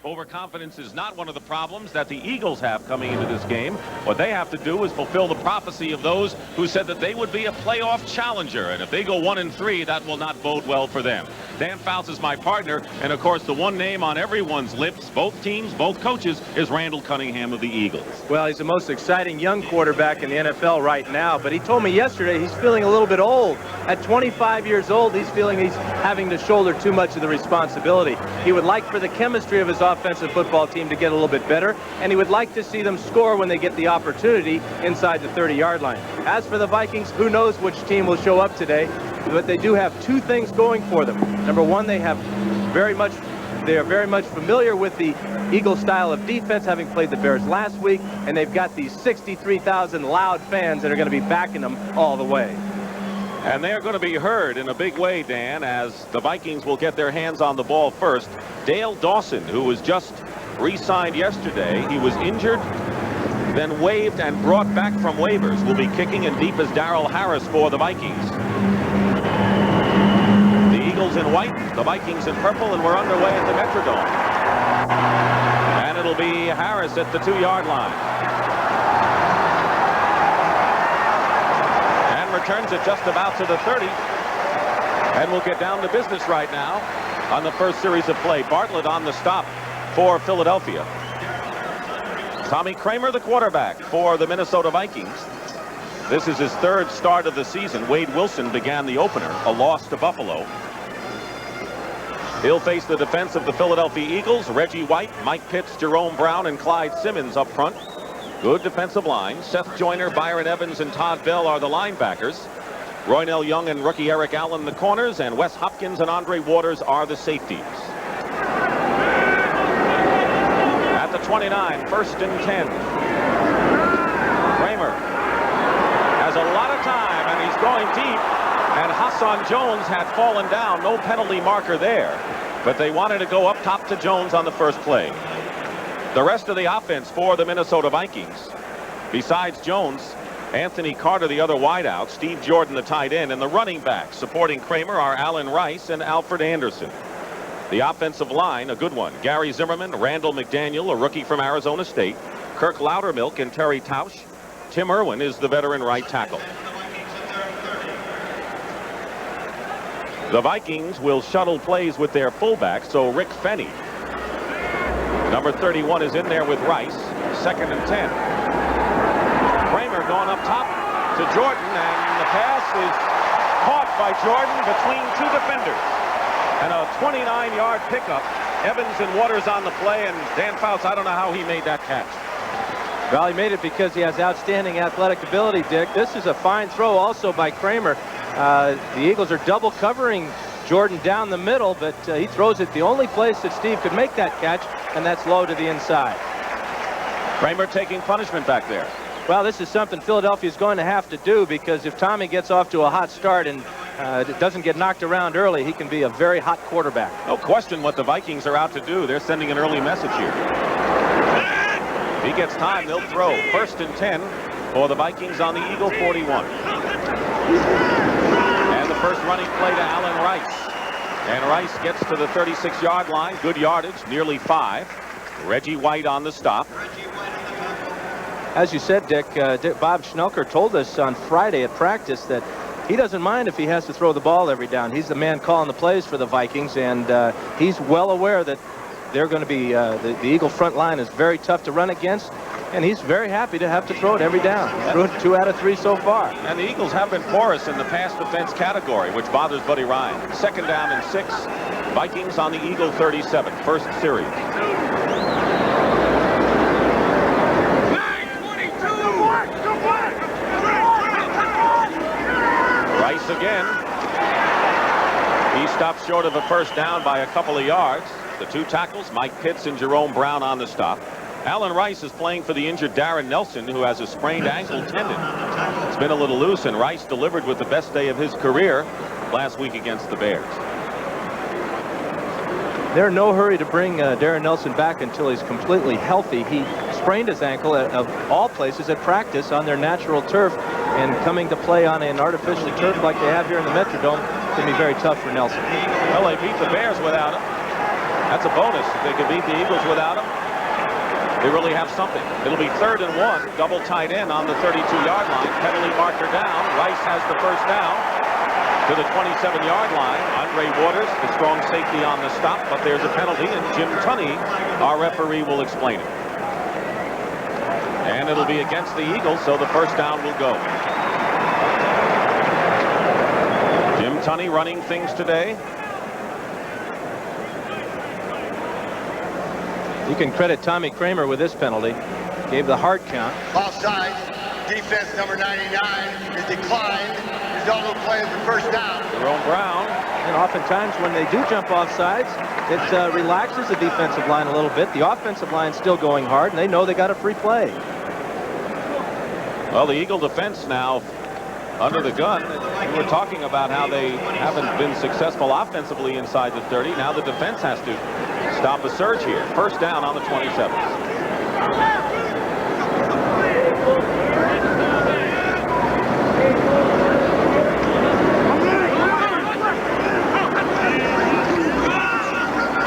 Overconfidence is not one of the problems that the Eagles have coming into this game. What they have to do is fulfill the prophecy of those who said that they would be a playoff challenger. And if they go 1-3, that will not bode well for them. Dan Fouts is my partner. And, of course, the one name on everyone's lips, both teams, both coaches, is Randall Cunningham of the Eagles. Well, he's the most exciting young quarterback in the NFL right now. But he told me yesterday he's feeling a little bit old. At 25 years old, he's feeling he's having to shoulder too much of the responsibility. He would like for the chemistry of his offensive football team to get a little bit better, and he would like to see them score when they get the opportunity inside the 30-yard line. As for the Vikings, who knows which team will show up today, but they do have two things going for them. Number one, they are very much familiar with the Eagle style of defense, having played the Bears last week, and they've got these 63,000 loud fans that are going to be backing them all the way. And they're going to be heard in a big way, Dan, as the Vikings will get their hands on the ball first. Dale Dawson, who was just re-signed yesterday, he was injured, then waived and brought back from waivers, will be kicking in deep as Darrell Harris for the Vikings. The Eagles in white, the Vikings in purple, and we're underway at the Metrodome. And it'll be Harris at the 2-yard line. Returns it just about to the 30, and we'll get down to business right now on the first series of play. Bartlett on the stop for Philadelphia. Tommy Kramer, the quarterback for the Minnesota Vikings. This is his third start of the season. Wade Wilson began the opener, a loss to Buffalo. He'll face the defense of the Philadelphia Eagles. Reggie White, Mike Pitts, Jerome Brown, and Clyde Simmons up front. Good defensive line. Seth Joyner, Byron Evans, and Todd Bell are the linebackers. Roynell Young and rookie Eric Allen the corners, and Wes Hopkins and Andre Waters are the safeties. At the 29, 1st and 10. Kramer has a lot of time, and he's going deep. And Hassan Jones had fallen down. No penalty marker there. But they wanted to go up top to Jones on the first play. The rest of the offense for the Minnesota Vikings, besides Jones, Anthony Carter, the other wideout, Steve Jordan, the tight end, and the running backs supporting Kramer are Allen Rice and Alfred Anderson. The offensive line, a good one. Gary Zimmerman, Randall McDaniel, a rookie from Arizona State, Kirk Loudermilk, and Terry Tausch. Tim Irwin is the veteran right tackle. The Vikings will shuttle plays with their fullback, so Rick Fenny, number 31, is in there with Rice. 2nd and 10. Kramer going up top to Jordan, and the pass is caught by Jordan between two defenders. And a 29-yard pickup. Evans and Waters on the play, and Dan Fouts, I don't know how he made that catch. Well, he made it because he has outstanding athletic ability, Dick. This is a fine throw also by Kramer. The Eagles are double covering Jordan down the middle, but he throws it the only place that Steve could make that catch, and that's low to the inside. Kramer taking punishment back there. Well, this is something Philadelphia is going to have to do, because if Tommy gets off to a hot start and doesn't get knocked around early, he can be a very hot quarterback. No question what the Vikings are out to do. They're sending an early message here. If he gets time, they'll throw. 1st and 10 for the Vikings on the Eagle 41. And the first running play to Allen Rice. And Rice gets to the 36-yard line. Good yardage, nearly 5. Reggie White on the stop. As you said, Dick, Bob Schnelker told us on Friday at practice that he doesn't mind if he has to throw the ball every down. He's the man calling the plays for the Vikings, and he's well aware that they're going to be, the Eagle front line is very tough to run against, and he's very happy to have to throw it every down. He threw it 2 out of 3 so far. And the Eagles have been porous in the pass defense category, which bothers Buddy Ryan. 2nd down and 6. Vikings on the Eagle 37, first series. Rice again. He stops short of a first down by a couple of yards. The 2 tackles, Mike Pitts and Jerome Brown on the stop. Allen Rice is playing for the injured Darren Nelson, who has a sprained ankle tendon. It's been a little loose, and Rice delivered with the best day of his career last week against the Bears. They're in no hurry to bring Darren Nelson back until he's completely healthy. He sprained his ankle of all places at practice on their natural turf, and coming to play on an artificial turf like they have here in the Metrodome can be very tough for Nelson. Well, they beat the Bears without him. That's a bonus. If they can beat the Eagles without him, they really have something. It'll be 3rd and 1, double tight end on the 32-yard line. Penalty marker down. Rice has the first down to the 27-yard line. Andre Waters, the strong safety on the stop, but there's a penalty, and Jim Tunney, our referee, will explain it. And it'll be against the Eagles, so the first down will go. Jim Tunney running things today. You can credit Tommy Kramer with this penalty. Gave the hard count. Offside. Defense number 99 is declined. Result will play as the first down. Jerome Brown. And oftentimes when they do jump off sides, it relaxes the defensive line a little bit. The offensive line's still going hard, and they know they got a free play. Well, the Eagle defense now under the gun. We were talking about how they haven't been successful offensively inside the 30. Now the defense has to stop a surge here. First down on the 27.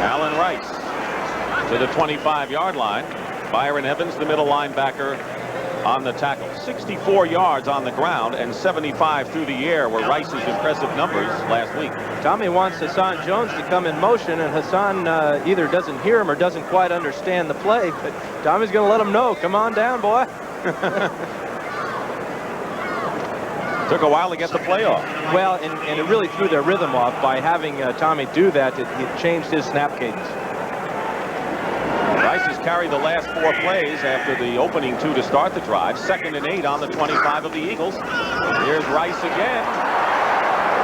Alan Rice to the 25-yard line. Byron Evans, the middle linebacker, on the tackle. 64 yards on the ground and 75 through the air were Rice's impressive numbers last week. Tommy wants Hassan Jones to come in motion, and Hassan either doesn't hear him or doesn't quite understand the play, but Tommy's going to let him know. Come on down, boy. Took a while to get the play off. Well, and it really threw their rhythm off by having Tommy do that. It changed his snap cadence. Rice has carried the last 4 plays after the opening 2 to start the drive. 2nd and 8 on the 25 of the Eagles. Here's Rice again.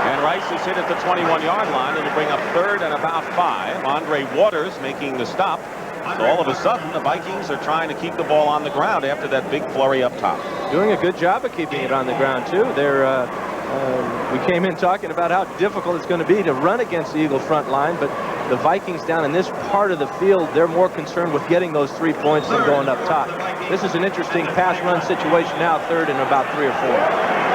And Rice is hit at the 21-yard line. It'll bring up 3rd and about 5. Andre Waters making the stop. So all of a sudden, the Vikings are trying to keep the ball on the ground after that big flurry up top. Doing a good job of keeping it on the ground, too. We came in talking about how difficult it's going to be to run against the Eagle front line, but the Vikings down in this part of the field, they're more concerned with getting those 3 points than going up top. This is an interesting pass run situation now, 3rd and about 3 or 4.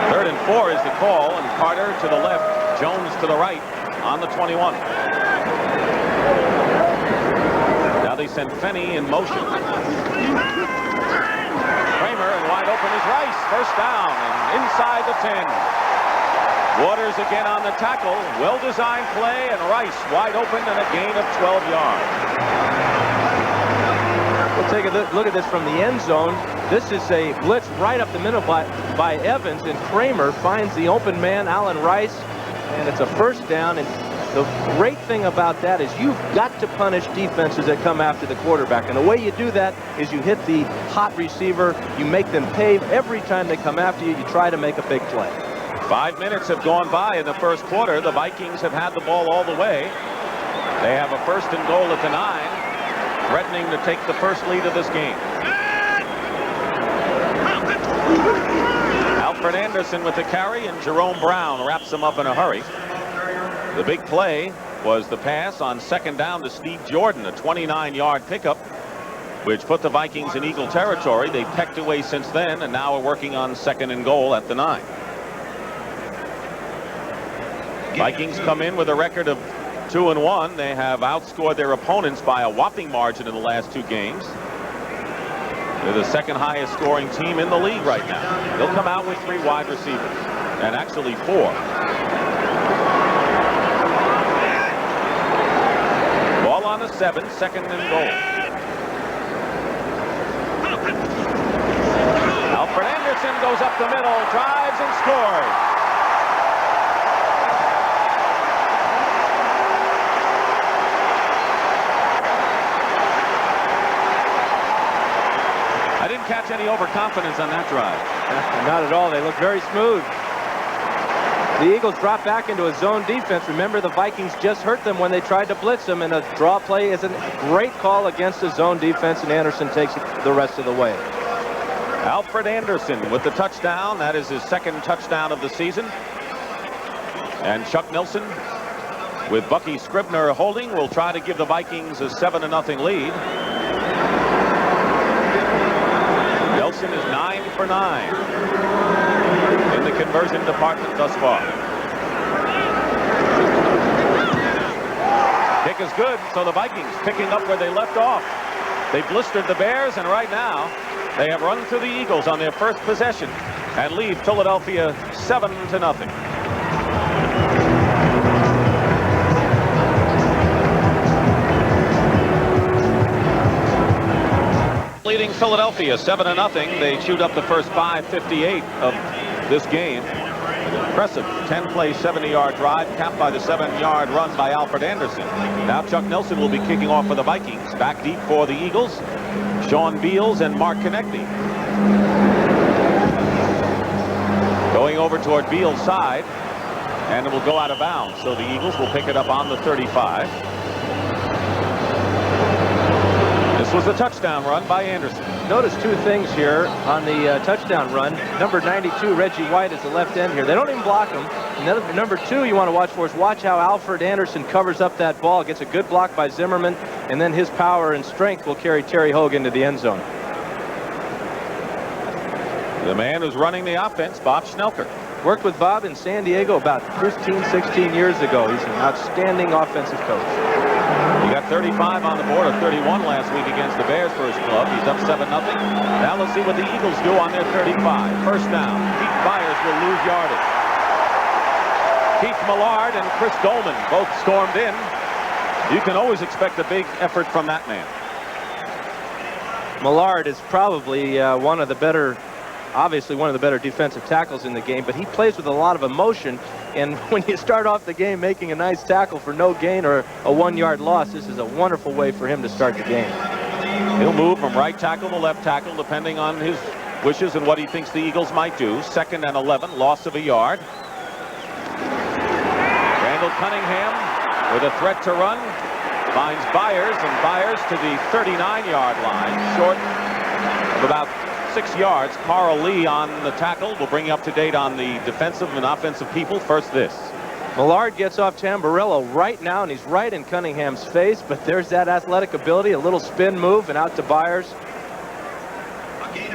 3rd and 4 is the call, and Carter to the left, Jones to the right on the 21. Now they send Fenny in motion. Kramer, and wide open is Rice. First down and inside the 10. Waters again on the tackle. Well-designed play, and Rice wide open and a gain of 12 yards. We'll take a look at this from the end zone. This is a blitz right up the middle by Evans, and Kramer finds the open man, Alan Rice, and it's a first down. And the great thing about that is you've got to punish defenses that come after the quarterback. And the way you do that is you hit the hot receiver. You make them pay every time they come after you. You try to make a big play. 5 minutes have gone by in the first quarter. The Vikings have had the ball all the way. They have a 1st and goal at the 9, threatening to take the first lead of this game. Alfred Anderson with the carry, and Jerome Brown wraps him up in a hurry. The big play was the pass on 2nd down to Steve Jordan, a 29-yard pickup, which put the Vikings in Eagle territory. They pecked away since then, and now are working on 2nd and goal at the 9. Vikings come in with a record of 2-1. They have outscored their opponents by a whopping margin in the last 2 games. They're the 2nd highest scoring team in the league right now. They'll come out with 3 wide receivers, and actually 4. Ball on the 7, 2nd and goal. Alfred Anderson goes up the middle, drives and scores. Catch any overconfidence on that drive. Not at all. They look very smooth. The Eagles drop back into a zone defense. Remember, the Vikings just hurt them when they tried to blitz them, and a draw play is a great call against the zone defense, and Anderson takes it the rest of the way. Alfred Anderson with the touchdown. That is his 2nd touchdown of the season. And Chuck Nelson with Bucky Scribner holding will try to give the Vikings a 7-0 lead. Nelson is 9 for 9 in the conversion department thus far. Kick make is good, so the Vikings picking up where they left off. They blistered the Bears, and right now they have run through the Eagles on their first possession and lead Philadelphia 7-0. Leading Philadelphia 7-0. They chewed up the first 5:58 of this game. Impressive 10-play, 70-yard drive, capped by the 7-yard run by Alfred Anderson. Now Chuck Nelson will be kicking off for the Vikings. Back deep for the Eagles, Sean Beals and Mark Konechny. Going over toward Beals' side, and it will go out of bounds. So the Eagles will pick it up on the 35. This was a touchdown run by Anderson. Notice two things here on the touchdown run. Number 92, Reggie White, is the left end here. They don't even block him. And then number 2 you want to watch for is watch how Alfred Anderson covers up that ball. Gets a good block by Zimmerman, and then his power and strength will carry Terry Hogan to the end zone. The man who's running the offense, Bob Schnelker. Worked with Bob in San Diego about 15, 16 years ago. He's an outstanding offensive coach. He got 35 on the board, or 31 last week against the Bears for his club. He's up 7-0. Now let's see what the Eagles do on their 35. First down. Keith Byers will lose yardage. Keith Millard and Chris Dolman both stormed in. You can always expect a big effort from that man. Millard is probably obviously one of the better defensive tackles in the game, but he plays with a lot of emotion, and when you start off the game making a nice tackle for no gain or a 1-yard loss, this is a wonderful way for him to start the game. He'll move from right tackle to left tackle depending on his wishes and what he thinks the Eagles might do. 2nd and 11, loss of a yard. Randall Cunningham with a threat to run finds Byers, and Byers to the 39-yard line, short of about 6 yards. Carl Lee on the tackle. We'll bring you up to date on the defensive and offensive people. First this. Millard gets off Tamburello right now, and he's right in Cunningham's face, but there's that athletic ability, a little spin move, and out to Byers.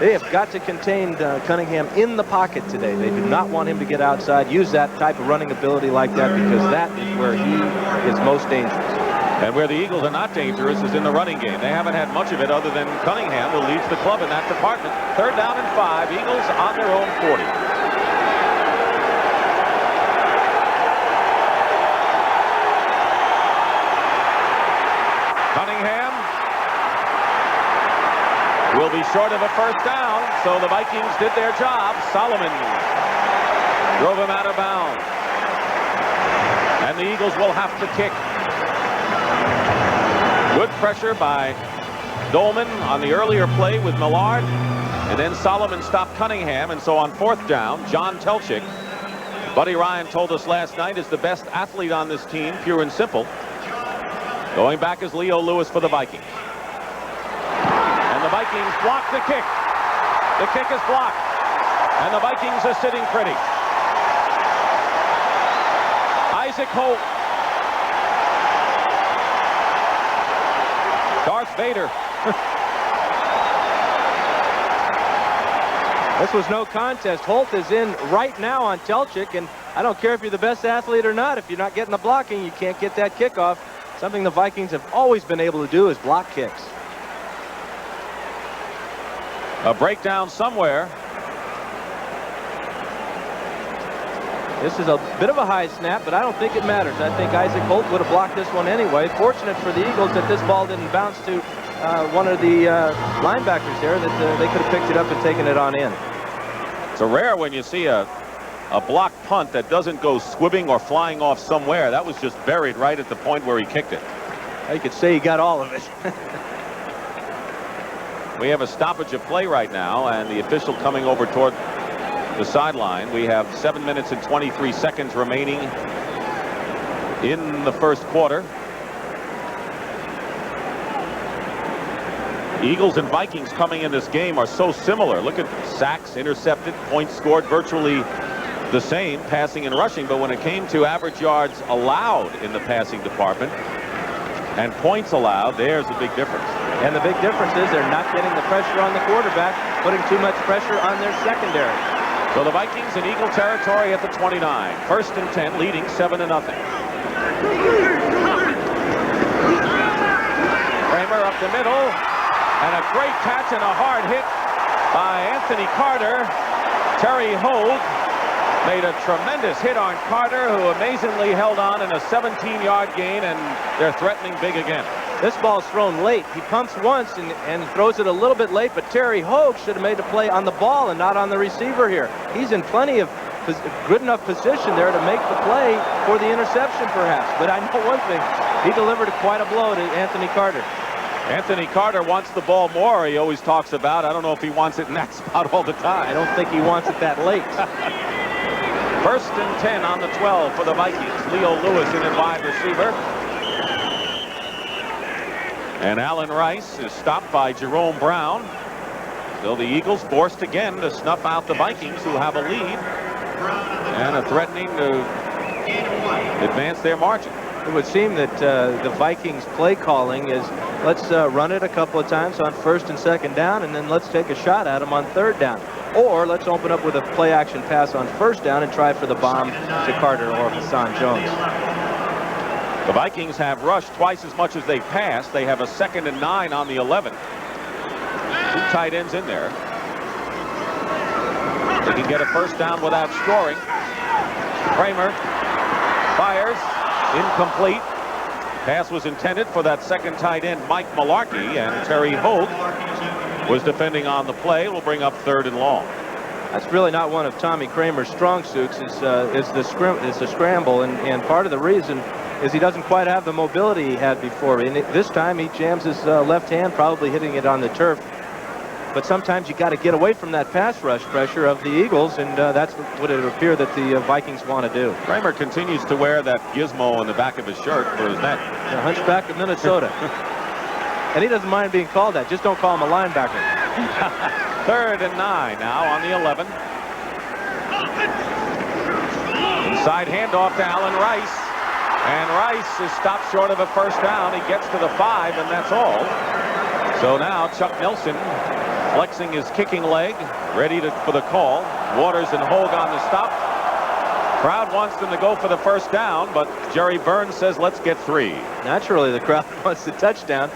They have got to contain Cunningham in the pocket today. They do not want him to get outside, use that type of running ability like that, because that is where he is most dangerous. And where the Eagles are not dangerous is in the running game. They haven't had much of it other than Cunningham, who leads the club in that department. 3rd down and 5. Eagles on their own 40. Cunningham will be short of a first down, so the Vikings did their job. Solomon drove him out of bounds. And the Eagles will have to kick. Good pressure by Dolman on the earlier play with Millard, and then Solomon stopped Cunningham, and so on 4th down, John Telchik, Buddy Ryan told us last night, is the best athlete on this team, pure and simple. Going back is Leo Lewis for the Vikings. And the Vikings block the kick. The kick is blocked, and the Vikings are sitting pretty. Isaac Holt. Darth Vader. This was no contest. Holt is in right now on Telchik, and I don't care if you're the best athlete or not. If you're not getting the blocking, you can't get that kickoff. Something the Vikings have always been able to do is block kicks. A breakdown somewhere. This is a bit of a high snap, but I don't think it matters. I think Isaac Holt would have blocked this one anyway. Fortunate for the Eagles that this ball didn't bounce to one of the linebackers there, that they could have picked it up and taken it on in. It's a rare when you see a blocked punt that doesn't go squibbing or flying off somewhere. That was just buried right at the point where he kicked it. You could say he got all of it. We have a stoppage of play right now, and the official coming over toward the sideline. We have 7 minutes and 23 seconds remaining in the first quarter. Eagles and Vikings coming in this game are so similar. Look at sacks, intercepted, points scored, virtually the same, passing and rushing. But when it came to average yards allowed in the passing department and points allowed, there's a big difference. And the big difference is they're not getting the pressure on the quarterback, putting too much pressure on their secondary. So the Vikings in Eagle territory at the 29. 1st and 10, leading 7-0. Kramer up the middle, and a great catch and a hard hit by Anthony Carter. Terry Hogue made a tremendous hit on Carter, who amazingly held on in a 17-yard gain, and they're threatening big again. This ball's thrown late. He pumps once and throws it a little bit late, but Terry Hogue should have made a play on the ball and not on the receiver here. He's in plenty of good enough position there to make the play for the interception, perhaps. But I know one thing. He delivered quite a blow to Anthony Carter. Anthony Carter wants the ball more, he always talks about. I don't know if he wants it in that spot all the time. I don't think he wants it that late. 1st and 10 on the 12 for the Vikings. Leo Lewis in at wide receiver. And Allen Rice is stopped by Jerome Brown. So the Eagles forced again to snuff out the Vikings, who have a lead and are threatening to advance their margin. It would seem that the Vikings play calling is, let's run it a couple of times on 1st and 2nd down, and then let's take a shot at them on 3rd down. Or let's open up with a play action pass on 1st down and try for the bomb to Carter or Hassan Jones. The Vikings have rushed twice as much as they've passed. They have a 2nd and 9 on the 11. 2 tight ends in there. They can get a 1st down without scoring. Kramer fires. Incomplete. Pass was intended for that 2nd tight end, Mike Malarkey, and Terry Hogue was defending on the play. Will bring up 3rd and long. That's really not one of Tommy Kramer's strong suits. It's the scramble, and part of the reason is he doesn't quite have the mobility he had before. And this time he jams his left hand, probably hitting it on the turf. But sometimes you got to get away from that pass rush pressure of the Eagles, and that's what it would appear that the Vikings want to do. Kramer continues to wear that gizmo on the back of his shirt for his neck. The Hunchback of Minnesota. And he doesn't mind being called that. Just don't call him a linebacker. 3rd and 9 now on the 11. Inside handoff to Allen Rice. And Rice is stopped short of a 1st down. He gets to the 5, and that's all. So now Chuck Nelson flexing his kicking leg, ready for the call. Waters and Hogue on the stop. Crowd wants them to go for the 1st down, but Jerry Burns says, let's get 3. Naturally, the crowd wants the touchdown.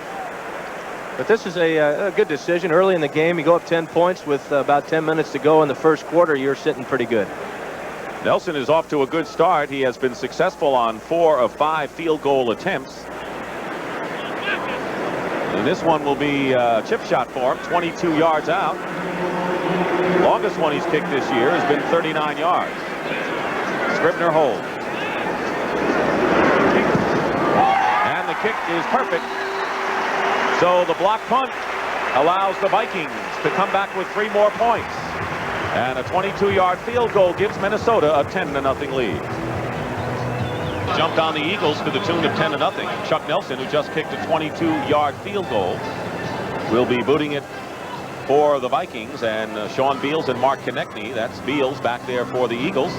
But this is a good decision. Early in the game, you go up 10 points with about 10 minutes to go in the 1st quarter. You're sitting pretty good. Nelson is off to a good start. He has been successful on 4 of 5 field goal attempts. And this one will be a chip shot for him, 22 yards out. Longest one he's kicked this year has been 39 yards. Scribner holds. And the kick is perfect. So the block punt allows the Vikings to come back with 3 more points. And a 22-yard field goal gives Minnesota a 10-0 lead. Jumped on the Eagles to the tune of 10-0. Chuck Nelson, who just kicked a 22-yard field goal, will be booting it for the Vikings. And Sean Beals and Mark Konechny, that's Beals back there for the Eagles.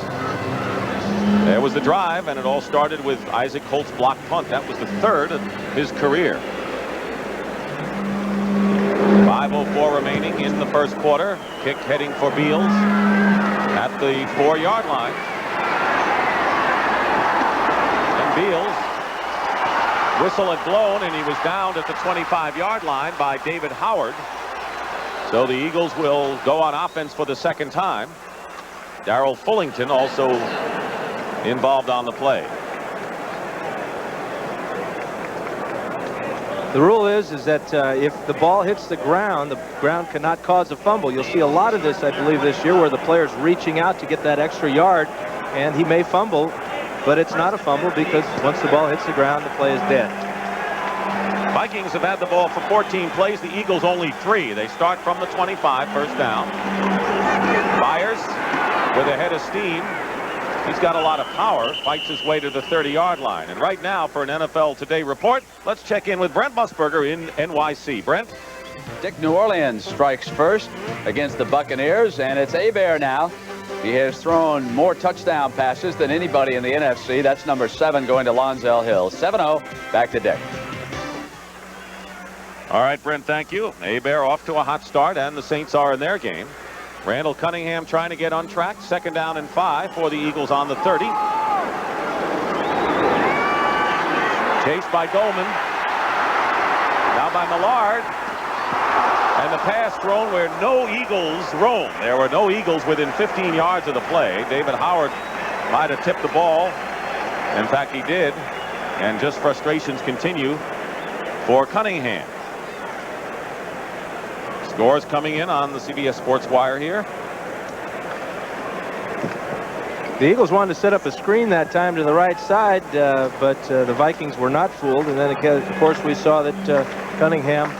There was the drive, and it all started with Isaac Holt's block punt. That was the 3rd of his career. 5:04 remaining in the 1st quarter. Kick heading for Beals at the 4-yard line. And Beals, whistle had blown, and he was downed at the 25-yard line by David Howard. So the Eagles will go on offense for the 2nd time. Darrell Fullington also involved on the play. The rule is that if the ball hits the ground cannot cause a fumble. You'll see a lot of this, I believe, this year, where the player's reaching out to get that extra yard, and he may fumble, but it's not a fumble because once the ball hits the ground, the play is dead. Vikings have had the ball for 14 plays. The Eagles only 3. They start from the 25, 1st down. Byers with a head of steam. He's got a lot of power, fights his way to the 30-yard line. And right now, for an NFL Today report, let's check in with Brent Musburger in NYC. Brent? Dick, New Orleans strikes first against the Buccaneers, and it's Hebert now. He has thrown more touchdown passes than anybody in the NFC. That's number 7 going to Lonzell Hill. 7-0, back to Dick. All right, Brent, thank you. Hebert off to a hot start, and the Saints are in their game. Randall Cunningham trying to get on track. 2nd down and 5 for the Eagles on the 30. Chased by Goldman. Now by Millard. And the pass thrown where no Eagles roam. There were no Eagles within 15 yards of the play. David Howard might have tipped the ball. In fact, he did. And just frustrations continue for Cunningham. Scores coming in on the CBS Sports Wire here. The Eagles wanted to set up a screen that time to the right side, but the Vikings were not fooled. And then, of course, we saw that Cunningham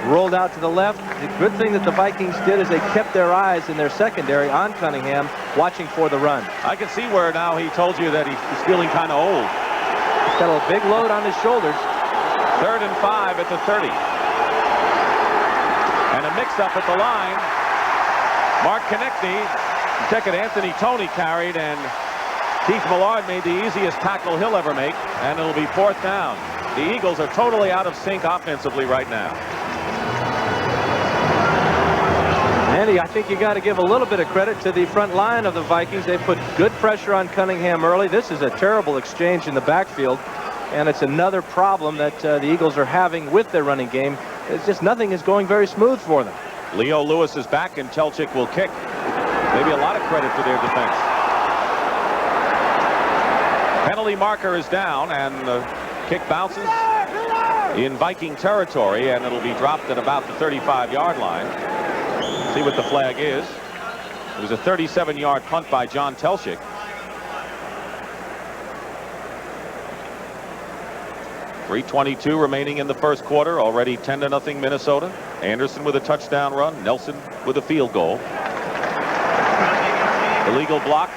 rolled out to the left. The good thing that the Vikings did is they kept their eyes in their secondary on Cunningham, watching for the run. I can see where now he told you that he's feeling kind of old. He's got a big load on his shoulders. 3rd and 5 at the 30. And a mix-up at the line. Mark Konechny, second Anthony Toney carried, and Keith Millard made the easiest tackle he'll ever make, and it'll be 4th down. The Eagles are totally out of sync offensively right now. Andy, I think you got to give a little bit of credit to the front line of the Vikings. They put good pressure on Cunningham early. This is a terrible exchange in the backfield, and it's another problem that the Eagles are having with their running game. It's just nothing is going very smooth for them. Leo Lewis is back, and Telchik will kick. Maybe a lot of credit for their defense. Penalty marker is down, and the kick bounces in Viking territory, and it'll be dropped at about the 35-yard line. See what the flag is. It was a 37-yard punt by John Telchik. .322 remaining in the first quarter. Already 10-0 Minnesota. Anderson with a touchdown run. Nelson with a field goal. Illegal block.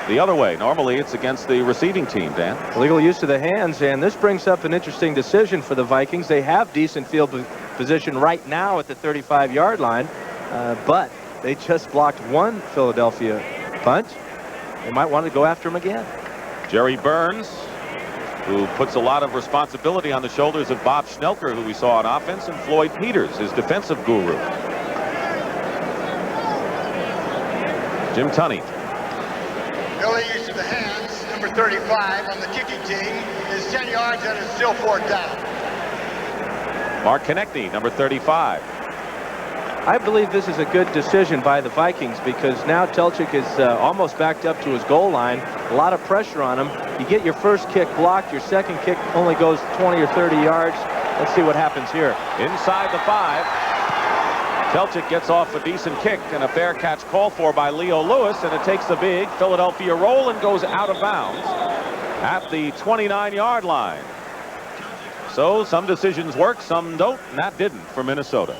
The other way. Normally it's against the receiving team, Dan. Illegal use of the hands, and this brings up an interesting decision for the Vikings. They have decent field position right now at the 35-yard line, but they just blocked one Philadelphia punt. They might want to go after him again. Jerry Burns, who puts a lot of responsibility on the shoulders of Bob Schnelker, who we saw on offense, and Floyd Peters, his defensive guru. Jim Tunney. Early use of the hands, number 35 on the kicking team, is 10 yards and it's still 4th down. Mark Konechny, number 35. I believe this is a good decision by the Vikings because now Telchik is almost backed up to his goal line. A lot of pressure on him. You get your first kick blocked. Your second kick only goes 20 or 30 yards. Let's see what happens here. Inside the 5. Telchik gets off a decent kick, and a fair catch called for by Leo Lewis, and it takes a big Philadelphia roll and goes out of bounds at the 29-yard line. So some decisions work, some don't, and that didn't for Minnesota.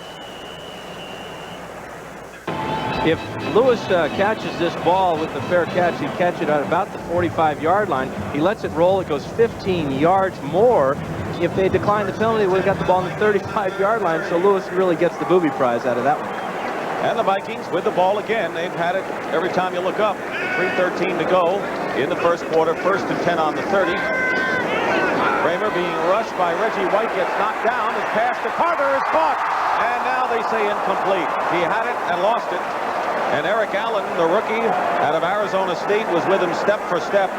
If Lewis catches this ball with the fair catch, he'd catch it at about the 45-yard line. He lets it roll. It goes 15 yards more. If they decline the penalty, they would have got the ball on the 35-yard line, so Lewis really gets the booby prize out of that one. And the Vikings with the ball again. They've had it every time you look up. 3:13 to go in the first quarter. 1st and 10 on the 30. Kramer being rushed by Reggie White gets knocked down. His pass to Carter is caught. And now they say incomplete. He had it and lost it. And Eric Allen, the rookie out of Arizona State, was with him step for step.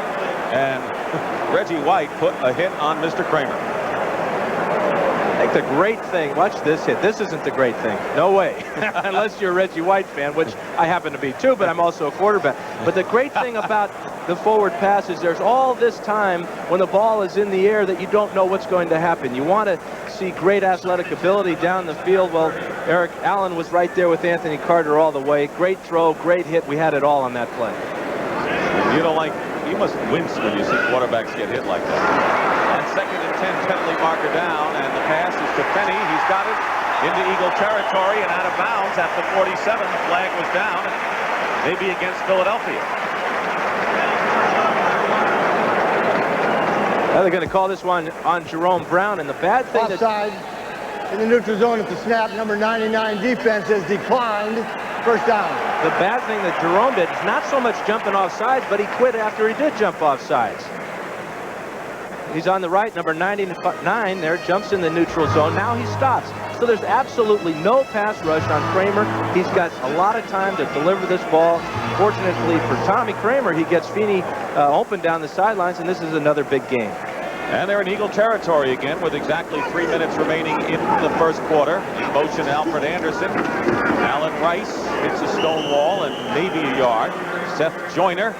And Reggie White put a hit on Mr. Kramer. I think the great thing, watch this hit. This isn't the great thing. No way. Unless you're a Reggie White fan, which I happen to be too, but I'm also a quarterback. But the great thing about the forward pass is there's all this time when the ball is in the air that you don't know what's going to happen. You want to see great athletic ability down the field. Well, Eric Allen was right there with Anthony Carter all the way. Great throw, great hit. We had it all on that play. You must wince when you see quarterbacks get hit like that. And 2nd and 10, penalty marker down, and the pass is to Penny. He's got it into Eagle territory and out of bounds at the 47. The flag was down, maybe against Philadelphia. Now they're going to call this one on Jerome Brown, and the bad thing Offside in the neutral zone at the snap. Number 99 defense has declined. 1st down. The bad thing that Jerome did is not so much jumping off sides, but he quit after he did jump off sides. He's on the right, number 99 there, jumps in the neutral zone. Now he stops. So there's absolutely no pass rush on Kramer. He's got a lot of time to deliver this ball. Fortunately for Tommy Kramer, he gets Feeney open down the sidelines, and this is another big game. And they're in Eagle territory again with exactly 3 minutes remaining in the first quarter. In motion, Alfred Anderson. Alan Rice hits a stone wall and maybe a yard. Seth Joyner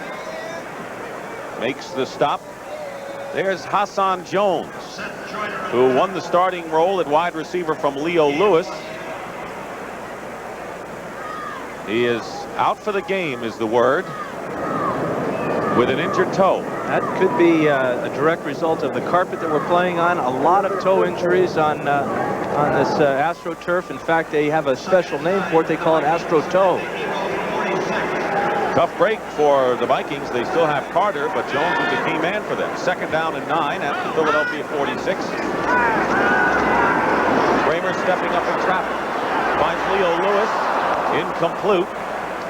makes the stop. There's Hassan Jones, who won the starting role at wide receiver from Leo Lewis. He is out for the game, is the word, with an injured toe. That could be a direct result of the carpet that we're playing on. A lot of toe injuries on this AstroTurf. In fact, they have a special name for it. They call it Astro Toe. Tough break for the Vikings. They still have Carter, but Jones is the key man for them. 2nd down and 9 at the Philadelphia 46. Kramer stepping up in traffic. Finds Leo Lewis. Incomplete.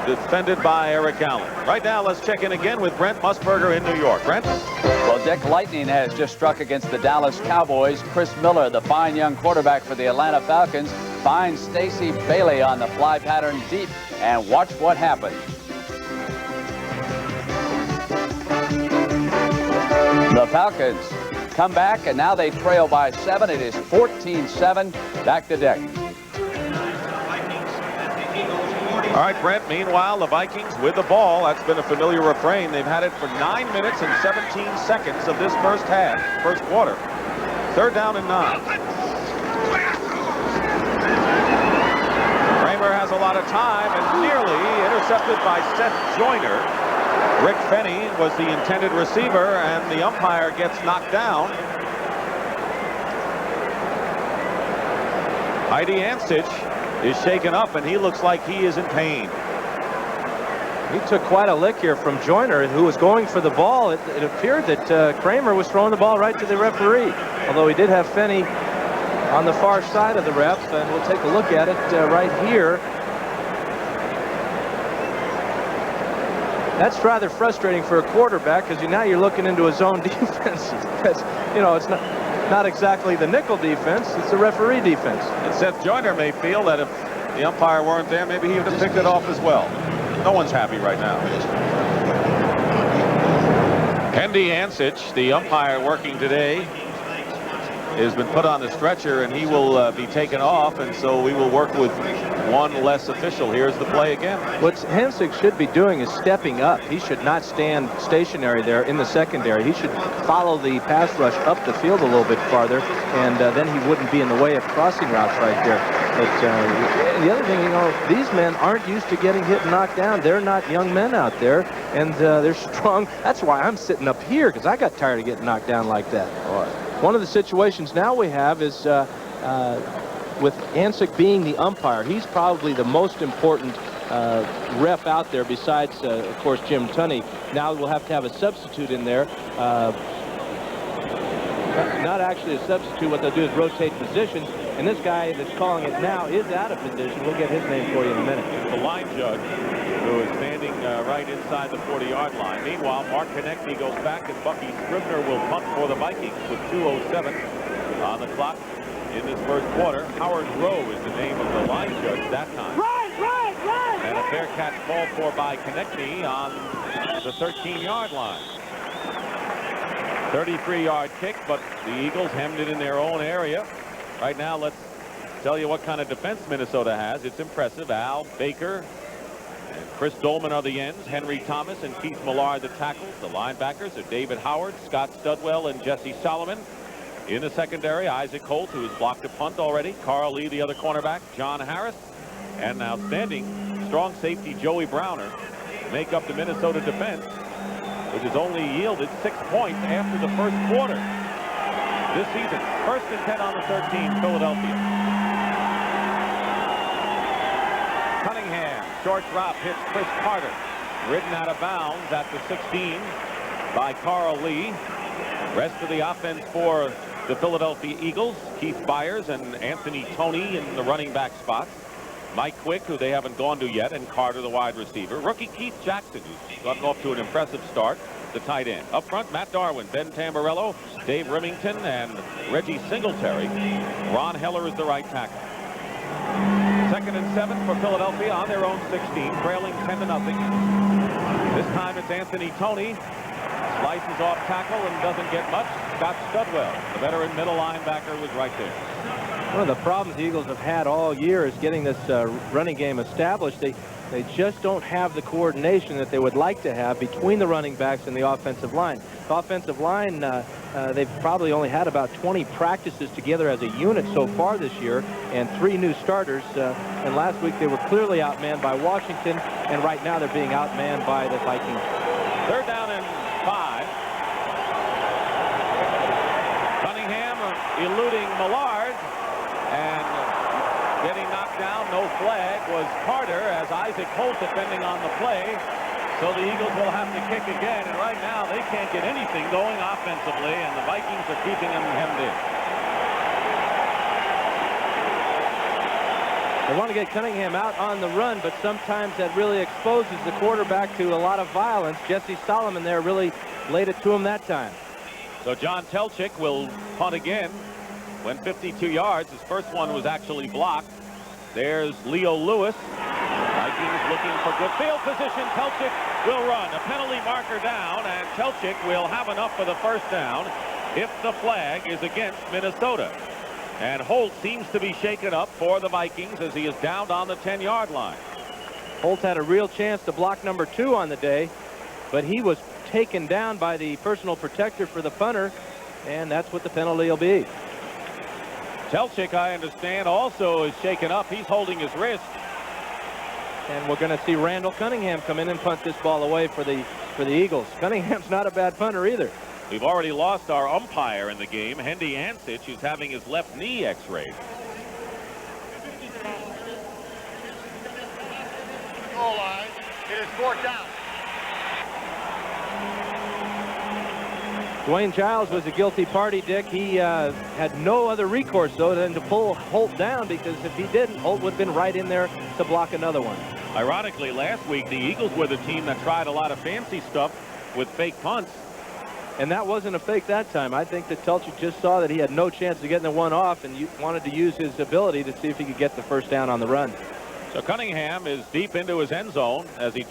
Defended by Eric Allen. Right now, let's check in again with Brent Musburger in New York. Brent? Well, Dick, lightning has just struck against the Dallas Cowboys. Chris Miller, the fine young quarterback for the Atlanta Falcons, finds Stacey Bailey on the fly pattern deep. And watch what happens. The Falcons come back, and now they trail by 7. It is 14-7. Back to Dick. All right, Brent, meanwhile, the Vikings with the ball. That's been a familiar refrain. They've had it for 9 minutes and 17 seconds of this first quarter. 3rd down and 9. Kramer has a lot of time and nearly intercepted by Seth Joyner. Rick Fenny was the intended receiver, and the umpire gets knocked down. Heidi Ansich is shaken up, and he looks like he is in pain. He took quite a lick here from Joyner, who was going for the ball. It appeared that Kramer was throwing the ball right to the referee, although he did have Fenny on the far side of the ref, and we'll take a look at it right here. That's rather frustrating for a quarterback, because now you're looking into a zone defense. You know, it's not exactly the nickel defense, it's the referee defense. And Seth Joyner may feel that if the umpire weren't there, maybe he would have picked it off as well. No one's happy right now. Hendy Ansich, the umpire working today, has been put on the stretcher, and he will be taken off, and so we will work with one less official. Here's the play again. What Hansik should be doing is stepping up. He should not stand stationary there in the secondary. He should follow the pass rush up the field a little bit farther, and then he wouldn't be in the way of crossing routes right there. But the other thing, you know, these men aren't used to getting hit and knocked down. They're not young men out there, and they're strong. That's why I'm sitting up here, because I got tired of getting knocked down like that. One of the situations now we have is with Ansik being the umpire. He's probably the most important ref out there besides, of course, Jim Tunney. Now we'll have to have a substitute in there. Not actually a substitute. What they'll do is rotate positions. And this guy that's calling it now is out of position. We'll get his name for you in a minute. The line judge, who is standing right inside the 40-yard line. Meanwhile, Mark Konechny goes back, and Bucky Scribner will punt for the Vikings with 2:07 on the clock in this first quarter. Howard Rowe is the name of the line judge that time. Right. And a fair catch called for by Konechny on the 13-yard line. 33-yard kick, but the Eagles hemmed it in their own area. Right now, let's tell you what kind of defense Minnesota has. It's impressive. Al Baker and Chris Dolman are the ends. Henry Thomas and Keith Millard the tackles. The linebackers are David Howard, Scott Studwell, and Jesse Solomon. In the secondary, Isaac Holt, who has blocked a punt already. Carl Lee, the other cornerback. John Harris, and an outstanding strong safety Joey Browner make up the Minnesota defense, which has only yielded 6 points after the first quarter this season. 1st and 10 on the 13, Philadelphia. Cunningham, short drop, hits Chris Carter. Ridden out of bounds at the 16 by Carl Lee. Rest of the offense for the Philadelphia Eagles, Keith Byers and Anthony Toney in the running back spots. Mike Quick, who they haven't gone to yet, and Carter, the wide receiver. Rookie Keith Jackson, who's gotten off to an impressive start, the tight end. Up front, Matt Darwin, Ben Tamburello, Dave Remington, and Reggie Singletary. Ron Heller is the right tackle. 2nd and 7 for Philadelphia on their own 16, trailing 10-0. This time it's Anthony Toney. Slices off tackle and doesn't get much. Scott Studwell, the veteran middle linebacker, was right there. One of the problems the Eagles have had all year is getting this running game established. They just don't have the coordination that they would like to have between the running backs and the offensive line. The offensive line, they've probably only had about 20 practices together as a unit so far this year, and 3 new starters. And last week they were clearly outmanned by Washington, and right now they're being outmanned by the Vikings. 3rd down and 5. Cunningham eluding Millard, and getting knocked down, no flag, was Carter as Isaac Holt defending on the play. So the Eagles will have to kick again, and right now they can't get anything going offensively, and the Vikings are keeping them hemmed in. They want to get Cunningham out on the run, but sometimes that really exposes the quarterback to a lot of violence. Jesse Solomon there really laid it to him that time. So John Telchik will punt again. Went 52 yards. His first one was actually blocked. There's Leo Lewis. Vikings looking for good field position. Telchik will run. A penalty marker down, and Telchik will have enough for the first down if the flag is against Minnesota. And Holt seems to be shaken up for the Vikings as he is downed on the 10-yard line. Holt had a real chance to block number 2 on the day, but he was taken down by the personal protector for the punter, and that's what the penalty will be. Telchik, I understand, also is shaken up. He's holding his wrist. And we're going to see Randall Cunningham come in and punt this ball away for the Eagles. Cunningham's not a bad punter either. We've already lost our umpire in the game, Hendy Ansich, who's having his left knee x-rayed. Goal line. It is 4th down. Dwayne Giles was a guilty party, Dick. He had no other recourse, though, than to pull Holt down, because if he didn't, Holt would have been right in there to block another one. Ironically, last week, the Eagles were the team that tried a lot of fancy stuff with fake punts. And that wasn't a fake that time. I think that Telchik just saw that he had no chance of getting the one off and wanted to use his ability to see if he could get the first down on the run. So Cunningham is deep into his end zone as he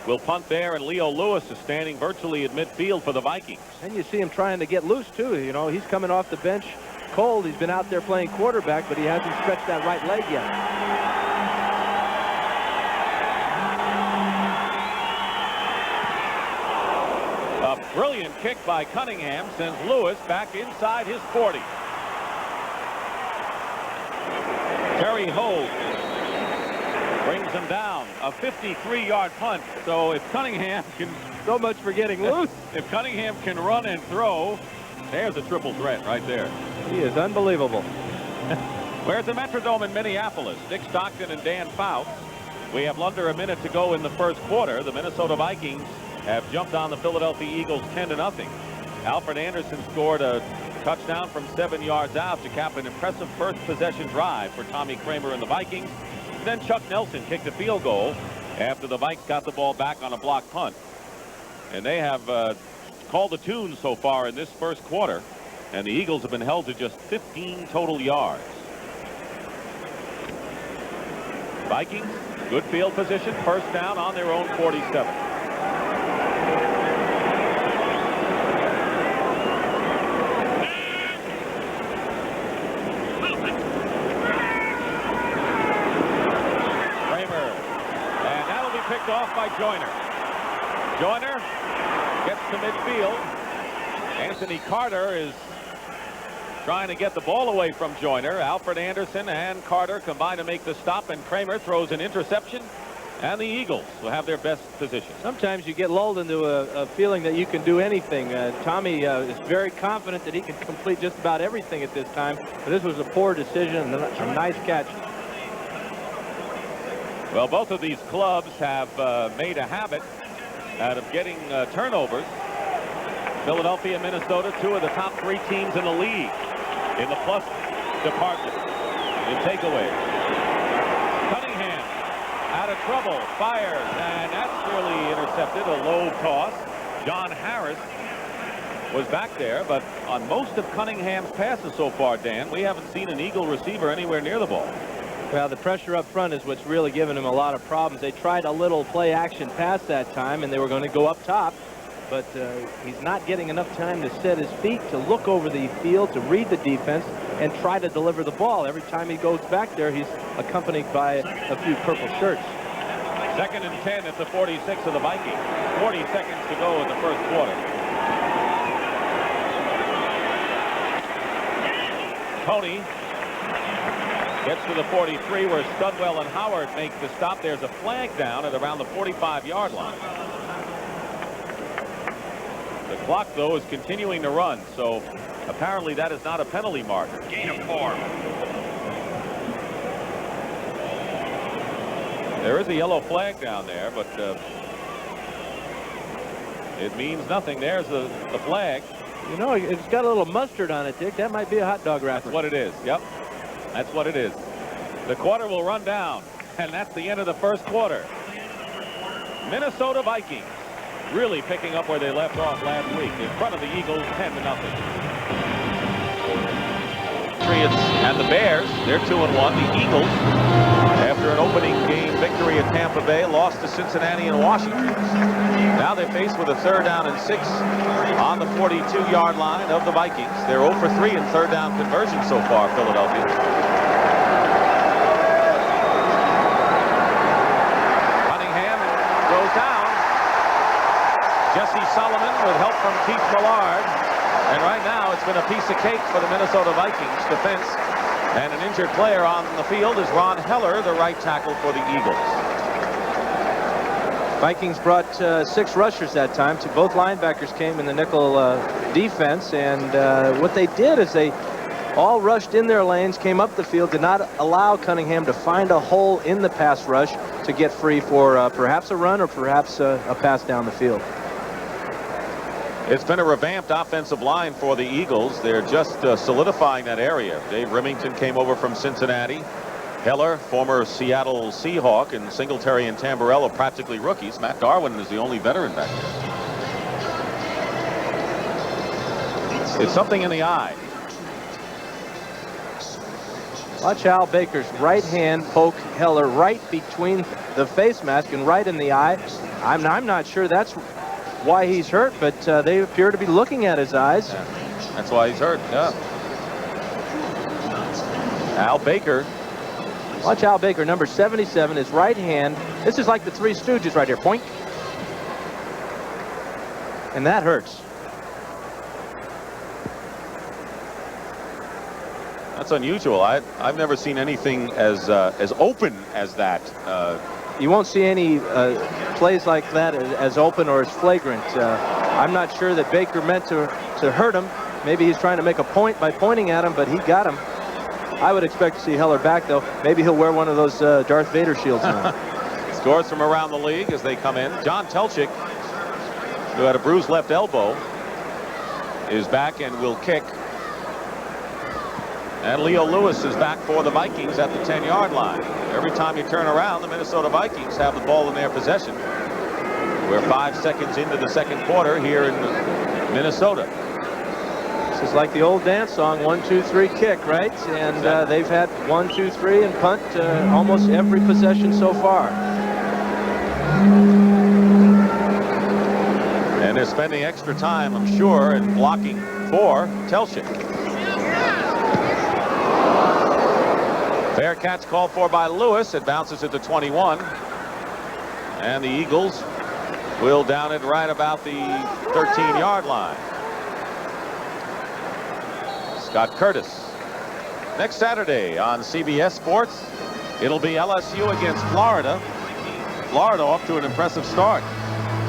will punt there, and Leo Lewis is standing virtually at midfield for the Vikings. And you see him trying to get loose, too. You know, he's coming off the bench cold. He's been out there playing quarterback, but he hasn't stretched that right leg yet. A brilliant kick by Cunningham sends Lewis back inside his 40. Terry Hogue brings him down. A 53-yard punt. So if Cunningham can... So much for getting loose. If Cunningham can run and throw, there's a triple threat right there. He is unbelievable. We're at the Metrodome in Minneapolis. Dick Stockton and Dan Fouts. We have under a minute to go in the first quarter. The Minnesota Vikings have jumped on the Philadelphia Eagles 10-0. Alfred Anderson scored a touchdown from 7 yards out to cap an impressive first possession drive for Tommy Kramer and the Vikings. And then Chuck Nelson kicked a field goal after the Vikes got the ball back on a block punt. And they have called the tune so far in this first quarter, and the Eagles have been held to just 15 total yards. Vikings, good field position, first down on their own 47. Off by Joyner. Joyner gets to midfield. Anthony Carter is trying to get the ball away from Joyner. Alfred Anderson and Carter combine to make the stop, and Kramer throws an interception, and the Eagles will have their best position. Sometimes you get lulled into a feeling that you can do anything. Tommy is very confident that he can complete just about everything at this time, but this was a poor decision and a nice catch. Well, both of these clubs have made a habit out of getting turnovers. Philadelphia and Minnesota, 2 of the top 3 teams in the league in the plus department in takeaways. Cunningham out of trouble, fires, and that's nearly intercepted, a low toss. John Harris was back there, but on most of Cunningham's passes so far, Dan, we haven't seen an Eagle receiver anywhere near the ball. Well, the pressure up front is what's really given him a lot of problems. They tried a little play-action pass that time, and they were going to go up top. but he's not getting enough time to set his feet, to look over the field, to read the defense, and try to deliver the ball. Every time he goes back there, he's accompanied by a few purple shirts. 2nd and 10 at the 46 of the Vikings. 40 seconds to go in the first quarter. Tony gets to the 43 where Studwell and Howard make the stop. There's a flag down at around the 45-yard line. The clock, though, is continuing to run, so apparently that is not a penalty marker. Gain of 4. There is a yellow flag down there, but it means nothing. There's the flag. You know, it's got a little mustard on it, Dick. That might be a hot dog wrapper. That's what it is. Yep. That's what it is. The quarter will run down, and that's the end of the first quarter. Minnesota Vikings really picking up where they left off last week in front of the Eagles 10-0. Patriots and the Bears, they're 2-1. The Eagles, after an opening game victory at Tampa Bay, lost to Cincinnati and Washington. Now they're faced with a 3rd down and 6 on the 42-yard line of the Vikings. They're 0 for 3 in 3rd down conversions so far, Philadelphia. Cunningham goes down. Jesse Solomon with help from Keith Millard. And right now it's been a piece of cake for the Minnesota Vikings defense. And an injured player on the field is Ron Heller, the right tackle for the Eagles. Vikings brought 6 rushers that time. Both linebackers came in the nickel defense, and what they did is they all rushed in their lanes, came up the field, did not allow Cunningham to find a hole in the pass rush to get free for perhaps a run or perhaps a pass down the field. It's been a revamped offensive line for the Eagles. They're just solidifying that area. Dave Remington came over from Cincinnati. Heller, former Seattle Seahawk, and Singletary and Tamburello practically rookies. Matt Darwin is the only veteran back there. It's something in the eye. Watch Al Baker's right hand poke Heller right between the face mask and right in the eye. I'm not sure that's why he's hurt, but they appear to be looking at his eyes. Yeah, that's why he's hurt, yeah. Al Baker. Watch Al Baker, number 77, his right hand. This is like the Three Stooges right here. Point. And that hurts. That's unusual. I've never seen anything as open as that. You won't see any plays like that as open or as flagrant. I'm not sure that Baker meant to hurt him. Maybe he's trying to make a point by pointing at him, but he got him. I would expect to see Heller back, though. Maybe he'll wear one of those Darth Vader shields now. Scores from around the league as they come in. John Telchik, who had a bruised left elbow, is back and will kick. And Leo Lewis is back for the Vikings at the 10-yard line. Every time you turn around, the Minnesota Vikings have the ball in their possession. We're 5 seconds into the second quarter here in Minnesota. This is like the old dance song, 1, 2, 3, kick, right? And they've had 1, 2, 3 and punt almost every possession so far. And they're spending extra time, I'm sure, in blocking for Telchik. Fair catch called for by Lewis. It bounces at the 21. And the Eagles will down it right about the 13-yard line. Scott Curtis. Next Saturday on CBS Sports, it'll be LSU against Florida. Florida off to an impressive start.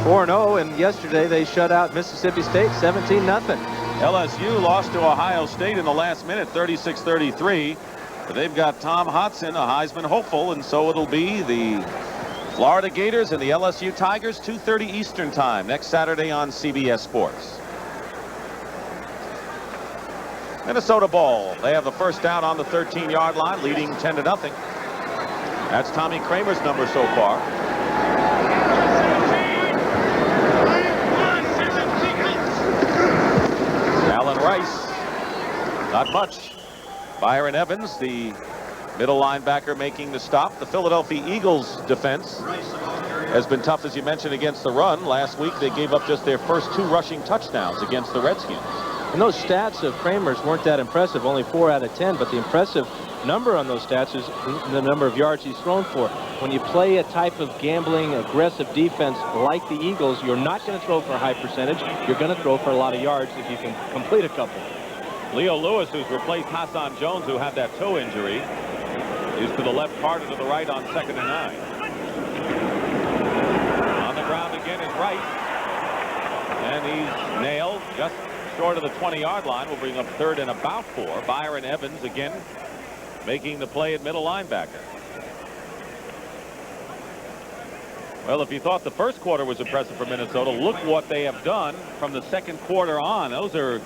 4-0, and yesterday they shut out Mississippi State 17-0. LSU lost to Ohio State in the last minute, 36-33. But they've got Tom Hodson, a Heisman hopeful, and so it'll be the Florida Gators and the LSU Tigers, 2:30 Eastern Time, next Saturday on CBS Sports. Minnesota ball. They have the first down on the 13-yard line, leading 10-0. That's Tommy Kramer's number so far. Allen Rice, not much. Byron Evans, the middle linebacker, making the stop. The Philadelphia Eagles defense has been tough, as you mentioned, against the run. Last week, they gave up just their first 2 rushing touchdowns against the Redskins. And those stats of Kramer's weren't that impressive, only 4 out of 10, but the impressive number on those stats is the number of yards he's thrown for. When you play a type of gambling, aggressive defense like the Eagles, you're not going to throw for a high percentage. You're going to throw for a lot of yards if you can complete a couple. Leo Lewis, who's replaced Hassan Jones, who had that toe injury, is to the left, Carter to the right on 2nd and 9. On the ground again is Wright. And he's nailed just short of the 20-yard line. Will bring up 3rd and about 4. Byron Evans again making the play at middle linebacker. Well, if you thought the first quarter was impressive for Minnesota, look what they have done from the second quarter on. Those are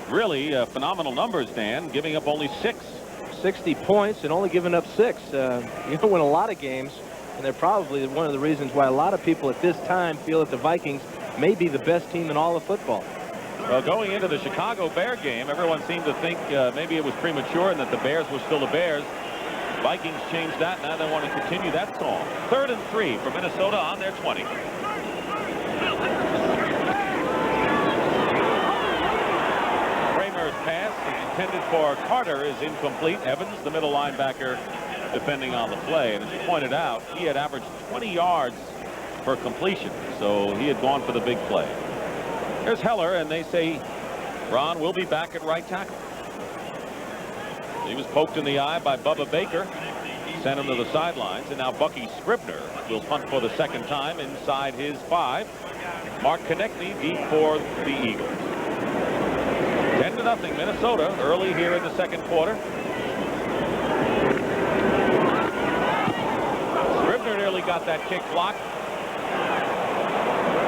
really phenomenal numbers, Dan, giving up only 6. 60 points and only giving up 6. You don't win a lot of games, and they're probably one of the reasons why a lot of people at this time feel that the Vikings may be the best team in all of football. Well, going into the Chicago Bear game, everyone seemed to think maybe it was premature and that the Bears were still the Bears. Vikings changed that. Now they want to continue that song. 3rd and 3 for Minnesota on their 20. Kramer's pass intended for Carter is incomplete. Evans, the middle linebacker, defending on the play. And as you pointed out, he had averaged 20 yards per completion, so he had gone for the big play. Here's Heller, and they say Ron will be back at right tackle. He was poked in the eye by Bubba Baker, sent him to the sidelines, and now Bucky Scribner will punt for the 2nd time inside his 5. Mark Konechny deep for the Eagles. 10-0 Minnesota early here in the 2nd quarter. Scribner nearly got that kick blocked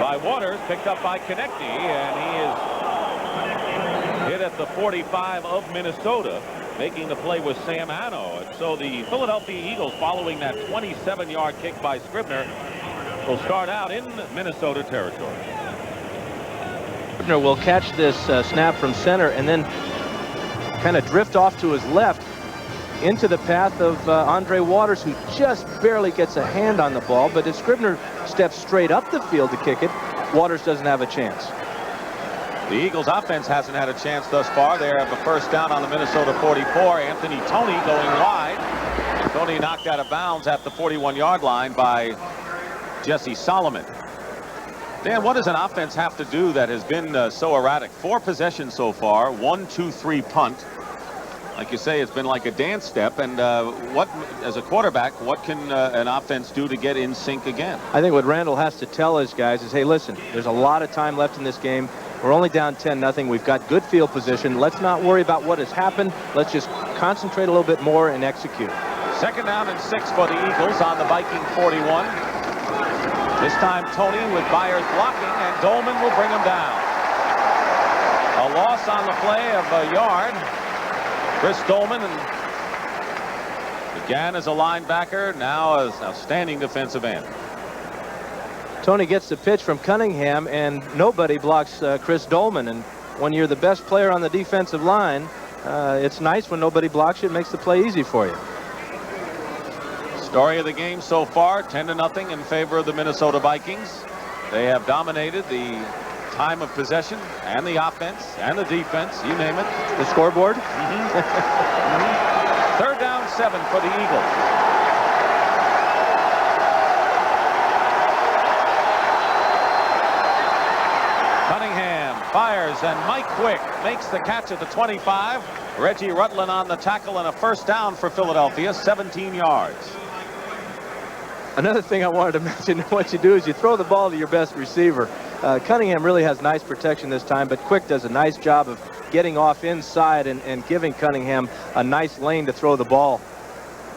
by Waters, picked up by Konechny, and he is hit at the 45 of Minnesota. Making the play was Sam Hanno. And so the Philadelphia Eagles, following that 27-yard kick by Scribner, will start out in Minnesota territory. Scribner will catch this snap from center and then kind of drift off to his left into the path of Andre Waters, who just barely gets a hand on the ball. But if Scribner steps straight up the field to kick it, Waters doesn't have a chance. The Eagles offense hasn't had a chance thus far. They have a first down on the Minnesota 44. Anthony Toney going wide. Toney knocked out of bounds at the 41-yard line by Jesse Solomon. Dan, what does an offense have to do that has been so erratic? 4 possessions so far, 1, 2, 3 punt. Like you say, it's been like a dance step. And what, as a quarterback, what can an offense do to get in sync again? I think what Randall has to tell his guys is, hey, listen, there's a lot of time left in this game. We're only down 10-0. We've got good field position. Let's not worry about what has happened. Let's just concentrate a little bit more and execute. 2nd down and 6 for the Eagles on the Viking 41. This time Toney with Byers blocking, and Dolman will bring him down. A loss on the play of a yard. Chris Dolman, and began as a linebacker, now as an outstanding defensive end. Toney gets the pitch from Cunningham, and nobody blocks Chris Dolman. And when you're the best player on the defensive line, it's nice when nobody blocks you. It makes the play easy for you. Story of the game so far, 10-0 in favor of the Minnesota Vikings. They have dominated the time of possession and the offense and the defense, you name it. The scoreboard? 3rd down 7 for the Eagles. Fires, and Mike Quick makes the catch at the 25. Reggie Rutland on the tackle, and a first down for Philadelphia, 17 yards. Another thing I wanted to mention, what you do is you throw the ball to your best receiver. Cunningham really has nice protection this time, but Quick does a nice job of getting off inside and giving Cunningham a nice lane to throw the ball.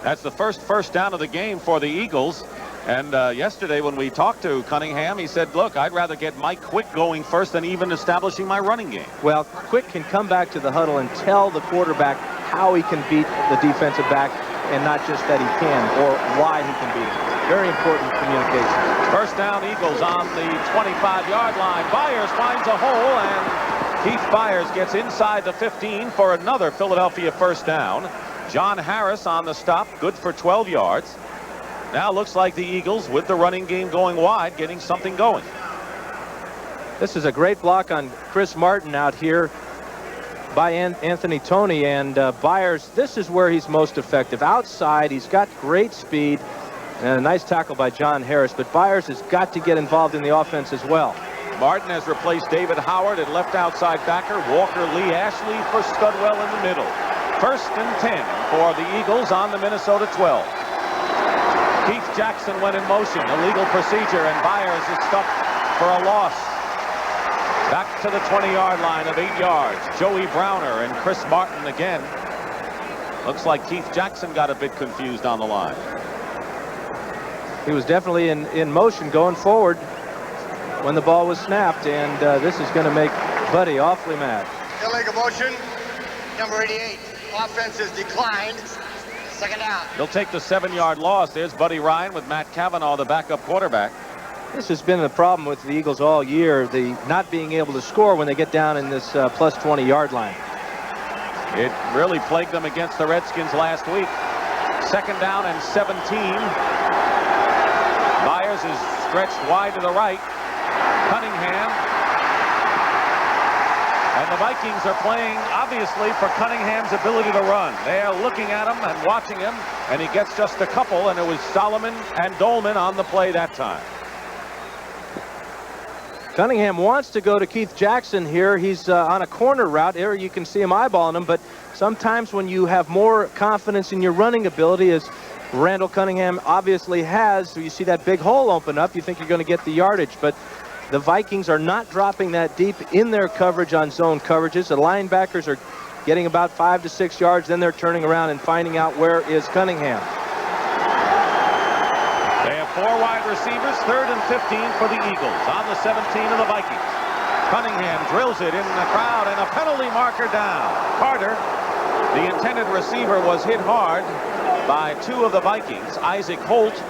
That's the first down of the game for the Eagles. And yesterday when we talked to Cunningham, he said, look, I'd rather get Mike Quick going first than even establishing my running game. Well, Quick can come back to the huddle and tell the quarterback how he can beat the defensive back, and not just that he can, or why he can beat him. Very important communication. First down, Eagles on the 25-yard line. Byers finds a hole, and Keith Byers gets inside the 15 for another Philadelphia first down. John Harris on the stop, good for 12 yards. Now looks like the Eagles, with the running game going wide, getting something going. This is a great block on Chris Martin out here by Anthony Toney, and Byers, this is where he's most effective. Outside, he's got great speed, and a nice tackle by John Harris, but Byers has got to get involved in the offense as well. Martin has replaced David Howard at left outside backer. Walker Lee Ashley for Studwell in the middle. 1st and 10 for the Eagles on the Minnesota 12. Keith Jackson went in motion, illegal procedure, and Byers is stuck for a loss. Back to the 20-yard line of 8 yards. Joey Browner and Chris Martin again. Looks like Keith Jackson got a bit confused on the line. He was definitely in motion going forward when the ball was snapped, and this is going to make Buddy awfully mad. Illegal motion, number 88. Offense has declined. 2nd down. He'll take the 7-yard loss. There's Buddy Ryan with Matt Cavanaugh, the backup quarterback. This has been the problem with the Eagles all year, the not being able to score when they get down in this plus 20-yard line. It really plagued them against the Redskins last week. 2nd down and 17. Byers is stretched wide to the right. Cunningham. And the Vikings are playing, obviously, for Cunningham's ability to run. They are looking at him and watching him, and he gets just a couple, and it was Solomon and Dolman on the play that time. Cunningham wants to go to Keith Jackson here. He's on a corner route. Here you can see him eyeballing him, but sometimes when you have more confidence in your running ability, as Randall Cunningham obviously has, so you see that big hole open up, you think you're going to get the yardage, but the Vikings are not dropping that deep in their coverage on zone coverages. The linebackers are getting about 5 to 6 yards, then they're turning around and finding out where is Cunningham. They have 4 wide receivers, 3rd and 15 for the Eagles on the 17 of the Vikings. Cunningham drills it in the crowd, and a penalty marker down. Carter, the intended receiver, was hit hard by 2 of the Vikings. Isaac Holt.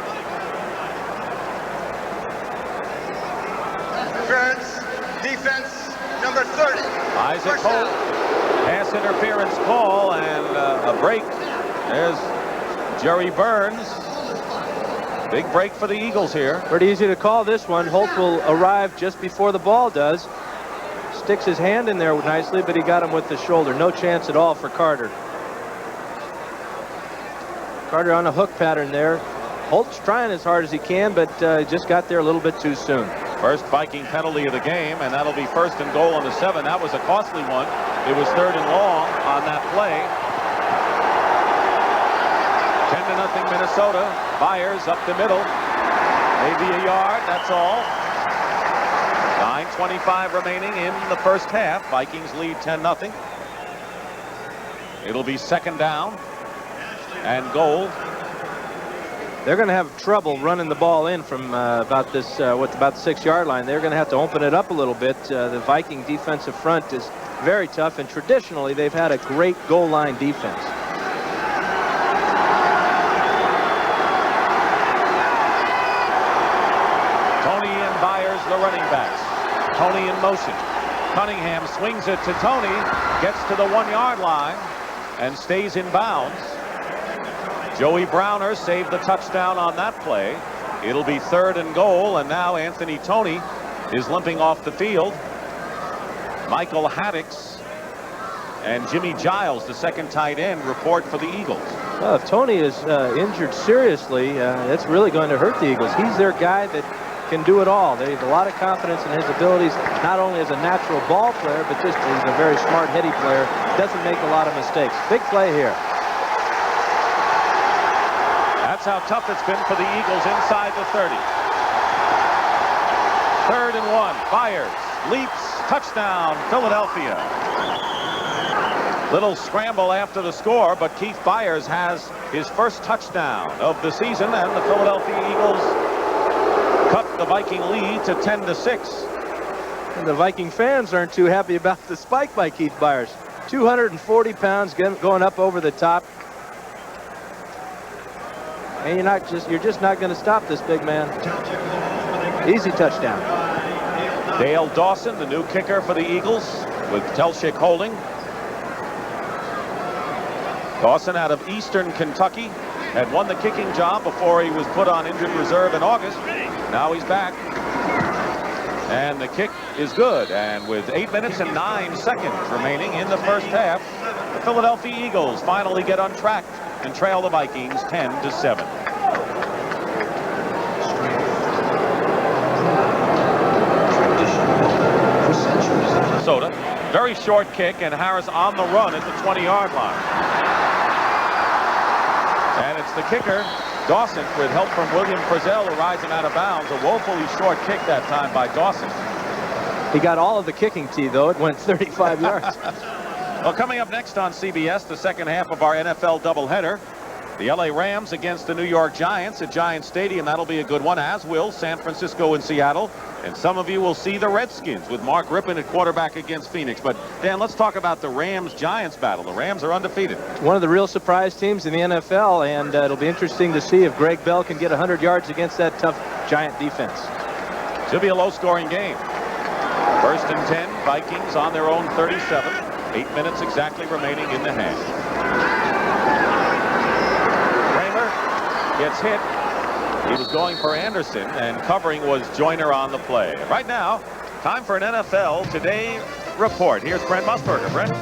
Defense, number 30. Isaac Holt, pass interference call, and a break. There's Jerry Burns. Big break for the Eagles here. Pretty easy to call this one. Holt will arrive just before the ball does. Sticks his hand in there nicely, but he got him with the shoulder. No chance at all for Carter. Carter on a hook pattern there. Holt's trying as hard as he can, but just got there a little bit too soon. First Viking penalty of the game, and that'll be 1st and goal on the 7. That was a costly one. It was 3rd and long on that play. 10-0 Minnesota. Byers up the middle. Maybe a yard, that's all. 9:25 remaining in the first half. Vikings lead 10-0. It'll be 2nd down and goal. They're going to have trouble running the ball in from about the 6-yard line. They're going to have to open it up a little bit. The Viking defensive front is very tough, and traditionally they've had a great goal line defense. Toney and Byers, the running backs. Toney in motion. Cunningham swings it to Toney, gets to the 1-yard line, and stays in bounds. Joey Browner saved the touchdown on that play. It'll be 3rd and goal, and now Anthony Toney is limping off the field. Michael Haddix and Jimmy Giles, the 2nd tight end, report for the Eagles. Well, if Toney is injured seriously, that's really going to hurt the Eagles. He's their guy that can do it all. They have a lot of confidence in his abilities, not only as a natural ball player, but just he's a very smart, heady player. Doesn't make a lot of mistakes. Big play here. That's how tough it's been for the Eagles inside the 30. 3rd and 1. Byers leaps, touchdown, Philadelphia. Little scramble after the score, but Keith Byers has his first touchdown of the season, and the Philadelphia Eagles cut the Viking lead to 10-6. And the Viking fans aren't too happy about the spike by Keith Byers. 240 pounds going up over the top. And you're just not going to stop this big man. Easy touchdown. Dale Dawson, the new kicker for the Eagles, with Telchik holding. Dawson out of Eastern Kentucky. had won the kicking job before he was put on injured reserve in August. Now he's back. And the kick is good. And with 8 minutes and 9 seconds remaining in the first half, the Philadelphia Eagles finally get untracked and trail the Vikings 10-7. Minnesota, very short kick, and Harris on the run at the 20-yard line. And it's the kicker, Dawson, with help from William Frizzell, who rides him out of bounds. A woefully short kick that time by Dawson. He got all of the kicking tee, though. It went 35 yards. Well, coming up next on CBS, the second half of our NFL doubleheader. The LA Rams against the New York Giants at Giants Stadium. That'll be a good one, as will San Francisco and Seattle. And some of you will see the Redskins with Mark Rippon at quarterback against Phoenix. But, Dan, let's talk about the Rams-Giants battle. The Rams are undefeated. One of the real surprise teams in the NFL, and it'll be interesting to see if Greg Bell can get 100 yards against that tough Giant defense. Should be a low-scoring game. First and 10, Vikings on their own 37. 8 minutes exactly remaining in the half. Kramer gets hit. He was going for Anderson, and covering was Joyner on the play. Right now, time for an NFL Today report. Here's Brent Musburger. Brent?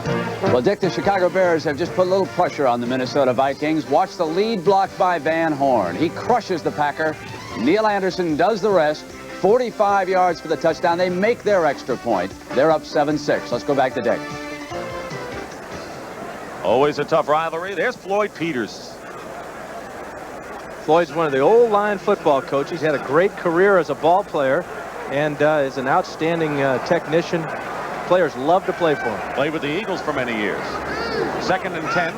Well, Dick, the Chicago Bears have just put a little pressure on the Minnesota Vikings. Watch the lead blocked by Van Horn. He crushes the Packer. Neil Anderson does the rest. 45 yards for the touchdown. They make their extra point. They're up 7-6. Let's go back to Dick. Always a tough rivalry. There's Floyd Peters. Floyd's one of the old line football coaches. He had a great career as a ball player and is an outstanding technician. Players love to play for him. Played with the Eagles for many years. Second and 10.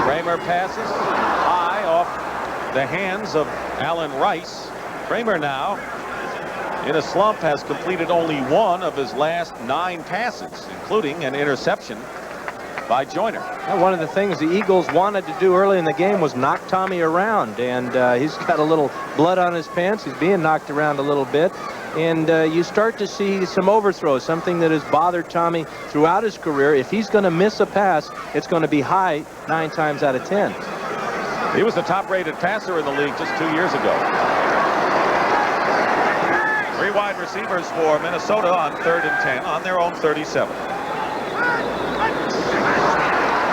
Kramer passes high off the hands of Allen Rice. Kramer now in a slump has completed only one of his last 9 passes, including an interception by Joyner. Now, one of the things the Eagles wanted to do early in the game was knock Tommy around, and he's got a little blood on his pants. He's being knocked around a little bit, and you start to see some overthrows, something that has bothered Tommy throughout his career. If he's going to miss a pass, it's going to be high 9 times out of 10. He was the top-rated passer in the league just 2 years ago. 3 wide receivers for Minnesota on 3rd and 10 on their own 37.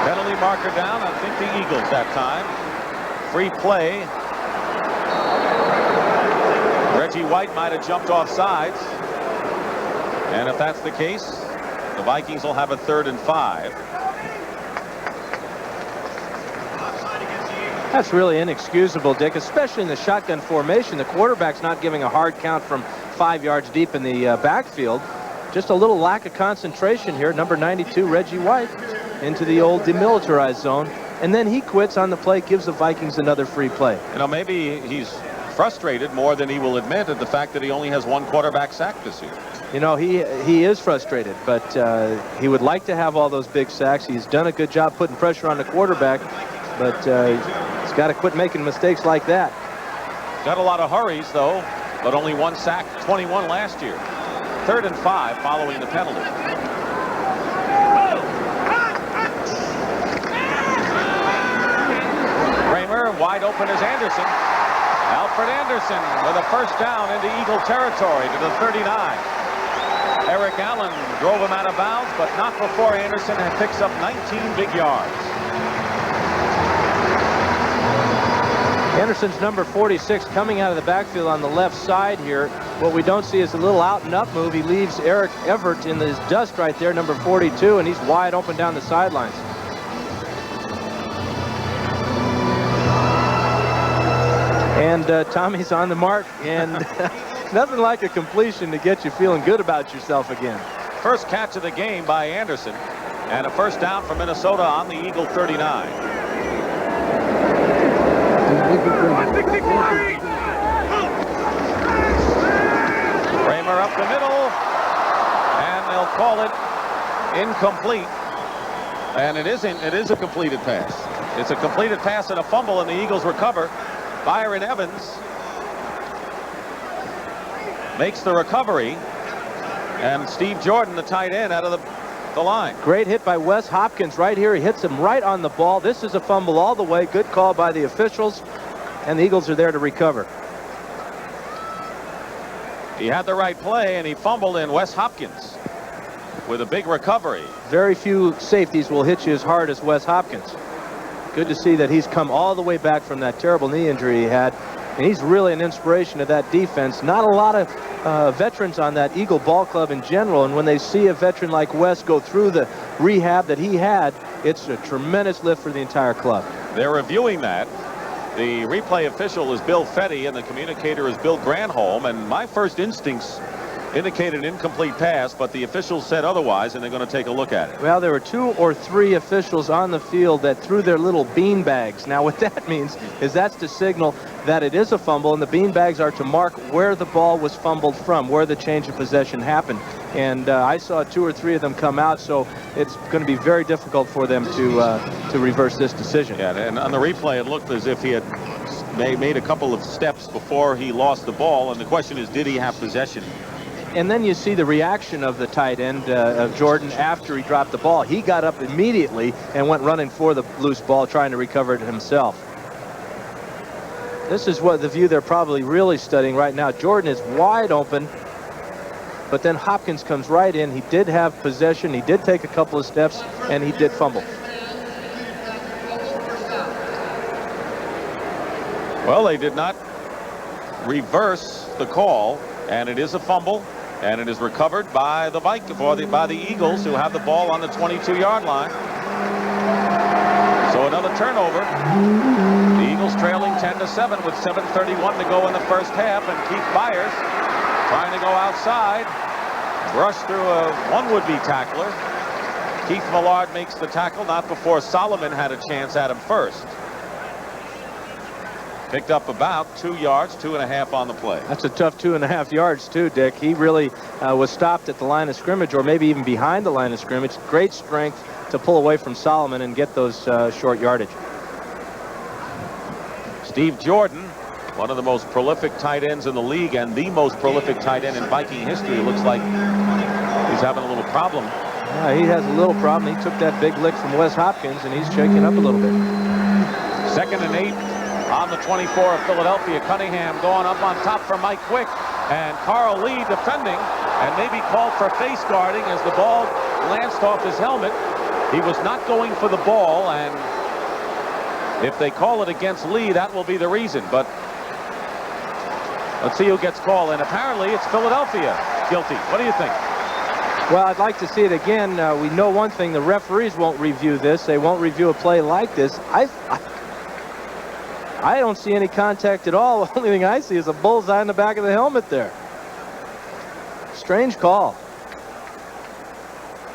Penalty marker down. I think the Eagles that time. Free play. Reggie White might have jumped off sides. And if that's the case, the Vikings will have a 3rd and 5. That's really inexcusable, Dick, especially in the shotgun formation. The quarterback's not giving a hard count from 5 yards deep in the backfield. Just a little lack of concentration here. Number 92, Reggie White, into the old demilitarized zone. And then he quits on the play, gives the Vikings another free play. You know, maybe he's frustrated more than he will admit at the fact that he only has 1 quarterback sack this year. You know, he is frustrated, but he would like to have all those big sacks. He's done a good job putting pressure on the quarterback, but he's got to quit making mistakes like that. Got a lot of hurries, though, but only 1 sack, 21 last year. 3rd and 5 following the penalty. Kramer wide open as Anderson. Alfred Anderson with a first down into Eagle territory to the 39. Eric Allen drove him out of bounds, but not before Anderson picks up 19 big yards. Anderson's number 46 coming out of the backfield on the left side here. What we don't see is a little out and up move. He leaves Eric Everett in his dust right there, number 42, and he's wide open down the sidelines. And Tommy's on the mark, and nothing like a completion to get you feeling good about yourself again. First catch of the game by Anderson, and a first down for Minnesota on the Eagle 39. Kramer up the middle, and they'll call it incomplete. And it is a completed pass. It's a completed pass and a fumble, and the Eagles recover. Byron Evans makes the recovery, and Steve Jordan, the tight end, out of the the line. Great hit by Wes Hopkins right here. He hits him right on the ball. This is a fumble all the way. Good call by the officials, and the Eagles are there to recover. He had the right play, and he fumbled in Wes Hopkins with a big recovery. Very few safeties will hit you as hard as Wes Hopkins. Good to see that he's come all the way back from that terrible knee injury he had. And he's really an inspiration to that defense. Not a lot of veterans on that Eagle ball club in general. And when they see a veteran like Wes go through the rehab that he had, it's a tremendous lift for the entire club. They're reviewing that. The replay official is Bill Fetty, and the communicator is Bill Granholm. And my first instincts indicated an incomplete pass, but the officials said otherwise, and they're going to take a look at it. Well, there were 2 or 3 officials on the field that threw their little bean bags. Now, what that means is that's to signal that it is a fumble, and the bean bags are to mark where the ball was fumbled from, where the change of possession happened. And I saw 2 or 3 of them come out, so it's going to be very difficult for them to reverse this decision. Yeah, and on the replay, it looked as if he had made a couple of steps before he lost the ball, and the question is, did he have possession? And then you see the reaction of the tight end of Jordan after he dropped the ball. He got up immediately and went running for the loose ball, trying to recover it himself. This is what the view they're probably really studying right now. Jordan is wide open, but then Hopkins comes right in. He did have possession. He did take a couple of steps, and he did fumble. Well, they did not reverse the call, and it is a fumble. And it is recovered by the by the Eagles, who have the ball on the 22-yard line. So another turnover. The Eagles trailing 10-7 with 7:31 to go in the first half, and Keith Byers trying to go outside, brush through one would-be tackler. Keith Millard makes the tackle, not before Solomon had a chance at him first. Picked up about 2 yards, 2.5 on the play. That's a tough 2.5 yards too, Dick. He really was stopped at the line of scrimmage, or maybe even behind the line of scrimmage. Great strength to pull away from Solomon and get those short yardage. Steve Jordan, one of the most prolific tight ends in the league, and the most prolific tight end in Viking history. It looks like he's having a little problem. Yeah, he has a little problem. He took that big lick from Wes Hopkins, and he's shaking up a little bit. 2nd and 8. On the 24 of Philadelphia. Cunningham going up on top for Mike Quick, and Carl Lee defending, and maybe called for face guarding as the ball lanced off his helmet. He was not going for the ball, and if they call it against Lee, that will be the reason. But let's see who gets called, and apparently it's Philadelphia guilty. What do you think? Well, I'd like to see it again. We know one thing: the referees won't review this. They won't review a play like this. I don't see any contact at all. The only thing I see is a bullseye in the back of the helmet there. Strange call.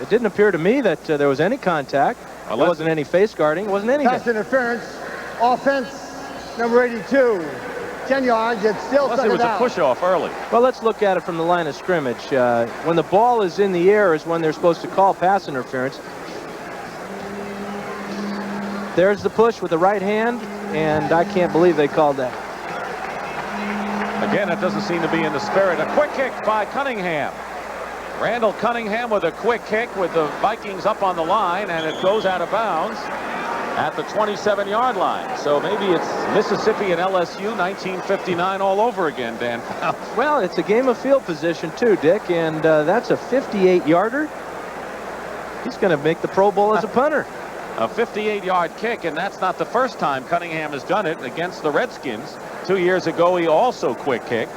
It didn't appear to me that there was any contact. There wasn't any face guarding. It wasn't anything. Pass interference. Offense number 82. 10 yards. It's still Unless it was a push-off early. Well, let's look at it from the line of scrimmage. When the ball is in the air is when they're supposed to call pass interference. There's the push with the right hand, and I can't believe they called that. Again, it doesn't seem to be in the spirit. A quick kick by Cunningham. Randall Cunningham with a quick kick with the Vikings up on the line, and it goes out of bounds at the 27-yard line. So maybe it's Mississippi and LSU 1959 all over again, Dan. Well, it's a game of field position too, Dick, and that's a 58-yarder. He's going to make the Pro Bowl as a punter. A 58-yard kick, and that's not the first time Cunningham has done it against the Redskins. 2 years ago, he also quick kicked.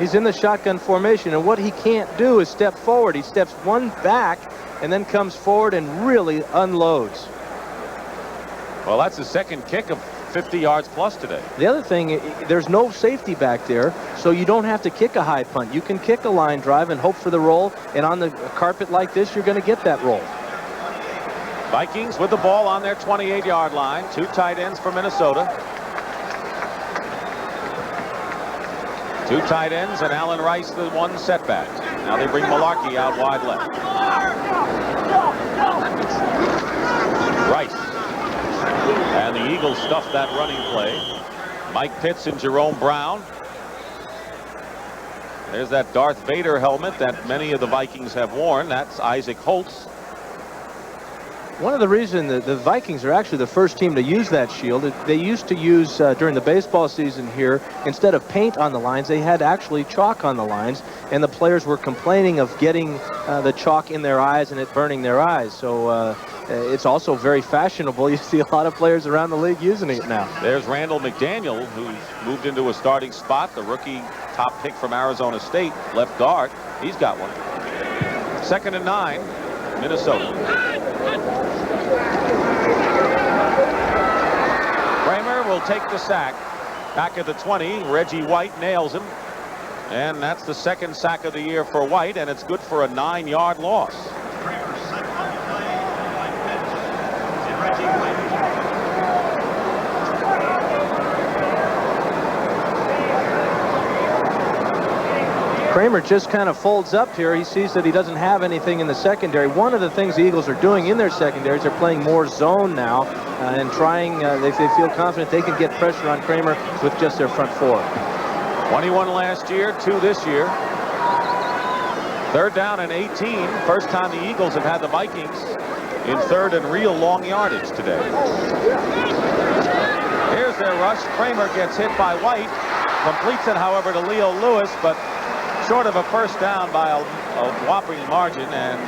He's in the shotgun formation, and what he can't do is step forward. He steps one back and then comes forward and really unloads. Well, that's his second kick of 50 yards plus today. The other thing, there's no safety back there, so you don't have to kick a high punt. You can kick a line drive and hope for the roll, and on the carpet like this, you're going to get that roll. Vikings with the ball on their 28-yard line. 2 tight ends for Minnesota. 2 tight ends, and Allen Rice the one setback. Now they bring Malarkey out wide left. Rice. And the Eagles stuff that running play. Mike Pitts and Jerome Brown. There's that Darth Vader helmet that many of the Vikings have worn. That's Isaac Holtz. One of the reasons that the Vikings are actually the first team to use that shield, they used to use during the baseball season here, instead of paint on the lines, they had actually chalk on the lines, and the players were complaining of getting the chalk in their eyes and it burning their eyes. So it's also very fashionable. You see a lot of players around the league using it now. There's Randall McDaniel, who's moved into a starting spot, the rookie top pick from Arizona State, left guard. He's got one. 2nd and 9, Minnesota. Kramer will take the sack. Back at the 20, Reggie White nails him. And that's the 2nd sack of the year for White, and it's good for a 9-yard loss. Kramer just kind of folds up here. He sees that he doesn't have anything in the secondary. One of the things the Eagles are doing in their secondaries, they're playing more zone now and trying, they feel confident they can get pressure on Kramer with just their front 4. 21 last year, 2 this year. 3rd down and 18. First time the Eagles have had the Vikings in 3rd and real long yardage today. Here's their rush. Kramer gets hit by White. Completes it, however, to Leo Lewis, but short of a first down by a whopping margin, and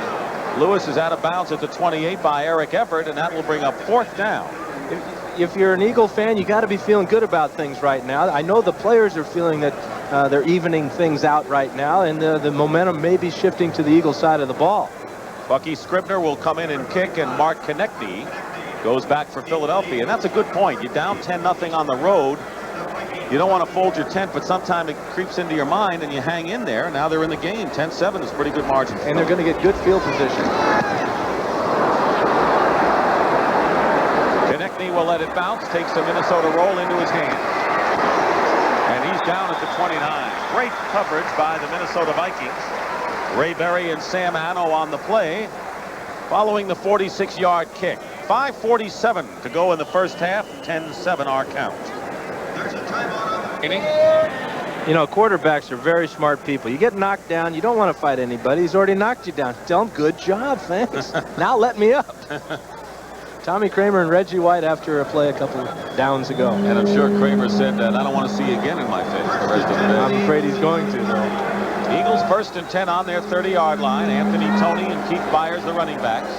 Lewis is out of bounds at the 28 by Eric Everett, and that will bring up 4th down. If you're an Eagle fan, you got to be feeling good about things right now. I know the players are feeling that they're evening things out right now, and the momentum may be shifting to the Eagle side of the ball. Bucky Scribner will come in and kick, and Mark Konechny goes back for Philadelphia, and that's a good point. You're down 10-0 on the road. You don't want to fold your tent, but sometimes it creeps into your mind and you hang in there. Now they're in the game. 10-7 is a pretty good margin. And they're going to get good field position. Konechny will let it bounce, takes the Minnesota roll into his hand. And he's down at the 29. Great coverage by the Minnesota Vikings. Ray Berry and Sam Anno on the play, following the 46-yard kick. 5:47 to go in the first half. 10-7 our count. You know, quarterbacks are very smart people. You get knocked down, you don't want to fight anybody. He's already knocked you down. Tell him, good job, thanks. Now let me up. Tommy Kramer and Reggie White after a play a couple downs ago. And I'm sure Kramer said that, I don't want to see you again in my face the rest of the day. I'm afraid he's going to, though. Eagles 1st and 10 on their 30-yard line. Anthony Toney and Keith Byers, the running backs.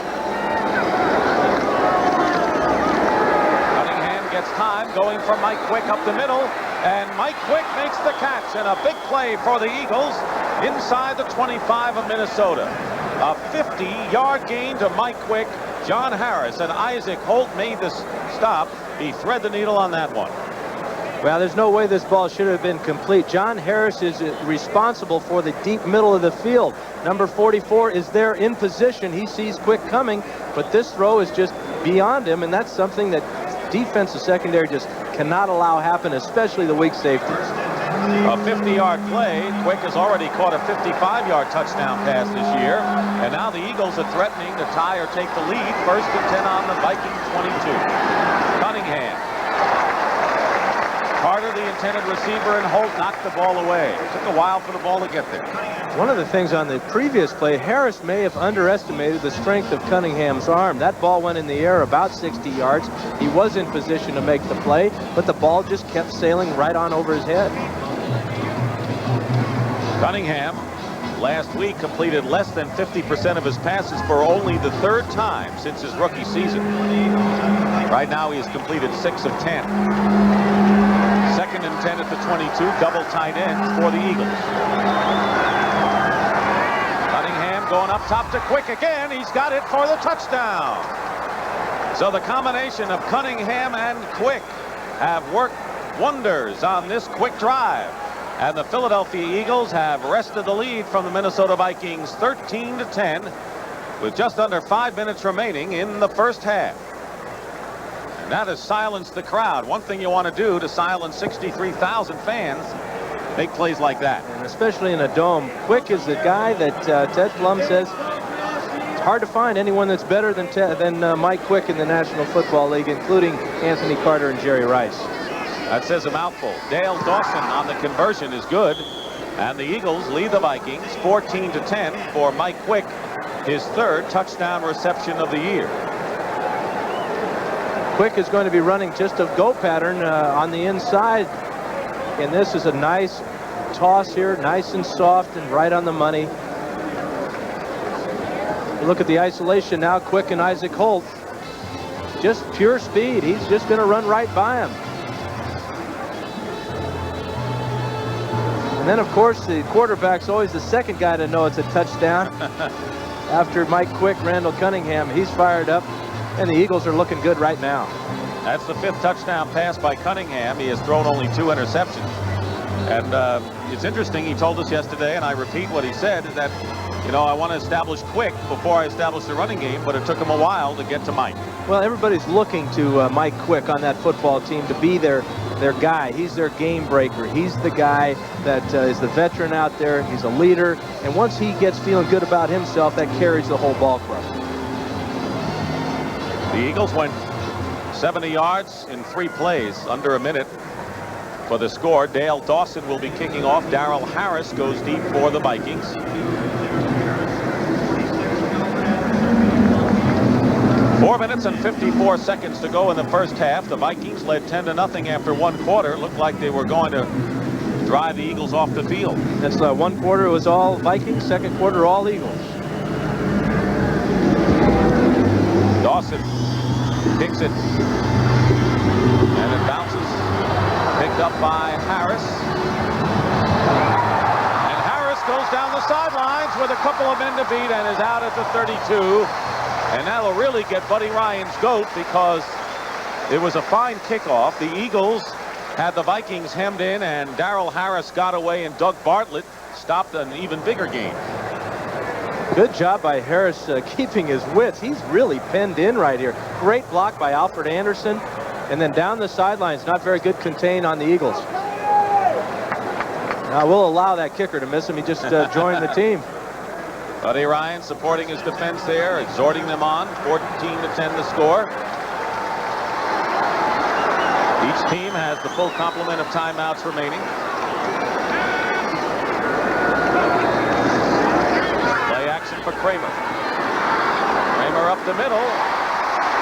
Cunningham gets time, going from Mike Quick up the middle. And Mike Quick makes the catch, and a big play for the Eagles inside the 25 of Minnesota. A 50-yard gain to Mike Quick. John Harris and Isaac Holt made the stop. He thread the needle on that one. Well, there's no way this ball should have been complete. John Harris is responsible for the deep middle of the field. Number 44 is there in position. He sees Quick coming, but this throw is just beyond him, and that's something that defensive secondary just cannot allow happen, especially the weak safeties. A 50-yard play. Quick has already caught a 55-yard touchdown pass this year, and now the Eagles are threatening to tie or take the lead. 1st and 10 on the Viking 22. Cunningham. Carter, the intended receiver, and Holt knocked the ball away. It took a while for the ball to get there. One of the things on the previous play, Harris may have underestimated the strength of Cunningham's arm. That ball went in the air about 60 yards. He was in position to make the play, but the ball just kept sailing right on over his head. Cunningham last week completed less than 50% of his passes for only the 3rd time since his rookie season. Right now he has completed 6 of 10. 2nd and 10 at the 22, double tight ends for the Eagles. Cunningham going up top to Quick again. He's got it for the touchdown. So the combination of Cunningham and Quick have worked wonders on this quick drive. And the Philadelphia Eagles have wrested the lead from the Minnesota Vikings 13-10 with just under 5 minutes remaining in the first half. And that has silenced the crowd. One thing you want to do to silence 63,000 fans, make plays like that. And especially in a dome. Quick is the guy that Ted Plum says it's hard to find anyone that's better than Mike Quick in the National Football League, including Anthony Carter and Jerry Rice. That says a mouthful. Dale Dawson on the conversion is good. And the Eagles lead the Vikings 14-10 for Mike Quick, his third touchdown reception of the year. Quick is going to be running just a go pattern on the inside. And this is a nice toss here, nice and soft and right on the money. Look at the isolation now. Quick and Isaac Holt. Just pure speed. He's just going to run right by him. And then, of course, the quarterback's always the second guy to know it's a touchdown. After Mike Quick, Randall Cunningham, he's fired up, and the Eagles are looking good right now. That's the 5th touchdown pass by Cunningham. He has thrown only 2 interceptions. And it's interesting, he told us yesterday, and I repeat what he said, is that, you know, I want to establish Quick before I establish the running game, but it took him a while to get to Mike. Well, everybody's looking to Mike Quick on that football team to be their guy. He's their game breaker. He's the guy that is the veteran out there. He's a leader. And once he gets feeling good about himself, that carries the whole ball club. The Eagles went 70 yards in 3 plays, under a minute for the score. Dale Dawson will be kicking off. Darrell Harris goes deep for the Vikings. 4 minutes and 54 seconds to go in the first half. The Vikings led 10-0 after 1 quarter. Looked like they were going to drive the Eagles off the field. That's 1 quarter was all Vikings, 2nd quarter all Eagles. Dawson kicks it, and it bounces, picked up by Harris. And Harris goes down the sidelines with a couple of men to beat and is out at the 32. And that'll really get Buddy Ryan's goat, because it was a fine kickoff. The Eagles had the Vikings hemmed in, and Darrell Harris got away, and Doug Bartlett stopped an even bigger gain. Good job by Harris keeping his wits. He's really penned in right here. Great block by Alfred Anderson. And then down the sidelines, not very good contain on the Eagles. Now we'll allow that kicker to miss him. He just joined the team. Buddy Ryan supporting his defense there, exhorting them on. 14-10 the score. Each team has the full complement of timeouts remaining. Play action for Kramer. Kramer up the middle.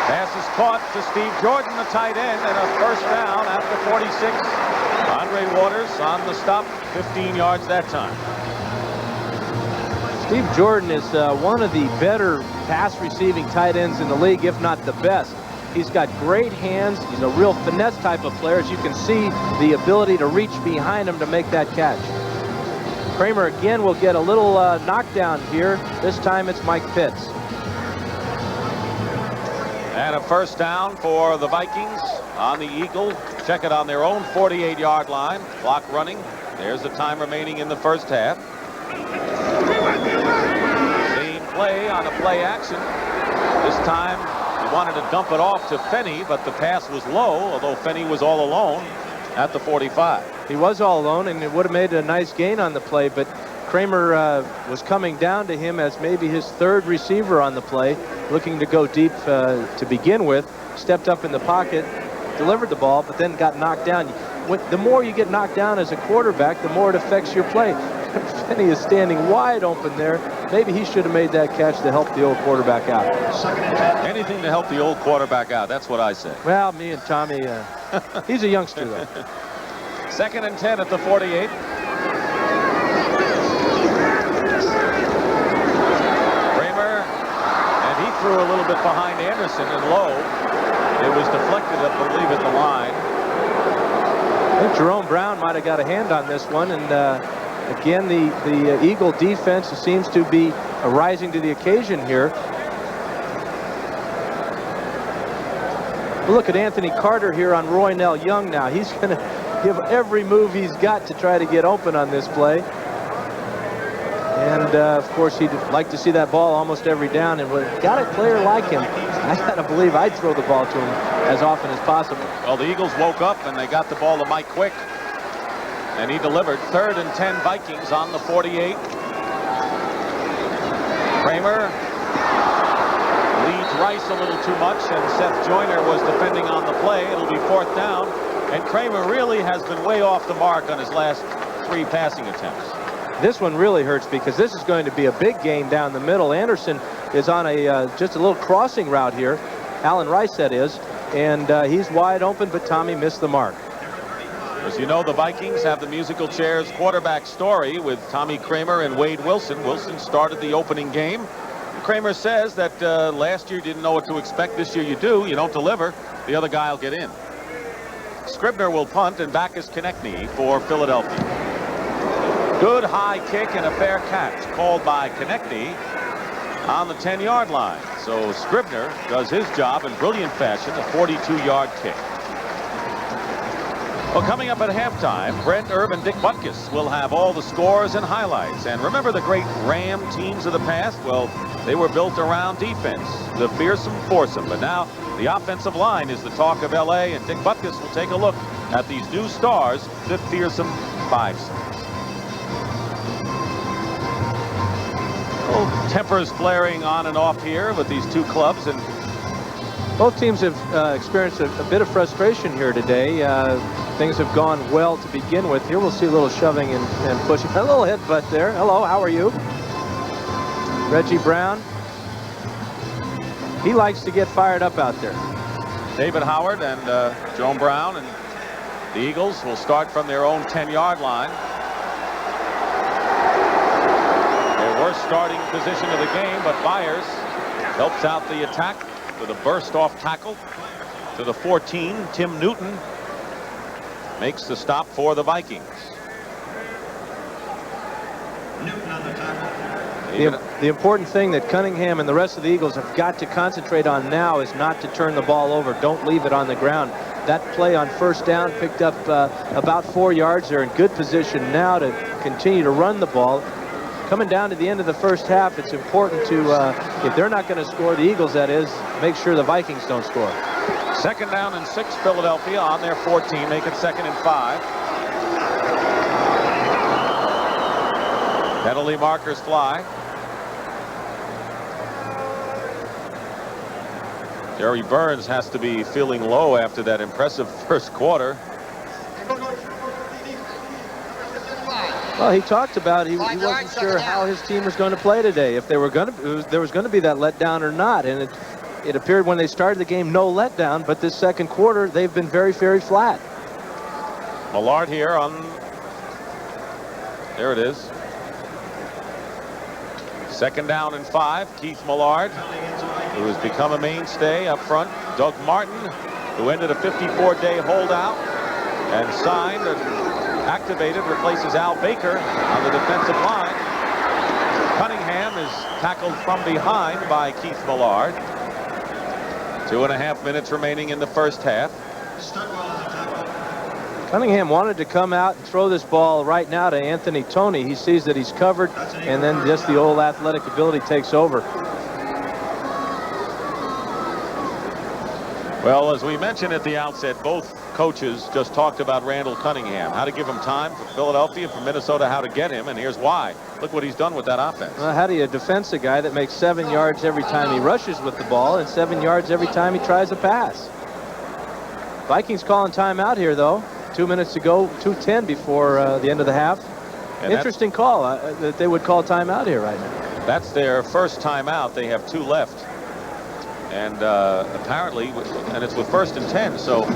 Pass is caught to Steve Jordan, the tight end, and a first down at the 46. Andre Waters on the stop, 15 yards that time. Steve Jordan is one of the better pass-receiving tight ends in the league, if not the best. He's got great hands. He's a real finesse type of player. As you can see, the ability to reach behind him to make that catch. Kramer again will get a little knockdown here. This time it's Mike Pitts. And a first down for the Vikings on the Eagles. Check it on their own 48-yard line. Clock running. There's the time remaining in the first half. Same play on a play action. This time he wanted to dump it off to Finney, but the pass was low, although Finney was all alone at the 45. He was all alone, and it would have made a nice gain on the play, but Kramer was coming down to him as maybe his 3rd receiver on the play, looking to go deep to begin with. Stepped up in the pocket, delivered the ball, but then got knocked down. The more you get knocked down as a quarterback, the more it affects your play. Finney is standing wide open there. Maybe he should have made that catch to help the old quarterback out. Anything to help the old quarterback out, that's what I say. Well, me and Tommy, he's a youngster, though. 2nd and 10 at the 48. Kramer, and he threw a little bit behind Anderson and low. It was deflected, I believe, at the line. I think Jerome Brown might have got a hand on this one, and again, the Eagle defense seems to be rising to the occasion here. Look at Anthony Carter here on Roynell Young now. He's going to give every move he's got to try to get open on this play. And, of course, he'd like to see that ball almost every down. And with got a player like him, I got to believe I'd throw the ball to him as often as possible. Well, the Eagles woke up, and they got the ball to Mike Quick. And he delivered. 3rd and 10 Vikings on the 48. Kramer leads Rice a little too much, and Seth Joyner was defending on the play. It'll be 4th down. And Kramer really has been way off the mark on his last 3 passing attempts. This one really hurts because this is going to be a big gain down the middle. Anderson is on a just a little crossing route here. Alan Rice, that is. And he's wide open, but Tommy missed the mark. As you know, the Vikings have the musical chairs quarterback story with Tommy Kramer and Wade Wilson. Wilson started the opening game. Kramer says that last year you didn't know what to expect. This year you do. You don't deliver, the other guy will get in. Scribner will punt, and back is Konechny for Philadelphia. Good high kick and a fair catch called by Konechny on the 10-yard line. So Scribner does his job in brilliant fashion, a 42-yard kick. Well, coming up at halftime, Brent Erb and Dick Butkus will have all the scores and highlights. And remember the great Ram teams of the past? Well, they were built around defense, the fearsome foursome. But now the offensive line is the talk of L.A., and Dick Butkus will take a look at these new stars, the fearsome fivesome. Oh, tempers flaring on and off here with these two clubs, and both teams have experienced a bit of frustration here today. Things have gone well to begin with. Here we'll see a little shoving and pushing. A little headbutt there. Hello, how are you? Reggie Brown. He likes to get fired up out there. David Howard and Joan Brown and the Eagles will start from their own 10-yard line. Their worst starting position of the game, but Byers helps out the attack with a burst-off tackle to the 14. Tim Newton makes the stop for the Vikings. Newton on the tackle. The important thing that Cunningham and the rest of the Eagles have got to concentrate on now is not to turn the ball over. Don't leave it on the ground. That play on first down picked up about 4 yards. They're in good position now to continue to run the ball. Coming down to the end of the first half, it's important to, if they're not going to score, the Eagles that is, make sure the Vikings don't score. 2nd down and 6, Philadelphia on their 14, make it 2nd and 5. Penalty markers fly. Jerry Burns has to be feeling low after that impressive first quarter. Well, he talked about he wasn't sure how his team was going to play today, if they were going to, there was going to be that letdown or not. And it appeared when they started the game, no letdown, but this second quarter, they've been very, very flat. Millard here on, there it is. 2nd down and 5, Keith Millard, who has become a mainstay up front. Doug Martin, who ended a 54-day holdout and signed and activated, replaces Al Baker on the defensive line. Cunningham is tackled from behind by Keith Millard. 2.5 minutes remaining in the first half. Cunningham wanted to come out and throw this ball right now to Anthony Toney. He sees that he's covered, and then just the old athletic ability takes over. Well, as we mentioned at the outset, both coaches just talked about Randall Cunningham, how to give him time for Philadelphia, for Minnesota, how to get him, and here's why. Look what he's done with that offense. Well, how do you defense a guy that makes 7 yards every time he rushes with the ball and 7 yards every time he tries a pass? Vikings calling timeout here, though. 2 minutes to go, 2:10 before the end of the half. And interesting call that they would call timeout here right now. That's their first timeout. They have 2 left. And apparently, and it's with 1st and 10, so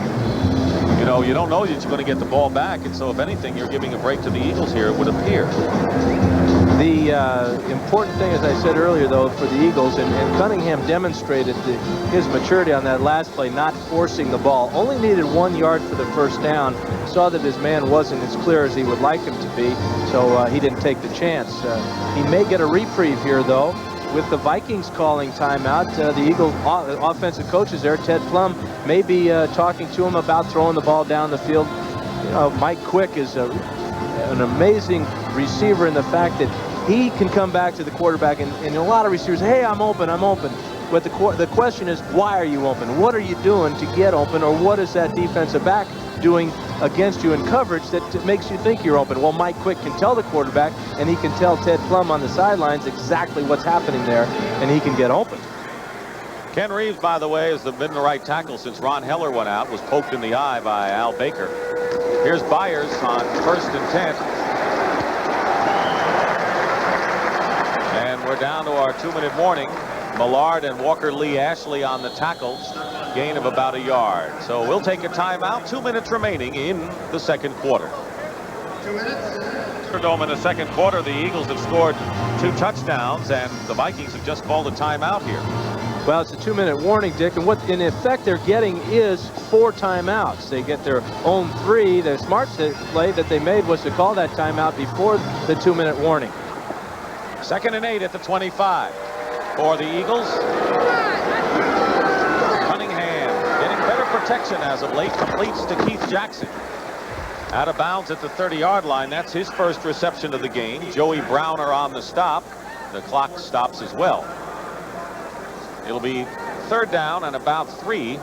you know, you don't know that you're going to get the ball back, and so if anything, you're giving a break to the Eagles here, it would appear. The important thing, as I said earlier, though, for the Eagles, and Cunningham demonstrated his maturity on that last play, not forcing the ball. Only needed 1 yard for the first down. Saw that his man wasn't as clear as he would like him to be, so he didn't take the chance. He may get a reprieve here, though. With the Vikings calling timeout, the Eagles offensive coaches there, Ted Plum, may be talking to him about throwing the ball down the field. You know, Mike Quick is an amazing receiver in the fact that he can come back to the quarterback, and a lot of receivers, hey, I'm open, I'm open. But the question is, why are you open? What are you doing to get open, or what is that defensive back doing against you in coverage that makes you think you're open? Well, Mike Quick can tell the quarterback, and he can tell Ted Plum on the sidelines exactly what's happening there, and he can get open. Ken Reeves, by the way, has been the right tackle since Ron Heller went out, was poked in the eye by Al Baker. Here's Byers on 1st and 10. down to our 2-minute warning. Millard and Walker Lee Ashley on the tackles. Gain of about a yard. So we'll take a timeout. 2 minutes remaining in the second quarter. 2 minutes. In the second quarter, the Eagles have scored 2 touchdowns, and the Vikings have just called a timeout here. Well, it's a 2-minute warning, Dick, and what in effect they're getting is 4 timeouts. They get their own 3. The smart play that they made was to call that timeout before the 2-minute warning. 2nd and 8 at the 25 for the Eagles. Cunningham getting better protection as of late. Completes to Keith Jackson. Out of bounds at the 30-yard line. That's his first reception of the game. Joey Browner on the stop. The clock stops as well. It'll be 3rd down and about 3.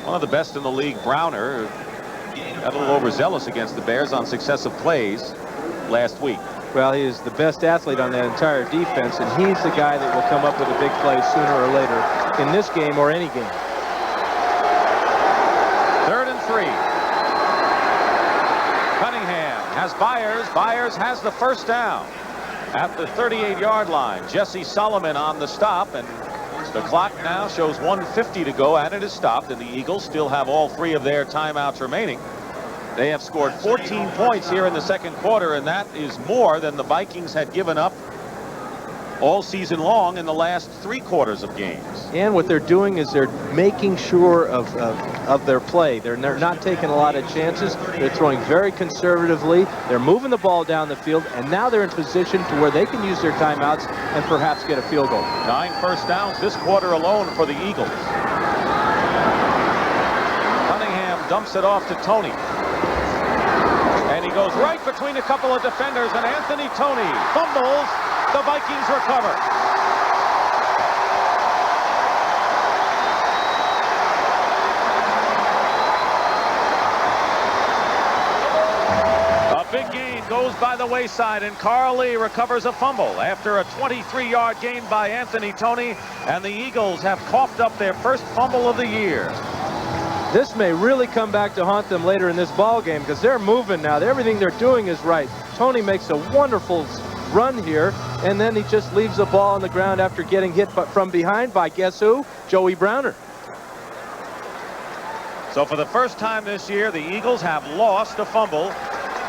One of the best in the league, Browner, got a little overzealous against the Bears on successive plays last week. Well, he is the best athlete on that entire defense, and he's the guy that will come up with a big play sooner or later in this game or any game. 3rd and 3. Cunningham has Byers. Byers has the first down at the 38-yard line. Jesse Solomon on the stop, and the clock now shows 1:50 to go, and it is stopped, and the Eagles still have all 3 of their timeouts remaining. They have scored 14 points here in the second quarter, and that is more than the Vikings had given up all season long in the last 3 quarters of games. And what they're doing is they're making sure of their play. They're not taking a lot of chances. They're throwing very conservatively. They're moving the ball down the field, and now they're in position to where they can use their timeouts and perhaps get a field goal. 9 first downs this quarter alone for the Eagles. Cunningham dumps it off to Tony. And he goes right between a couple of defenders, and Anthony Tony fumbles. The Vikings recover. A big gain goes by the wayside, and Carl Lee recovers a fumble after a 23-yard gain by Anthony Tony, and the Eagles have coughed up their first fumble of the year. This may really come back to haunt them later in this ball game because they're moving now. Everything they're doing is right. Tony makes a wonderful run here, and then he just leaves the ball on the ground after getting hit from behind by, guess who? Joey Browner. So for the first time this year, the Eagles have lost a fumble,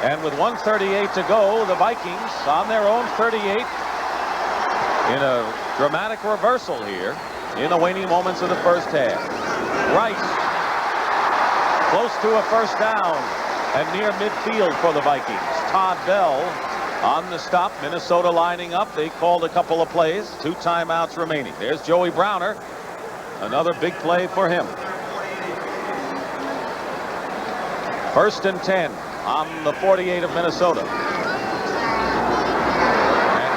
and with 1:38 to go, the Vikings on their own 38 in a dramatic reversal here in the waning moments of the first half. Rice close to a first down and near midfield for the Vikings. Todd Bell on the stop. Minnesota lining up. They called a couple of plays. 2 timeouts remaining. There's Joey Browner. Another big play for him. 1st and 10 on the 48 of Minnesota. And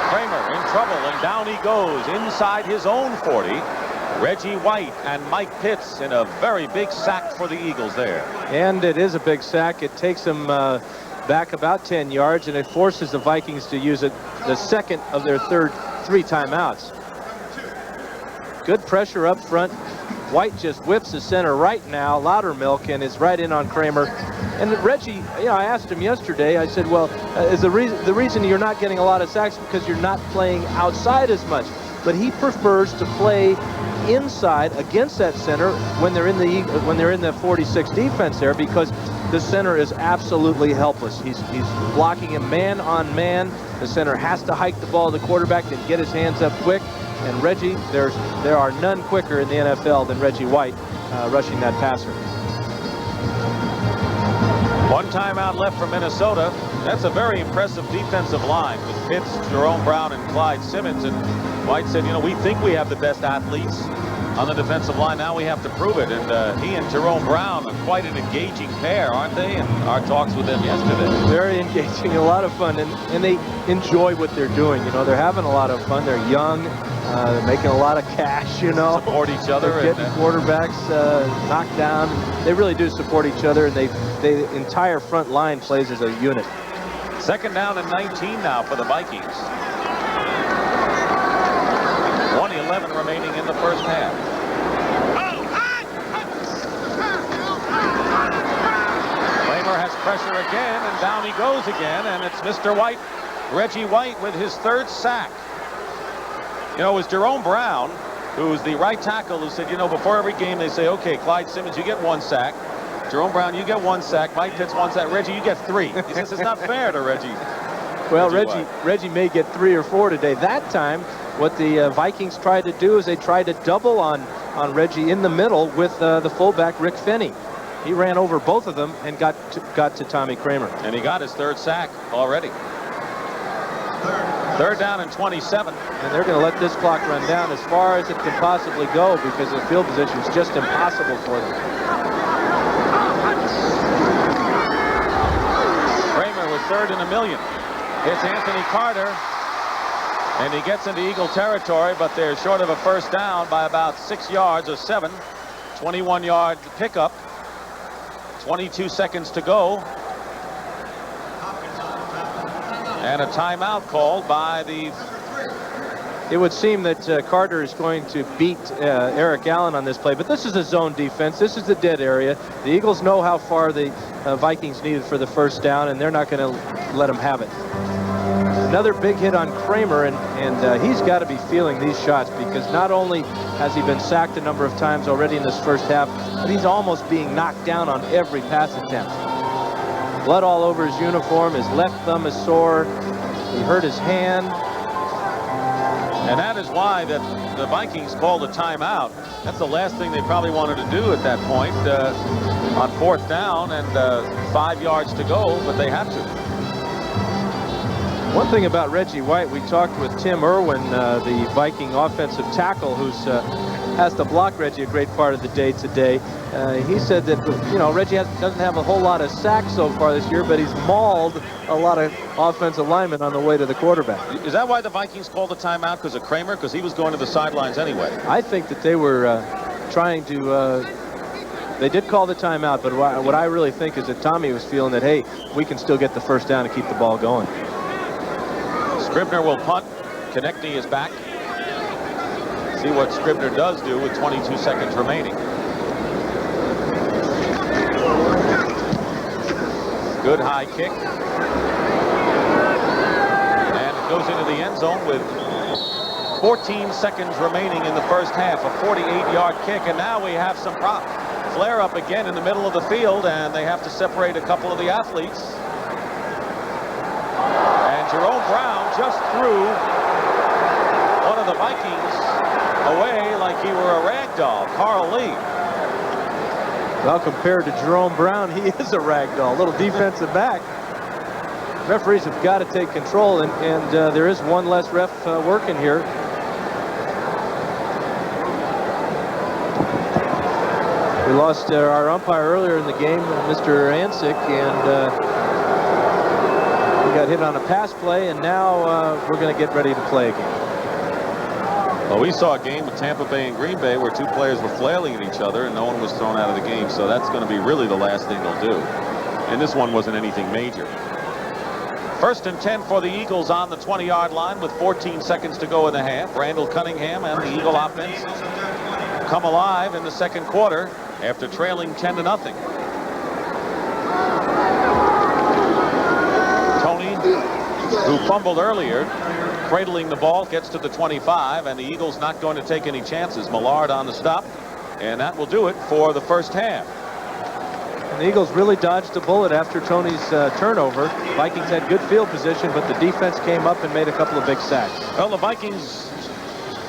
Kramer in trouble, and down he goes inside his own 40. Reggie White and Mike Pitts in a very big sack for the Eagles there. And it is a big sack. It takes them back about 10 yards, and it forces the Vikings to use it the second of their 3 timeouts. Good pressure up front. White just whips the center right now. Loudermilk, and is right in on Kramer. And Reggie, I asked him yesterday, I said, well, is the reason you're not getting a lot of sacks because you're not playing outside as much? But he prefers to play inside against that center when they're in the 46 defense there, because the center is absolutely helpless. He's blocking him man on man. The center has to hike the ball to the quarterback and get his hands up quick. And Reggie, there are none quicker in the NFL than Reggie White rushing that passer. 1 timeout left for Minnesota. That's a very impressive defensive line with Pitts, Jerome Brown, and Clyde Simmons. And White said, we think we have the best athletes on the defensive line. Now we have to prove it. And he and Jerome Brown are quite an engaging pair, aren't they? And our talks with them yesterday. Very engaging, a lot of fun, and they enjoy what they're doing. They're having a lot of fun. They're young. They're making a lot of cash, Support each other. They're getting quarterbacks knocked down. They really do support each other, and the entire front line plays as a unit. 2nd down and 19 now for the Vikings. 1:11 remaining in the first half. Kramer has pressure again, and down he goes again, and it's Mr. White, Reggie White, with his 3rd sack. You know, it was Jerome Brown, who's the right tackle, who said, you know, before every game they say, okay, Clyde Simmons, you get 1 sack. Jerome Brown, you get 1 sack. Mike Pitts 1 sack. Reggie, you get 3. He says it's not fair to Reggie. Well, Reggie may get 3 or 4 today. That time, what the Vikings tried to do is they tried to double on Reggie in the middle with the fullback Rick Finney. He ran over both of them and got to Tommy Kramer. And he got his 3rd sack already. 3rd down and 27. And they're going to let this clock run down as far as it can possibly go because the field position is just impossible for them. Kramer with 3rd and 1,000,000. Hits Anthony Carter. And he gets into Eagle territory, but they're short of a 1st down by about 6 yards or 7. 21-yard pickup. 22 seconds to go. And a timeout called by the... It would seem that Carter is going to beat Eric Allen on this play, but this is a zone defense. This is the dead area. The Eagles know how far the Vikings needed for the 1st down, and they're not going to let them have it. Another big hit on Kramer, and he's got to be feeling these shots because not only has he been sacked a number of times already in this 1st half, but he's almost being knocked down on every pass attempt. Blood all over his uniform. His left thumb is sore. He hurt his hand. And that is why that the Vikings called a timeout. That's the last thing they probably wanted to do at that point on 4th down and 5 yards to go, but they had to. One thing about Reggie White, we talked with Tim Irwin, the Viking offensive tackle, who's has to block Reggie a great part of the day today. He said that, you know, Reggie doesn't have a whole lot of sacks so far this year, but he's mauled a lot of offensive linemen on the way to the quarterback. Is that why the Vikings called a timeout, because of Kramer? Because he was going to the sidelines anyway. I think that they were trying to... They did call the timeout, but what I really think is that Tommy was feeling that, hey, we can still get the 1st down to keep the ball going. Scribner will punt. Konechny is back. See what Scribner does do with 22 seconds remaining. Good high kick. And it goes into the end zone with 14 seconds remaining in the 1st half. A 48-yard kick. And now we have some flare up again in the middle of the field, and they have to separate a couple of the athletes. And Jerome Brown just threw one of the Vikings away like he were a rag doll. Carl Lee. Well, compared to Jerome Brown, he is a rag doll, little defensive back. Referees have got to take control, and there is one less ref working here. We lost our umpire earlier in the game, Mr. Ansick, and we got hit on a pass play, and now we're going to get ready to play again. Well, we saw a game with Tampa Bay and Green Bay where 2 players were flailing at each other and no one was thrown out of the game, so that's going to be really the last thing they'll do. And this one wasn't anything major. 1st and 10 for the Eagles on the 20-yard line with 14 seconds to go in the half. Randall Cunningham and the Eagle offense come alive in the 2nd quarter after trailing 10-0. Tony, who fumbled earlier, cradling the ball, gets to the 25, and the Eagles not going to take any chances. Millard on the stop, and that will do it for the 1st half. And the Eagles really dodged a bullet after Tony's turnover. Vikings had good field position, but the defense came up and made a couple of big sacks. Well, the Vikings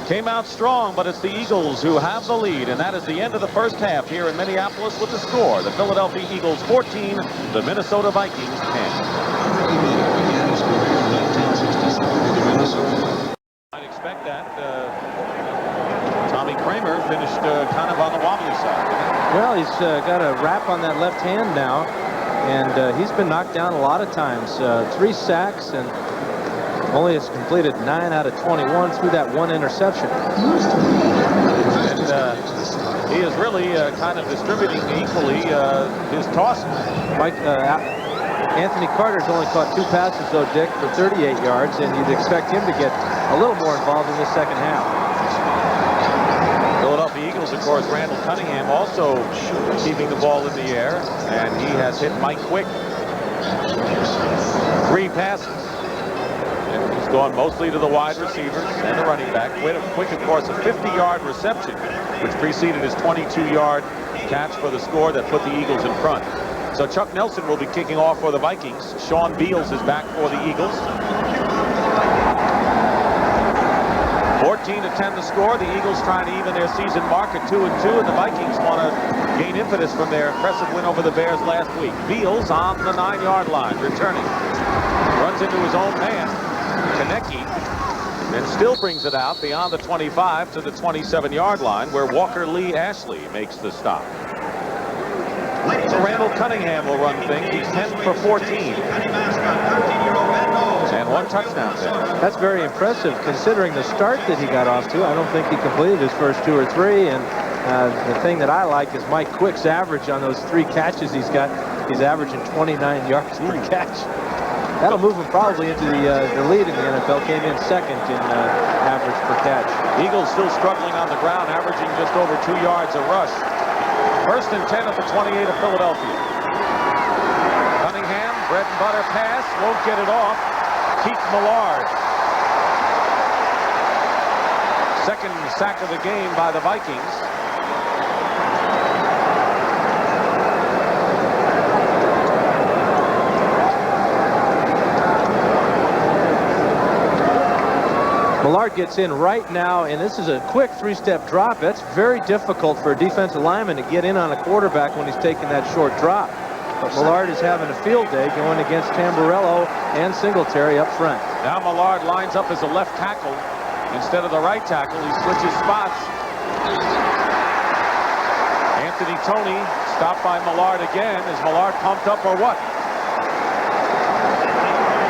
came out strong, but it's the Eagles who have the lead, and that is the end of the 1st half here in Minneapolis with the score. The Philadelphia Eagles 14, the Minnesota Vikings 10. I'd expect that. Tommy Kramer finished kind of on the wobbly side. Well, he's got a wrap on that left hand now, and he's been knocked down a lot of times. 3 sacks, and only has completed 9 out of 21 through that 1 interception. And he is really kind of distributing equally his tosses. Anthony Carter's only caught 2 passes, though, Dick, for 38 yards, and you'd expect him to get a little more involved in the 2nd half. Philadelphia Eagles, of course, Randall Cunningham also keeping the ball in the air, and he has hit Mike Quick. 3 passes. And he's gone mostly to the wide receivers and the running back. Quick, of course, a 50-yard reception, which preceded his 22-yard catch for the score that put the Eagles in front. So Chuck Nelson will be kicking off for the Vikings. Sean Beals is back for the Eagles. 14-10 the score. The Eagles trying to even their season mark at 2-2, and the Vikings want to gain impetus from their impressive win over the Bears last week. Beals on the 9-yard line, returning. Runs into his own man, Konecki, and still brings it out beyond the 25 to the 27-yard line, where Walker Lee Ashley makes the stop. So Randall Cunningham will run things. He's 10 for 14. And 1 touchdown there. That's very impressive considering the start that he got off to. I don't think he completed his first 2 or 3. And the thing that I like is Mike Quick's average on those 3 catches he's got. He's averaging 29 yards per catch. That'll move him probably into the lead in the NFL. Came in second in average per catch. Eagles still struggling on the ground, averaging just over 2 yards a rush. 1st and 10 at the 28 of Philadelphia. Cunningham, bread and butter pass, won't get it off. Keith Millard. Second sack of the game by the Vikings. Millard gets in right now, and this is a quick 3-step drop. That's very difficult for a defensive lineman to get in on a quarterback when he's taking that short drop. But Millard is having a field day going against Tamburello and Singletary up front. Now Millard lines up as a left tackle instead of the right tackle. He switches spots. Anthony Toney stopped by Millard again. Is Millard pumped up or what?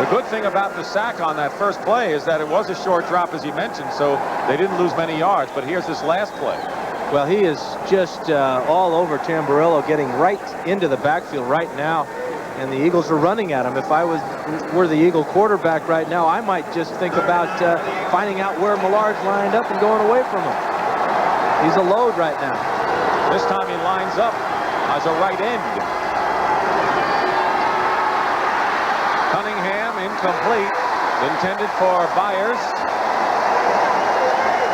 The good thing about the sack on that first play is that it was a short drop, as he mentioned, so they didn't lose many yards. But here's this last play. Well, he is just all over Tamburello, getting right into the backfield right now, and the Eagles are running at him. If I were the Eagle quarterback right now, I might just think about finding out where Millard's lined up and going away from him. He's a load right now. This time he lines up as a right end. Cunningham incomplete, intended for Byers.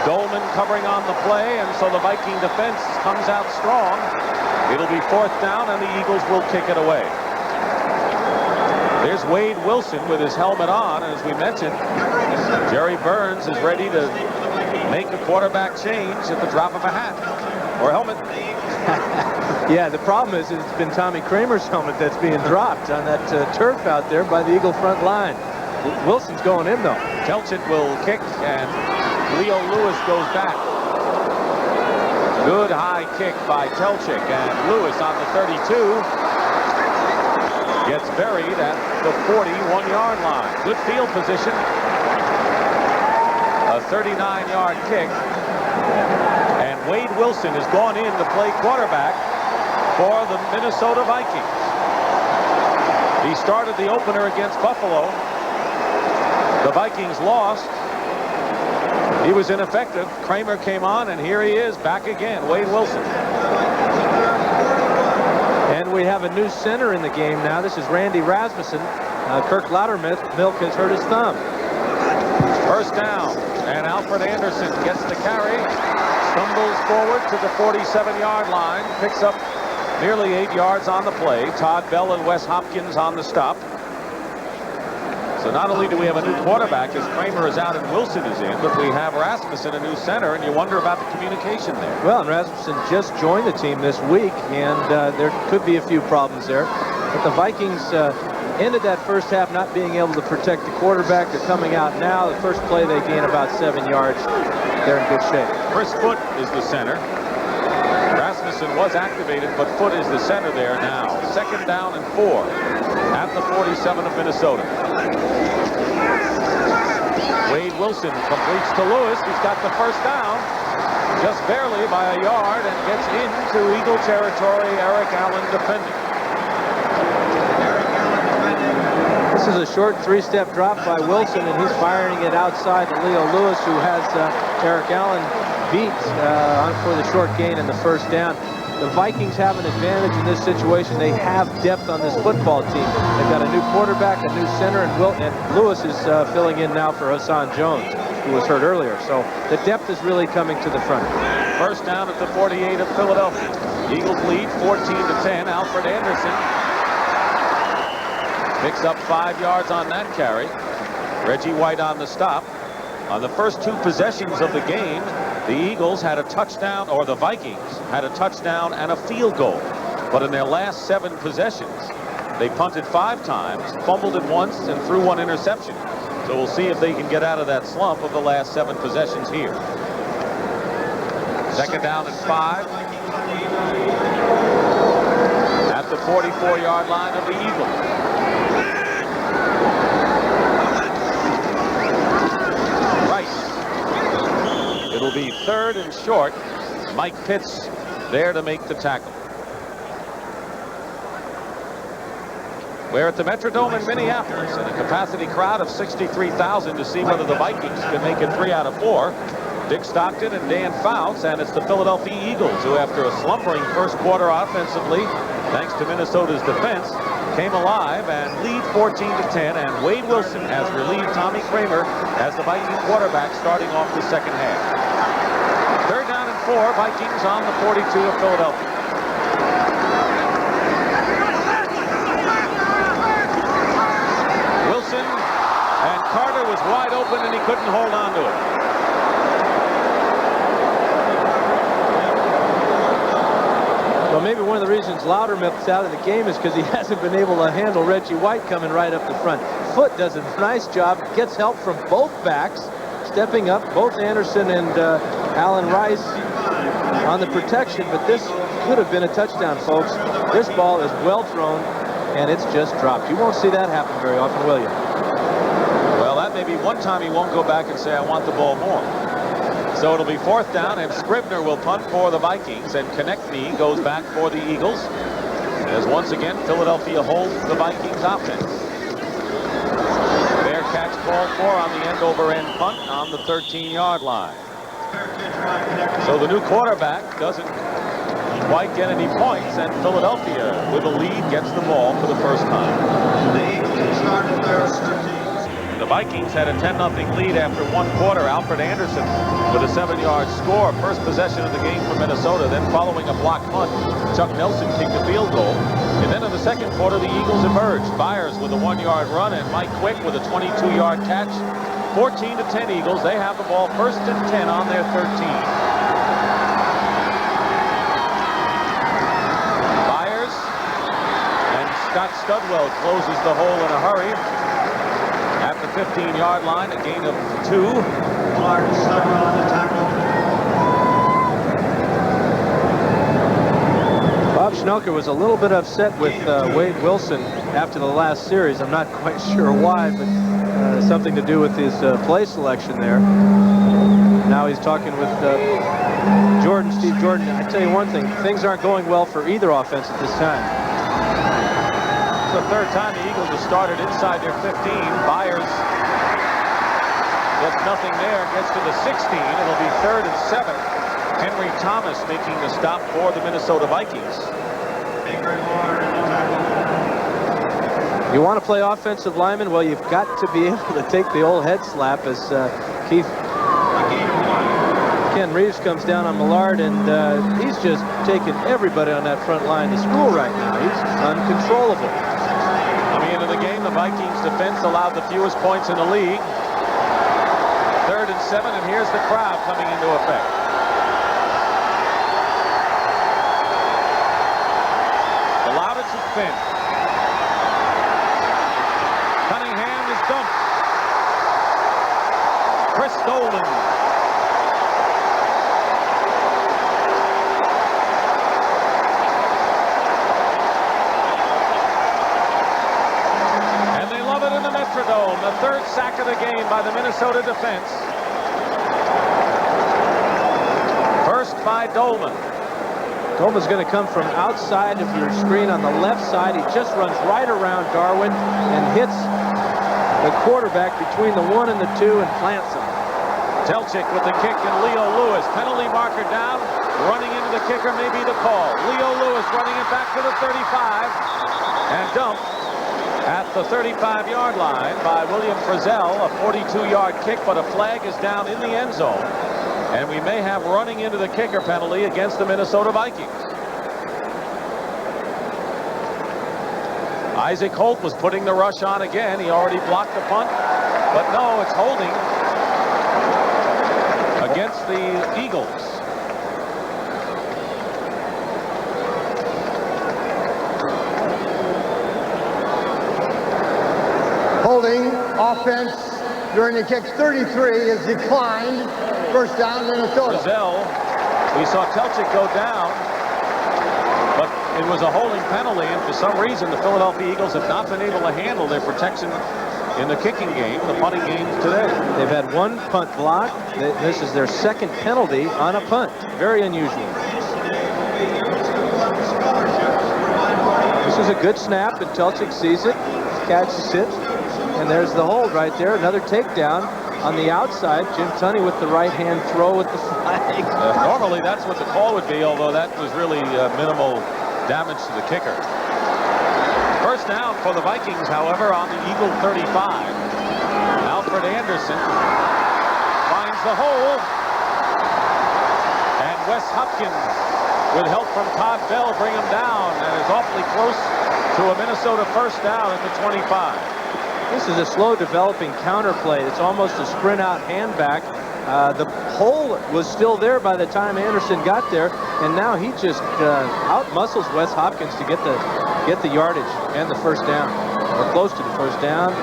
Dolman covering on the play, and so the Viking defense comes out strong. It'll be 4th down, and the Eagles will kick it away. There's Wade Wilson with his helmet on, and as we mentioned, Jerry Burns is ready to make a quarterback change at the drop of a hat or helmet. Yeah, the problem is it's been Tommy Kramer's helmet that's being dropped on that turf out there by the Eagle front line. Wilson's going in, though. Telchik will kick, and Leo Lewis goes back. Good high kick by Telchik, and Lewis on the 32 gets buried at the 41-yard line. Good field position. A 39-yard kick, and Wade Wilson has gone in to play quarterback for the Minnesota Vikings. He started the opener against Buffalo. The Vikings lost. He was ineffective. Kramer came on, and here he is back again, Wade Wilson. And we have a new center in the game now. This is Randy Rasmussen. Kirk Loudermilk has hurt his thumb. 1st down, and Alfred Anderson gets the carry, stumbles forward to the 47-yard line, picks up nearly 8 yards on the play. Todd Bell and Wes Hopkins on the stop. So not only do we have a new quarterback as Kramer is out and Wilson is in, but we have Rasmussen, a new center, and you wonder about the communication there. Well, and Rasmussen just joined the team this week, and there could be a few problems there. But the Vikings ended that first half not being able to protect the quarterback. They're coming out now. The first play they gain about 7 yards. They're in good shape. Chris Foote is the center. Rasmussen was activated, but Foote is the center there now. 2nd down and 4 at the 47 of Minnesota. Wade Wilson completes to Lewis. He's got the 1st down, just barely by a yard, and gets into Eagle territory. Eric Allen defending. This is a short 3-step drop by Wilson, and he's firing it outside to Leo Lewis, who has Eric Allen beat for the short gain in the 1st down. the Vikings have an advantage in this situation. They have depth on this football team. They've got a new quarterback, a new center, and Lewis is filling in now for Hassan Jones, who was hurt earlier. So the depth is really coming to the front. First down at the 48 of Philadelphia. Eagles lead 14-10. Alfred Anderson picks up 5 yards on that carry. Reggie White on the stop. On the first 2 possessions of the game, the Eagles had a touchdown, or the Vikings had a touchdown and a field goal. But in their last 7 possessions, they punted 5 times, fumbled it once, and threw 1 interception. So we'll see if they can get out of that slump of the last 7 possessions here. Second down and 5 at the 44-yard line of the Eagles. It'll be 3rd and short. Mike Pitts there to make the tackle. We're at the Metrodome in Minneapolis and a capacity crowd of 63,000 to see whether the Vikings can make it 3 out of 4. Dick Stockton and Dan Fouts, and it's the Philadelphia Eagles who, after a slumbering first quarter offensively, thanks to Minnesota's defense, came alive and lead 14-10, and Wade Wilson has relieved Tommy Kramer as the Viking quarterback starting off the second half. 3rd down and 4, Vikings on the 42 of Philadelphia. Wilson, and Carter was wide open and he couldn't hold on to it. Well, maybe one of the reasons Loudermilk's out of the game is because he hasn't been able to handle Reggie White coming right up the front. Foot does a nice job, gets help from both backs, stepping up, both Anderson and Allen Rice on the protection, but this could have been a touchdown, folks. This ball is well thrown, and it's just dropped. You won't see that happen very often, will you? Well, that may be one time he won't go back and say, I want the ball more. So it'll be 4th down, and Scribner will punt for the Vikings, and Konechny goes back for the Eagles, as once again Philadelphia holds the Vikings offense. Fair catch called for on the end-over-end punt on the 13-yard line. So the new quarterback doesn't quite get any points, and Philadelphia, with a lead, gets the ball for the first time. The Eagles started their 13. The Vikings had a 10-0 lead after 1 quarter. Alfred Anderson with a 7-yard score. First possession of the game for Minnesota. Then following a block punt, Chuck Nelson kicked a field goal. And then in the second quarter, the Eagles emerged. Byers with a 1-yard run and Mike Quick with a 22-yard catch. 14-10 Eagles. They have the ball 1st and 10 on their 13. Byers and Scott Studwell closes the hole in a hurry. At the 15-yard line, a gain of 2. Bob Schnelker was a little bit upset with Wade Wilson after the last series. I'm not quite sure why, but something to do with his play selection there. Now he's talking with Steve Jordan. I tell you one thing, things aren't going well for either offense at this time. The 3rd time the Eagles have started inside their 15. Byers gets nothing there, gets to the 16. It'll be 3rd and 7. Henry Thomas making the stop for the Minnesota Vikings. You want to play offensive lineman? Well, you've got to be able to take the old head slap as Ken Reeves comes down on Millard, and he's just taking everybody on that front line to school right now. He's uncontrollable. Coming into the game, the Vikings defense allowed the fewest points in the league. 3rd and 7, and here's the crowd coming into effect. The loudest has been. Cunningham is dumped. Chris Dolan. Metrodome, the 3rd sack of the game by the Minnesota defense. First by Dolman. Dolman's going to come from outside of your screen on the left side. He just runs right around Darwin and hits the quarterback between the 1 and the 2 and plants him. Telchik with the kick, and Leo Lewis, penalty marker down, running into to the kicker may be the call. Leo Lewis running it back to the 35 and dumped at the 35-yard line by William Frizzell. A 42-yard kick, but a flag is down in the end zone. And we may have running into the kicker penalty against the Minnesota Vikings. Isaac Holt was putting the rush on again. He already blocked the punt, but no, it's holding against the Eagles. Holding offense during the kicks 33 is declined. First down, Minnesota. Frizzell, we saw Telchik go down, but it was a holding penalty, and for some reason the Philadelphia Eagles have not been able to handle their protection in the kicking game, the punting game today. They've had one punt block. This is their second penalty on a punt. Very unusual. This is a good snap, and Telchik sees it, catches it, and there's the hold right there. Another takedown on the outside. Jim Tunney with the right-hand throw with the flag. Normally that's what the call would be, although that was really minimal damage to the kicker. First down for the Vikings, however, on the Eagle 35. Alfred Anderson finds the hole. And Wes Hopkins, with help from Todd Bell, bring him down, and is awfully close to a Minnesota first down at the 25. This is a slow developing counter play. It's almost a sprint out handback. The hole was still there by the time Anderson got there, and now he just out-muscles Wes Hopkins to get the yardage and the first down, or close to the first down,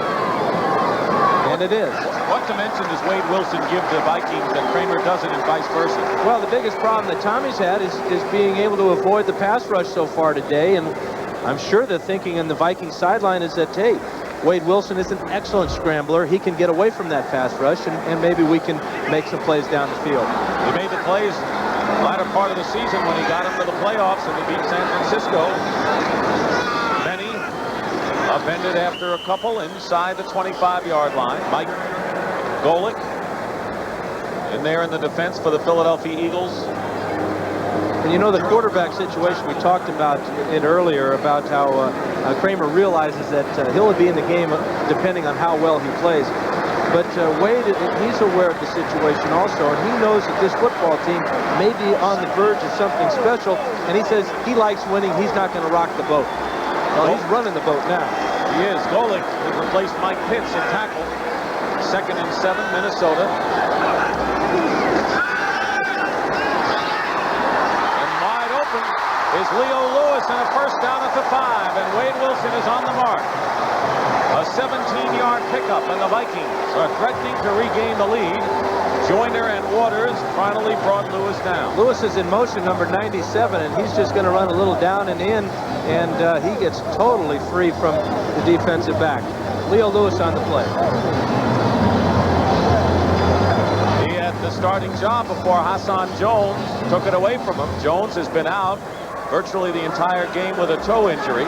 and it is. What dimension does Wade Wilson give the Vikings that Kramer doesn't, and vice versa? Well, the biggest problem that Tommy's had is being able to avoid the pass rush so far today, and I'm sure the thinking in the Vikings sideline is that, hey, Wade Wilson is an excellent scrambler. He can get away from that fast rush, and maybe we can make some plays down the field. He made the plays latter part of the season when he got him to the playoffs and he beat San Francisco. Benny upended after a couple inside the 25-yard line. Mike Golick in there in the defense for the Philadelphia Eagles. And you know, the quarterback situation, we talked about it earlier, about how Kramer realizes that he'll be in the game depending on how well he plays. But Wade, he's aware of the situation also, and he knows that this football team may be on the verge of something special, and he says he likes winning. He's not going to rock the boat. Well, he's running the boat now. He is. Golick has replaced Mike Pitts in tackle. 2nd and 7, Minnesota. Is Leo Lewis, and a first down at the 5, and Wade Wilson is on the mark. A 17-yard pickup, and the Vikings are threatening to regain the lead. Joyner and Waters finally brought Lewis down. Lewis is in motion, number 97, and he's just going to run a little down and in, and he gets totally free from the defensive back. Leo Lewis on the play. He had the starting job before Hassan Jones took it away from him. Jones has been out virtually the entire game with a toe injury.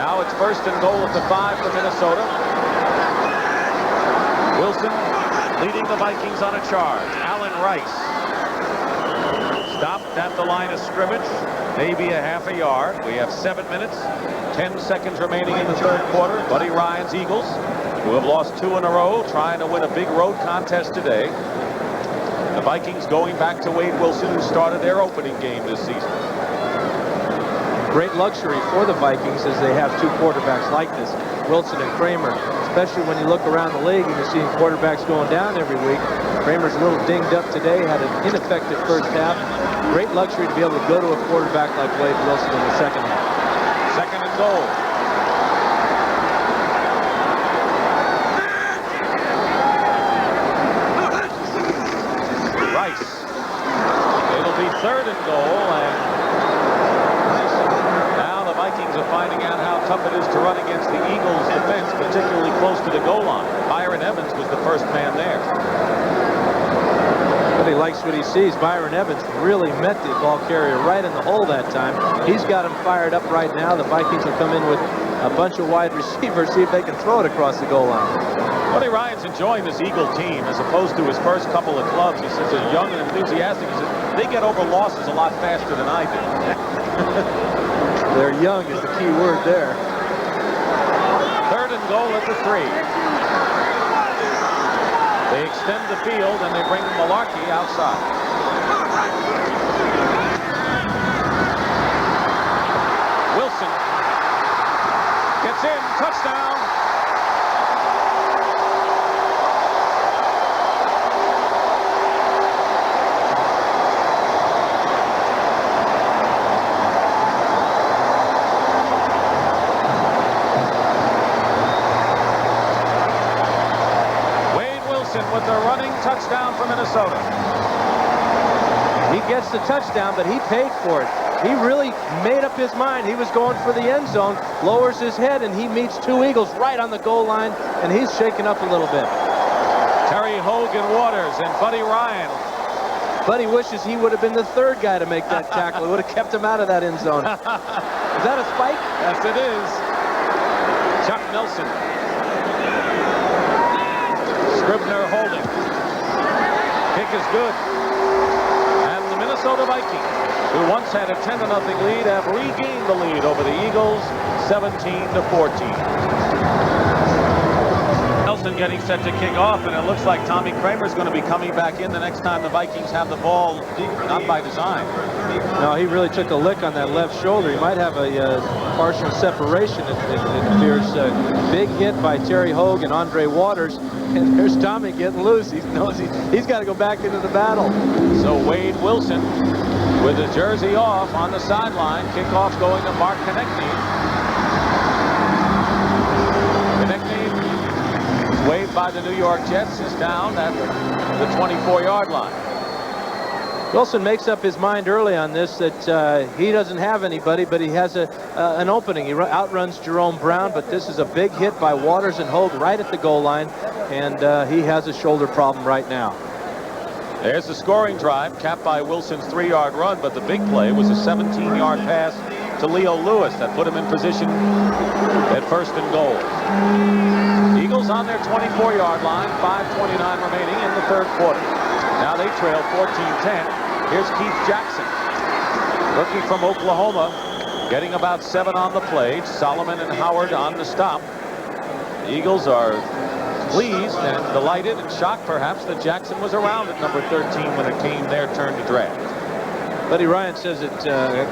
Now it's 1st and goal at the 5 for Minnesota. Wilson leading the Vikings on a charge. Allen Rice stopped at the line of scrimmage, maybe a half a yard. We have 7 minutes, 10 seconds remaining in the 3rd quarter. Buddy Ryan's Eagles, who have lost 2 in a row, trying to win a big road contest today. The Vikings going back to Wade Wilson, who started their opening game this season. Great luxury for the Vikings as they have 2 quarterbacks like this, Wilson and Kramer, especially when you look around the league and you're seeing quarterbacks going down every week. Kramer's a little dinged up today, had an ineffective first half. Great luxury to be able to go to a quarterback like Wade Wilson in the second half. 2nd and goal. Rice. It'll be 3rd and goal, and Vikings are finding out how tough it is to run against the Eagles' defense, particularly close to the goal line. Byron Evans was the first man there. But he likes what he sees. Byron Evans really met the ball carrier right in the hole that time. He's got him fired up right now. The Vikings will come in with a bunch of wide receivers, see if they can throw it across the goal line. Buddy Ryan's enjoying this Eagle team as opposed to his first couple of clubs. He says they're young and enthusiastic. He says, they get over losses a lot faster than I do. They're young is the key word there. 3rd and goal at the 3. They extend the field and they bring Malarkey outside. Wilson gets in, touchdown. With the running touchdown for Minnesota. He gets the touchdown, but he paid for it. He really made up his mind. He was going for the end zone, lowers his head, and he meets 2 Eagles right on the goal line, and he's shaken up a little bit. Terry Hogan Waters and Buddy Ryan. Buddy wishes he would have been the 3rd guy to make that tackle. It would have kept him out of that end zone. Is that a spike? Yes, it is. Chuck Nelson. Scribner holding. Kick is good. And the Minnesota Vikings, who once had a 10-0 lead, have regained the lead over the Eagles, 17-14. Nelson getting set to kick off, and it looks like Tommy Kramer's going to be coming back in the next time the Vikings have the ball, not by design. No, he really took a lick on that left shoulder. He might have a partial separation, it appears. Big hit by Terry Hogue and Andre Waters. And there's Tommy getting loose. He knows he's got to go back into the battle. So Wade Wilson with his jersey off on the sideline. Kickoff going to Mark Konechny. Konechny, waved by the New York Jets, is down at the 24-yard line. Wilson makes up his mind early on this that he doesn't have anybody, but he has an opening. He outruns Jerome Brown, but this is a big hit by Waters and Hogue right at the goal line, and he has a shoulder problem right now. There's the scoring drive, capped by Wilson's 3-yard run, but the big play was a 17-yard pass to Leo Lewis that put him in position at 1st and goal. Eagles on their 24-yard line, 5:29 remaining in the 3rd quarter. Now they trail 14-10. Here's Keith Jackson, rookie from Oklahoma, getting about 7 on the play. Solomon and Howard on the stop. The Eagles are pleased and delighted and shocked perhaps that Jackson was around at number 13 when it came their turn to draft. Buddy Ryan says that a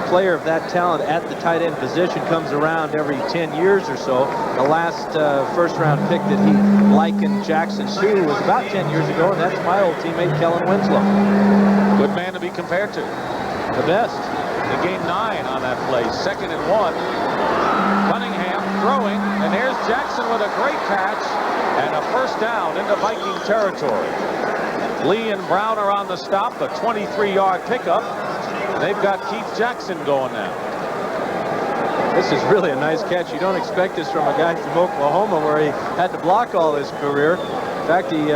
player of that talent at the tight end position comes around every 10 years or so. The last first-round pick that he likened Jackson to was about 10 years ago, and that's my old teammate Kellen Winslow. Good man to be compared to. The best. They gained 9 on that play. 2nd and 1. Cunningham throwing, and there's Jackson with a great catch and a first down into Viking territory. Lee and Brown are on the stop, a 23-yard pickup. And they've got Keith Jackson going now. This is really a nice catch. You don't expect this from a guy from Oklahoma where he had to block all his career. In fact, he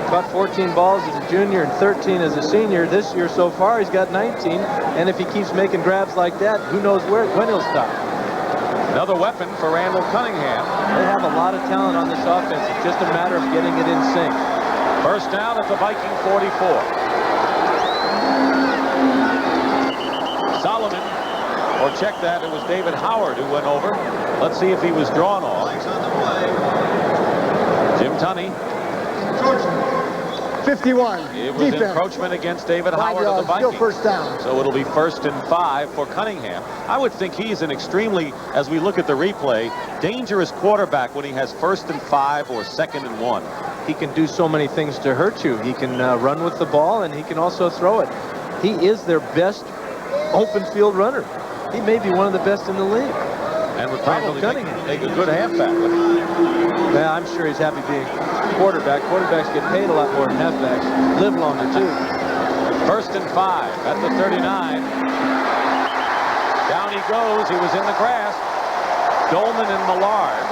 caught 14 balls as a junior and 13 as a senior. This year so far, he's got 19. And if he keeps making grabs like that, who knows when he'll stop. Another weapon for Randall Cunningham. They have a lot of talent on this offense. It's just a matter of getting it in sync. First down at the Viking 44. Solomon, or check that, it was David Howard who went over. Let's see if he was drawn off. Jim Tunney. 51. It was encroachment against David Howard of the Vikings. Still first down. So it'll be 1st and 5 for Cunningham. I would think he's an extremely, as we look at the replay, dangerous quarterback when he has 1st and 5 or 2nd and 1. He can do so many things to hurt you. He can run with the ball, and he can also throw it. He is their best open field runner. He may be one of the best in the league. And would probably make a good halfback. Yeah, I'm sure he's happy being quarterback. Quarterbacks get paid a lot more than halfbacks. Live longer, too. 1st and 5 at the 39. Down he goes. He was in the grass. Dolman and Millard.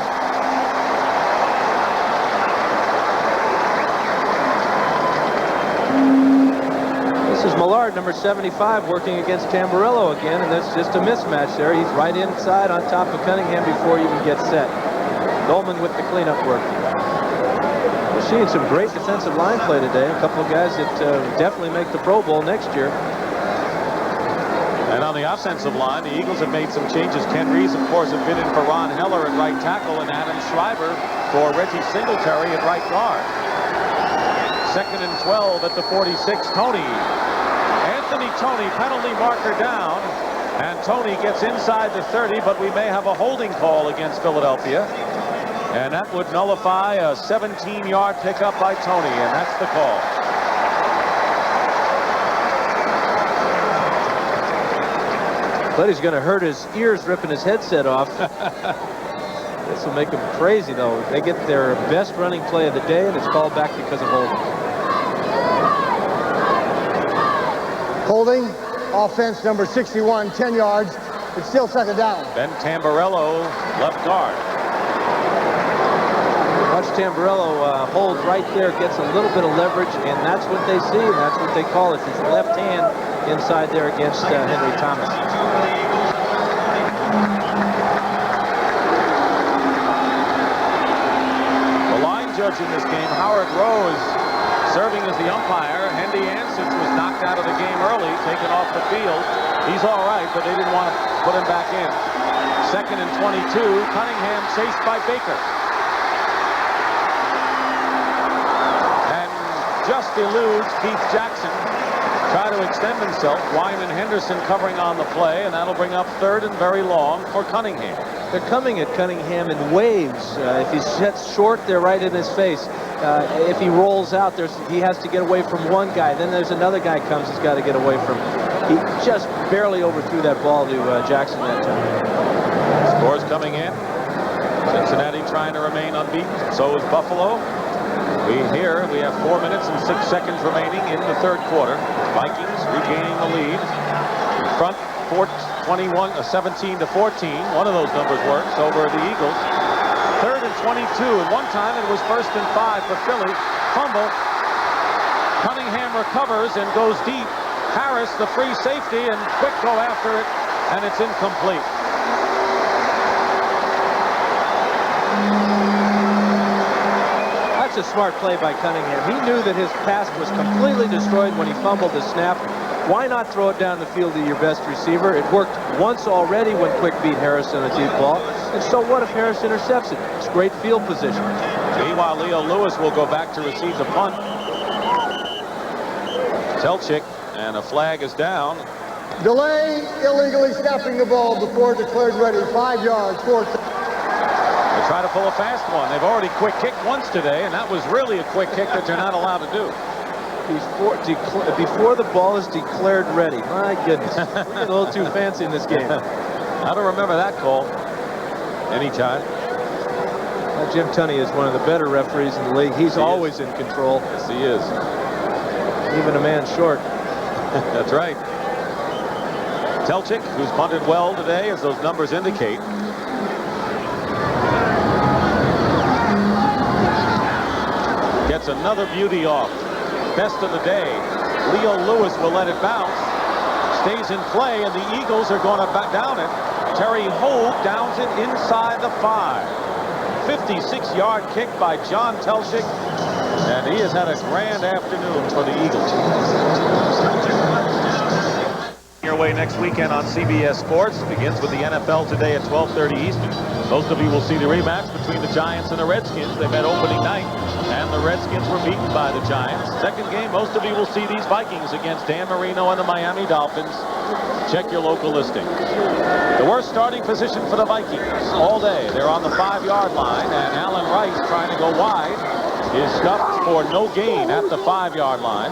This is Millard, number 75, working against Tamburello again, and that's just a mismatch there. He's right inside on top of Cunningham before he even gets set. Dolman with the cleanup work. We're seeing some great defensive line play today. A couple of guys that definitely make the Pro Bowl next year. And on the offensive line, the Eagles have made some changes. Ken Reeves, of course, have been in for Ron Heller at right tackle and Adam Schreiber for Reggie Singletary at right guard. 2nd and 12 at the 46. Tony. Anthony Tony, penalty marker down. And Tony gets inside the 30, but we may have a holding call against Philadelphia. And that would nullify a 17-yard pickup by Tony, and that's the call. But he's going to hurt his ears ripping his headset off. This will make him crazy, though. They get their best running play of the day, and it's called back because of holding. Holding, offense number 61, 10 yards. It's still 2nd down. Ben Tamburello, left guard. Watch Tamburello hold right there, gets a little bit of leverage, and that's what they see, and that's what they call it. His left hand inside there against Henry Thomas. The line judge in this game, Howard Rose, serving as the umpire. Hendy Ansich was knocked out of the game early, taken off the field. He's all right, but they didn't want to put him back in. 2nd and 22. Cunningham chased by Baker. And just eludes Keith Jackson. Try to extend himself. Wyman Henderson covering on the play, and that'll bring up 3rd and very long for Cunningham. They're coming at Cunningham in waves. If he sets short, they're right in his face. If he rolls out, he has to get away from one guy. Then there's another guy comes he's got to get away from. He just barely overthrew that ball to Jackson that time. Scores coming in. Cincinnati trying to remain unbeaten. So is Buffalo. We have 4 minutes and 6 seconds remaining in the 3rd quarter. Vikings regaining the lead. Front 17 to 14. One of those numbers works over the Eagles. 3rd and 22. At one time it was 1st and 5 for Philly. Fumble. Cunningham recovers and goes deep. Harris, the free safety, and Quick go after it, and it's incomplete. That's a smart play by Cunningham. He knew that his pass was completely destroyed when he fumbled the snap. Why not throw it down the field to your best receiver? It worked once already when Quick beat Harris on a deep ball. And so what if Harris intercepts it? It's great field position. Meanwhile, Leo Lewis will go back to receive the punt. Telchik, and a flag is down. Delay, illegally snapping the ball before declared ready. 5 yards, 4th. They try to pull a fast one. They've already quick kicked once today, and that was really a quick kick that they're not allowed to do. Before the ball is declared ready. My goodness. We're getting a little too fancy in this game. I don't remember that call anytime. Jim Tunney is one of the better referees in the league. He's always in control. Yes, he is. Even a man short. That's right. Telchik, who's punted well today, as those numbers indicate. Gets another beauty off. Best of the day. Leo Lewis will let it bounce. Stays in play, and the Eagles are going to down it. Terry Hogue downs it inside the 5. 56-yard kick by John Telchik, and he has had a grand afternoon for the Eagles. Your way next weekend on CBS Sports. Begins with the NFL today at 12:30 Eastern. Most of you will see the rematch between the Giants and the Redskins. They met opening night, and the Redskins were beaten by the Giants. Second game, most of you will see these Vikings against Dan Marino and the Miami Dolphins. Check your local listing. The worst starting position for the Vikings all day. They're on the 5-yard line, and Alan Rice, trying to go wide, is stuffed for no gain at the 5-yard line.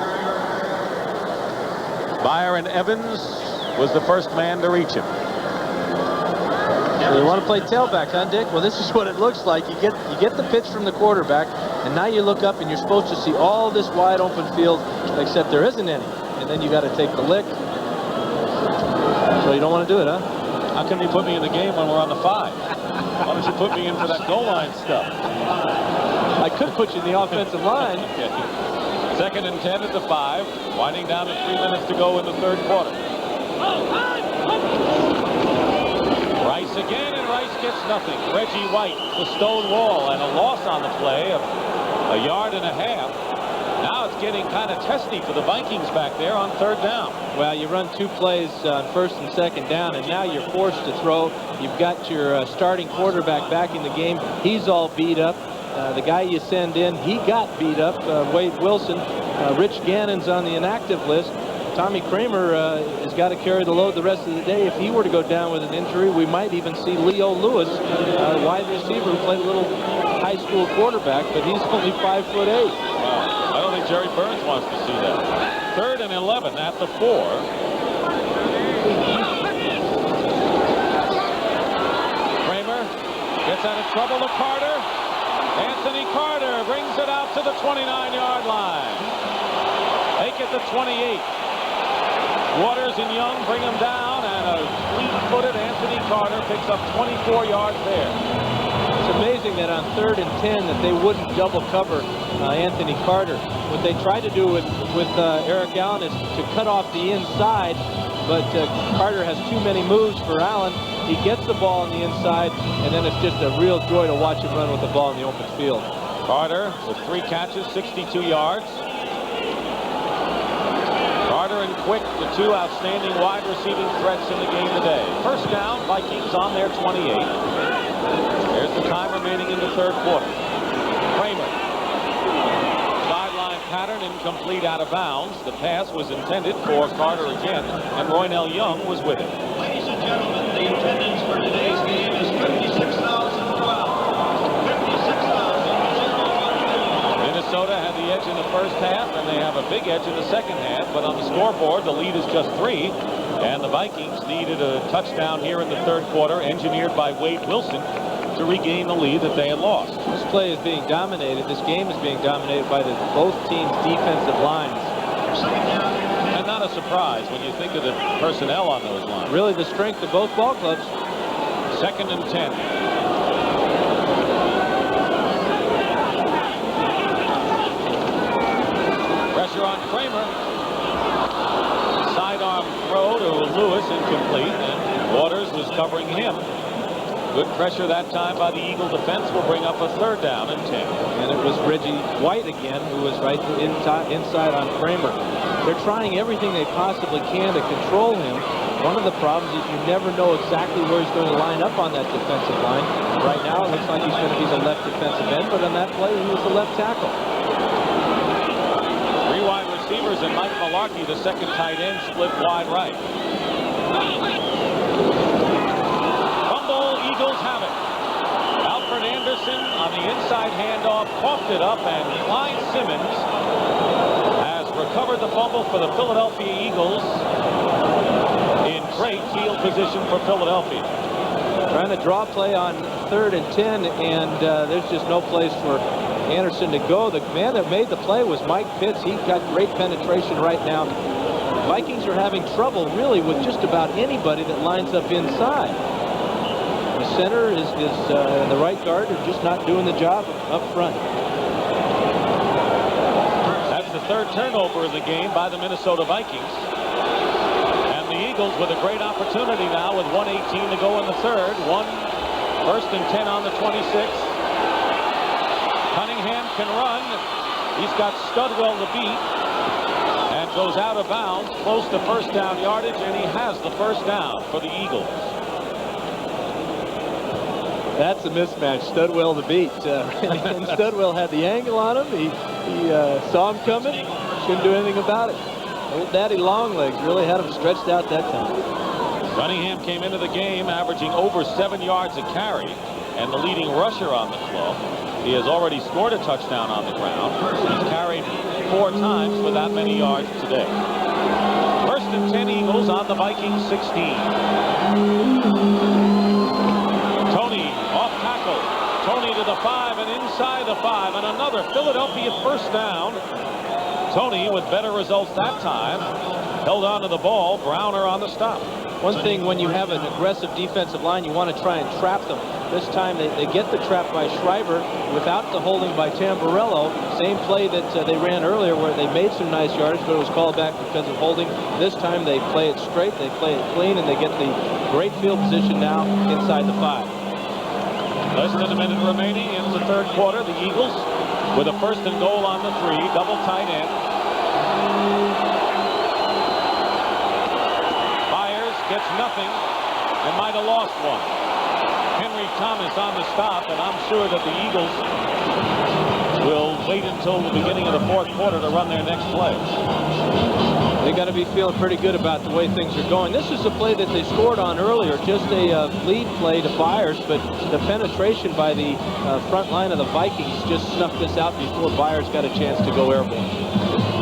Byron Evans was the first man to reach him. You want to play tailback, huh, Dick? Well, this is what it looks like. You get the pitch from the quarterback, and now you look up and you're supposed to see all this wide open field, except there isn't any. And then you got to take the lick. So you don't want to do it, huh? How come you put me in the game when we're on the 5? Why don't you put me in for that goal line stuff? I could put you in the offensive line. Okay. 2nd and 10 at the 5. Winding down to 3 minutes to go in the 3rd quarter. Rice again, and Rice gets nothing. Reggie White, the stone wall, and a loss on the play of 1.5 yards. Now it's getting kind of testy for the Vikings back there on 3rd down. Well, you run 2 plays on 1st and 2nd down, and now you're forced to throw. You've got your starting quarterback back in the game. He's all beat up. The guy you send in, he got beat up, Wade Wilson. Rich Gannon's on the inactive list. Tommy Kramer has got to carry the load the rest of the day. If he were to go down with an injury, we might even see Leo Lewis, wide receiver who played a little high school quarterback, but he's only 5'8". Wow. I don't think Jerry Burns wants to see that. 3rd and 11 at the 4. Kramer gets out of trouble to Carter. Anthony Carter brings it out to the 29-yard line. Take it to 28. Waters and Young bring him down, and a fleet-footed Anthony Carter picks up 24 yards there. It's amazing that on 3rd and 10 that they wouldn't double cover Anthony Carter. What they tried to do with Eric Allen is to cut off the inside, but Carter has too many moves for Allen. He gets the ball on the inside, and then it's just a real joy to watch him run with the ball in the open field. Carter with 3 catches, 62 yards. Carter and Quick, the 2 outstanding wide receiving threats in the game today. 1st down, Vikings on their 28. There's the time remaining in the 3rd quarter. Kramer. Sideline pattern, incomplete, out of bounds. The pass was intended for Carter again, and Roynell Young was with him. Ladies and gentlemen, the attendance for today's game is 56,012. Minnesota had the edge in the 1st half, and they have a big edge in the 2nd half, but on the scoreboard, the lead is just 3, and the Vikings needed a touchdown here in the 3rd quarter, engineered by Wade Wilson, to regain the lead that they had lost. This play is being dominated. This game is being dominated by both teams' defensive lines. And not a surprise when you think of the personnel on those lines. Really the strength of both ball clubs. 2nd and 10. Pressure on Kramer. Sidearm throw to Lewis, incomplete, and Waters was covering him. Good pressure that time by the Eagle defense will bring up a 3rd down and 10. And it was Reggie White again who was right inside on Kramer. They're trying everything they possibly can to control him. One of the problems is you never know exactly where he's going to line up on that defensive line. Right now it looks like he's going to be the left defensive end, but on that play he was the left tackle. 3 wide receivers and Mike Malarkey, the 2nd tight end, split wide right. Fumble, Eagles have it. Alfred Anderson on the inside handoff, coughed it up, and Clyde Simmons has recovered the fumble for the Philadelphia Eagles in great field position for Philadelphia. Trying to draw play on 3rd and 10, and there's just no place for Anderson to go. The man that made the play was Mike Pitts. He got great penetration right now. The Vikings are having trouble really with just about anybody that lines up inside. The center is the right guard are just not doing the job up front. That's the 3rd turnover of the game by the Minnesota Vikings. And the Eagles with a great opportunity now with 1:18 to go in the 3rd. 1st and 10 on the 26. Cunningham can run. He's got Studwell to beat and goes out of bounds close to 1st down yardage, and he has the 1st down for the Eagles. That's a mismatch. Studwell to beat. And Studwell had the angle on him. He saw him coming. Couldn't do anything about it. Old Daddy Longlegs really had him stretched out that time. Cunningham came into the game averaging over 7 yards a carry and the leading rusher on the club. He has already scored a touchdown on the ground. He's carried 4 times for that many yards today. 1st and 10 Eagles on the Vikings 16. Tony off tackle. Tony to the 5 and inside the 5, and another Philadelphia 1st down. Tony with better results that time. Held on to the ball. Browner on the stop. One thing when you have an aggressive defensive line, you want to try and trap them. This time they get the trap by Schreiber without the holding by Tamburello. Same play that they ran earlier where they made some nice yardage, but it was called back because of holding. This time they play it straight, they play it clean, and they get the great field position now inside the 5. Less than a minute remaining in the 3rd quarter. The Eagles with a 1st and goal on the 3, double tight end. Byers gets nothing and might have lost one. Henry Thomas on the stop, and I'm sure that the Eagles will wait until the beginning of the 4th quarter to run their next play. They got to be feeling pretty good about the way things are going. This is a play that they scored on earlier, just a lead play to Byers, but the penetration by the front line of the Vikings just snuffed this out before Byers got a chance to go airborne.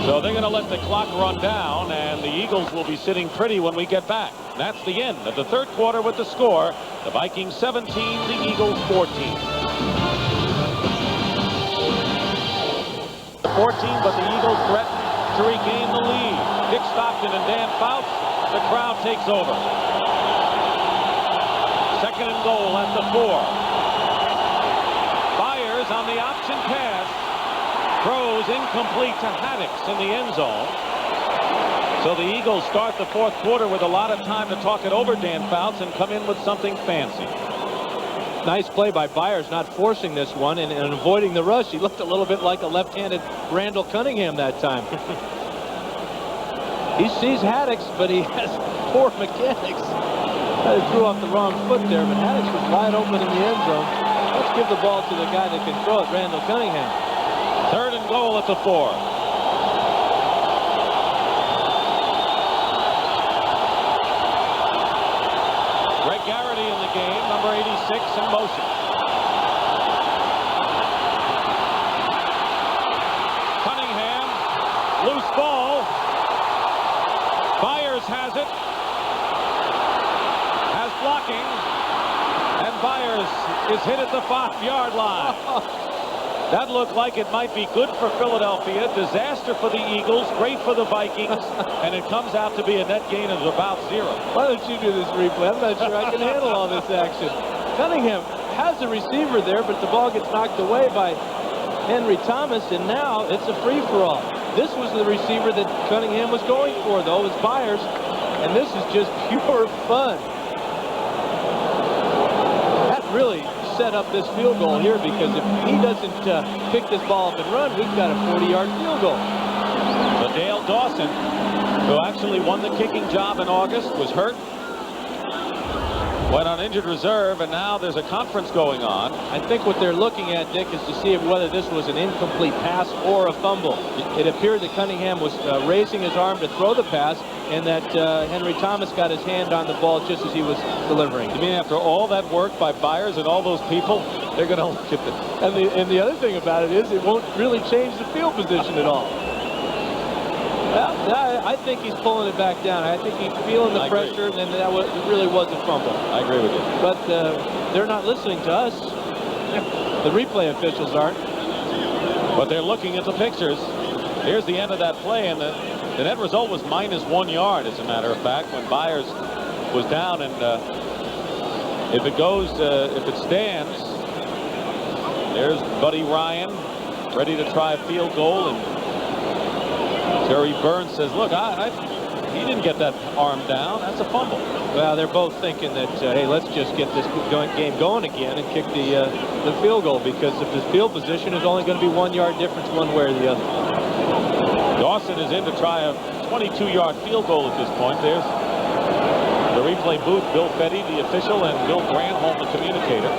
So they're going to let the clock run down, and the Eagles will be sitting pretty when we get back. That's the end of the 3rd quarter with the score. The Vikings 17, the Eagles 14. 14, but the Eagles threaten to regain the lead. Dick Stockton and Dan Fouts. The crowd takes over. 2nd and goal at the 4. Byers on the option pass. Throws incomplete to Haddix in the end zone. So the Eagles start the 4th quarter with a lot of time to talk it over, Dan Fouts, and come in with something fancy. Nice play by Byers, not forcing this one and avoiding the rush. He looked a little bit like a left-handed Randall Cunningham that time. He sees Haddix, but he has poor mechanics. He threw off the wrong foot there, but Haddix was wide open in the end zone. Let's give the ball to the guy that can throw it, Randall Cunningham. 3rd and goal at the 4. Greg Garrity in the game, number 86 in motion. Cunningham, loose ball. Byers has it. Has blocking. And Byers is hit at the 5-yard line. That looked like it might be good for Philadelphia, disaster for the Eagles, great for the Vikings, and it comes out to be a net gain of about 0. Why don't you do this replay? I'm not sure I can handle all this action. Cunningham has a receiver there, but the ball gets knocked away by Henry Thomas, and now it's a free-for-all. This was the receiver that Cunningham was going for, though. It's Byers, and this is just pure fun. That really set up this field goal here, because if he doesn't pick this ball up and run, we've got a 40-yard field goal. But Dale Dawson, who actually won the kicking job in August, was hurt. Went on injured reserve, and now there's a conference going on. I think what they're looking at, Dick, is to see whether this was an incomplete pass or a fumble. It appeared that Cunningham was raising his arm to throw the pass, and that Henry Thomas got his hand on the ball just as he was delivering. You mean after all that work by Byers and all those people, they're going to look at this? And the other thing about it is it won't really change the field position at all. Well, I think he's pulling it back down. I think he's feeling the pressure, and that really was a fumble. I agree with you. But they're not listening to us. The replay officials aren't. But they're looking at the pictures. Here's the end of that play, and the net result was -1 yard, as a matter of fact, when Byers was down. And if it stands, there's Buddy Ryan ready to try a field goal, and Jerry Burns says, look, he didn't get that arm down. That's a fumble. Well, they're both thinking that, hey, let's just get this game going again and kick the field goal, because if the field position is only going to be 1 yard difference one way or the other. Dawson is in to try a 22-yard field goal at this point. There's the replay booth, Bill Fetty, the official, and Bill Granholm, the communicator.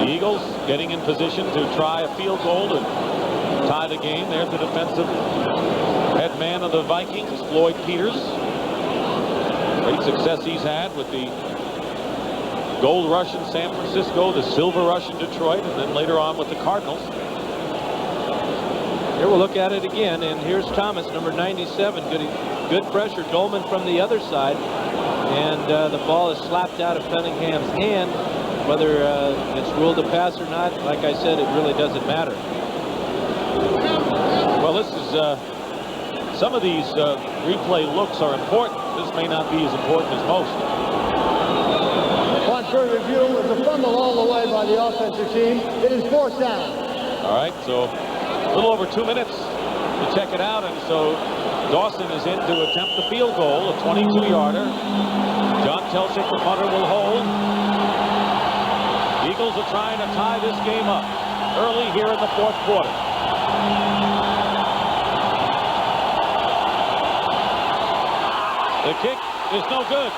The Eagles getting in position to try a field goal to tie the game. There's the defensive head man of the Vikings, Floyd Peters. Great success he's had with the gold rush in San Francisco, the silver rush in Detroit, and then later on with the Cardinals. Here we'll look at it again, and here's Thomas, number 97, good pressure. Dolman from the other side, and the ball is slapped out of Cunningham's hand. Whether it's ruled a pass or not, like I said, it really doesn't matter. Well, this is some of these replay looks are important. This may not be as important as most. On further review, it's a fumble all the way by the offensive team. It is 4th down. All right, so a little over 2 minutes to check it out, and so Dawson is in to attempt the field goal, a 22-yarder. John Telchik, the punter, will hold. Eagles are trying to tie this game up early here in the fourth quarter. The kick is no good.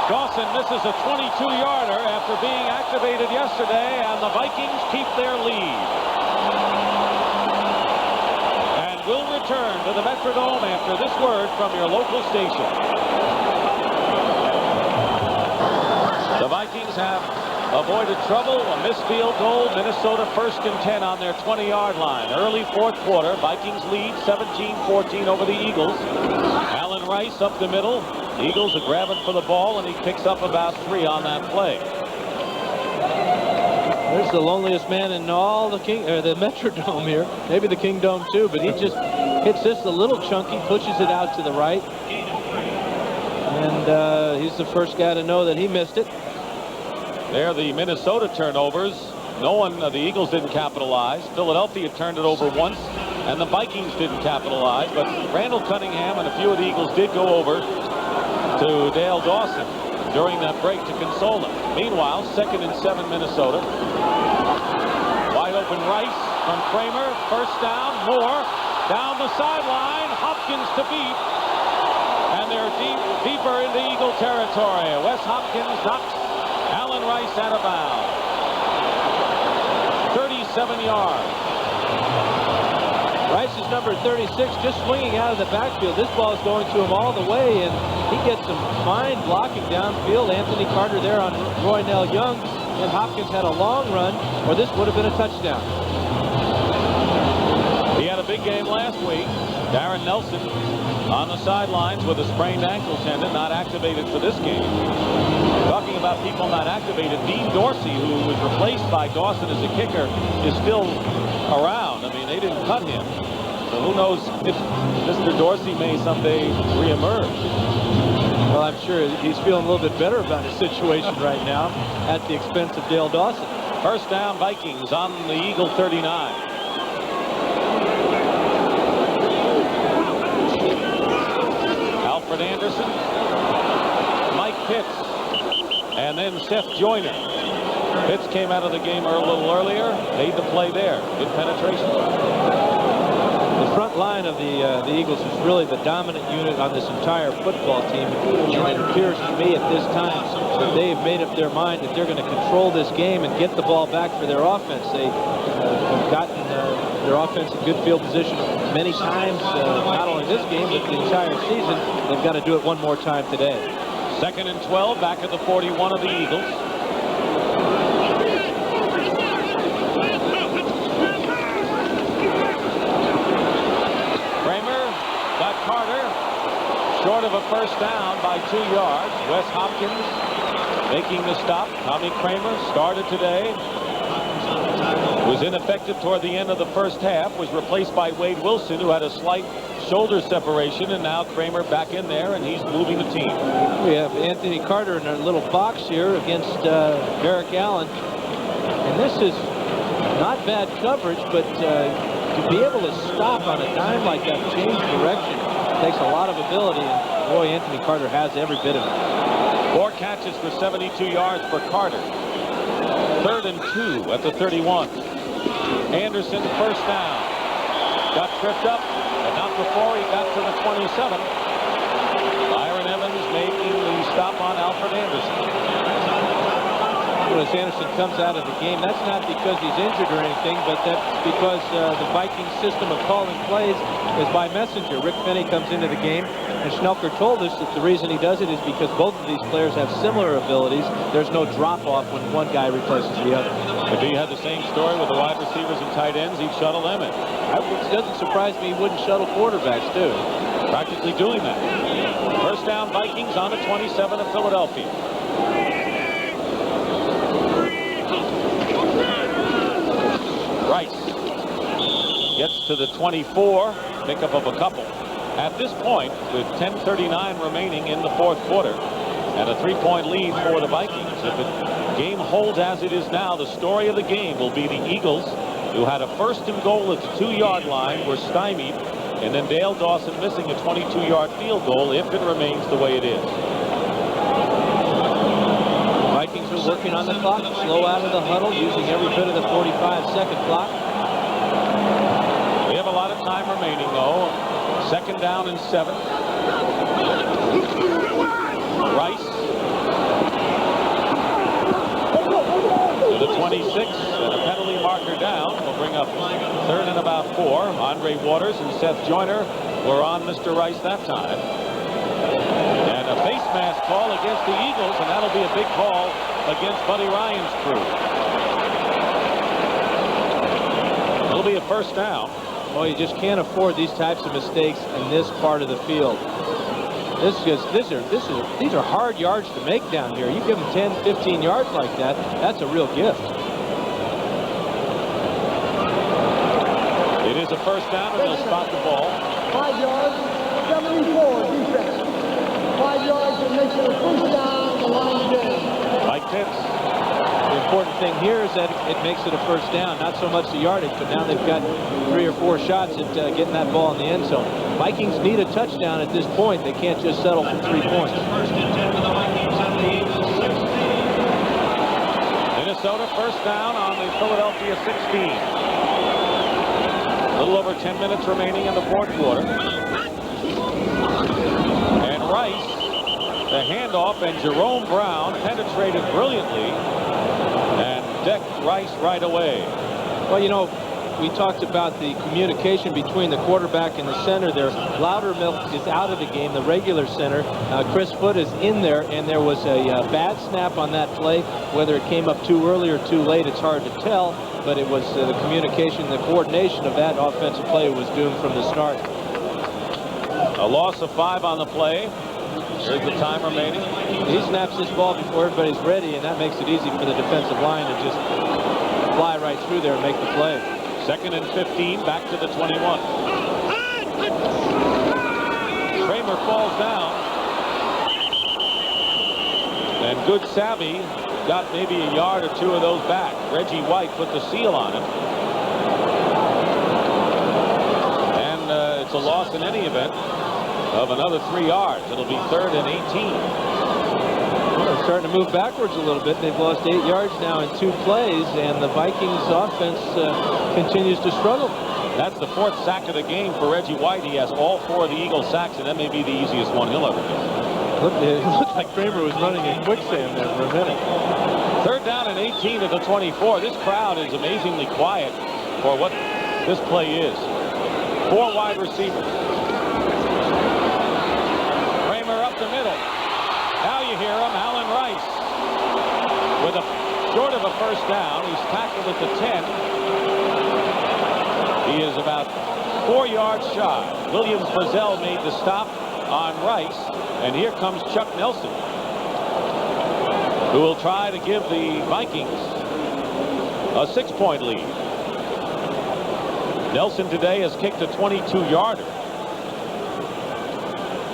Dawson misses a 22-yarder after being activated yesterday, and the Vikings keep their lead. And will return to the Metrodome after this word from your local station. The Vikings have avoided trouble. A missed field goal. Minnesota 1st and 10 on their 20-yard line. Early fourth quarter. Vikings lead 17-14 over the Eagles. Allen Rice up the middle. Eagles are grabbing for the ball, and he picks up about 3 on that play. There's the loneliest man in all the Metrodome here. Maybe the Kingdome too, but he just hits this a little chunky, pushes it out to the right. And he's the first guy to know that he missed it. There the Minnesota turnovers. No one, the Eagles didn't capitalize. Philadelphia turned it over once, and the Vikings didn't capitalize. But Randall Cunningham and a few of the Eagles did go over to Dale Dawson during that break to console him. Meanwhile, 2nd and 7 Minnesota. Wide open Rice from Kramer. First down, Moore. Down the sideline, Hopkins to beat. And they're deeper into Eagle territory. Wes Hopkins knocks Allen Rice out of bounds. 37 yards. Rice is number 36, just swinging out of the backfield. This ball is going to him all the way, and he gets some fine blocking downfield. Anthony Carter there on Roynell Young, and Hopkins had a long run, or this would have been a touchdown. He had a big game last week. Darren Nelson on the sidelines with a sprained ankle tendon, not activated for this game. Talking about people not activated, Dean Dorsey, who was replaced by Dawson as a kicker, is still around. I mean, they didn't cut him. So who knows if Mr. Dorsey may someday reemerge. Well, I'm sure he's feeling a little bit better about his situation right now at the expense of Dale Dawson. First down, Vikings on the Eagle 39. Alfred Anderson, Mike Pitts, and then Seth Joyner. Pitts came out of the game a little earlier, made the play there. Good penetration. The front line of the Eagles is really the dominant unit on this entire football team. And it appears to me at this time that they've made up their mind that they're going to control this game and get the ball back for their offense. They have gotten their offense in good field position many times, not only this game, but the entire season. They've got to do it one more time today. 2nd and 12, back at the 41 of the Eagles. Short of a first down by 2 yards. Wes Hopkins making the stop. Tommy Kramer started today. Was ineffective toward the end of the first half. Was replaced by Wade Wilson, who had a slight shoulder separation. And now Kramer back in there, and he's moving the team. We have Anthony Carter in our little box here against Derek Allen. And this is not bad coverage, but to be able to stop on a dime like that, change direction, takes a lot of ability, and boy, Anthony Carter has every bit of it. 4 catches for 72 yards for Carter. 3rd and 2 at the 31. Anderson, first down. Got tripped up, but not before he got to the 27. Byron Evans making the stop on Alfred Anderson. As Anderson comes out of the game, that's not because he's injured or anything, but that's because the Vikings system of calling plays is by messenger. Rick Finney comes into the game, and Schnelker told us that the reason he does it is because both of these players have similar abilities. There's no drop-off when one guy replaces the other. If he had the same story with the wide receivers and tight ends, he'd shuttle them in. It doesn't surprise me he wouldn't shuttle quarterbacks, too. Practically doing that. First down, Vikings on the 27 of Philadelphia. Rice gets to the 24, pickup of a couple. At this point, with 10:39 remaining in the fourth quarter, and a 3-point lead for the Vikings, if the game holds as it is now, the story of the game will be the Eagles, who had a 1st and goal at the 2-yard line, were stymied, and then Dale Dawson missing a 22-yard field goal if it remains the way it is. Vikings will working on the clock, slow out of the huddle, using every bit of the 45-second clock. We have a lot of time remaining, though. 2nd down and 7. Rice to the 26, and a penalty marker down will bring up 3rd and about 4. Andre Waters and Seth Joyner were on Mr. Rice that time. And a face mask call against the Eagles, and that'll be a big call against Buddy Ryan's crew. It'll be a 1st down. Well, you just can't afford these types of mistakes in this part of the field. These are hard yards to make down here. You give them 10, 15 yards like that, that's a real gift. It is a 1st down, and they'll spot the ball. 5 yards, 74 defense. 5 yards, and makes it a 1st down on the line of game. Mike Pitts. The important thing here is that it makes it a 1st down, not so much the yardage, but now they've got 3 or 4 shots at getting that ball in the end zone. Vikings need a touchdown at this point. They can't just settle for 3 points. Minnesota 1st down on the Philadelphia 16. A little over 10 minutes remaining in the 4th quarter. And Rice, the handoff, and Jerome Brown penetrated brilliantly and decked Rice right away. Well, you know, we talked about the communication between the quarterback and the center there. Loudermilk is out of the game, the regular center. Chris Foote is in there, and there was a bad snap on that play. Whether it came up too early or too late, it's hard to tell, but it was the communication, the coordination of that offensive play was doomed from the start. A loss of 5 on the play. There's the time remaining. He snaps this ball before everybody's ready, and that makes it easy for the defensive line to just fly right through there and make the play. 2nd and 15, back to the 21. Kramer falls down. And good savvy got maybe a yard or 2 of those back. Reggie White put the seal on him. And it's a loss in any event of another 3 yards. It'll be 3rd and 18. Well, they're starting to move backwards a little bit. They've lost 8 yards now in 2 plays, and the Vikings offense continues to struggle. That's the 4th sack of the game for Reggie White. He has all 4 of the Eagles sacks, and that may be the easiest one he'll ever get. It looked like Kramer was running in quicksand there for a minute. 3rd down and 18 at the 24. This crowd is amazingly quiet for what this play is. 4 wide receivers. Kramer up the middle. Now you hear him, Alan Rice. With a short of a 1st down. He's tackled at the 10. He is about 4 yards shy. Williams Brazel made the stop on Rice. And here comes Chuck Nelson, who will try to give the Vikings a 6-point lead. Nelson today has kicked a 22-yarder.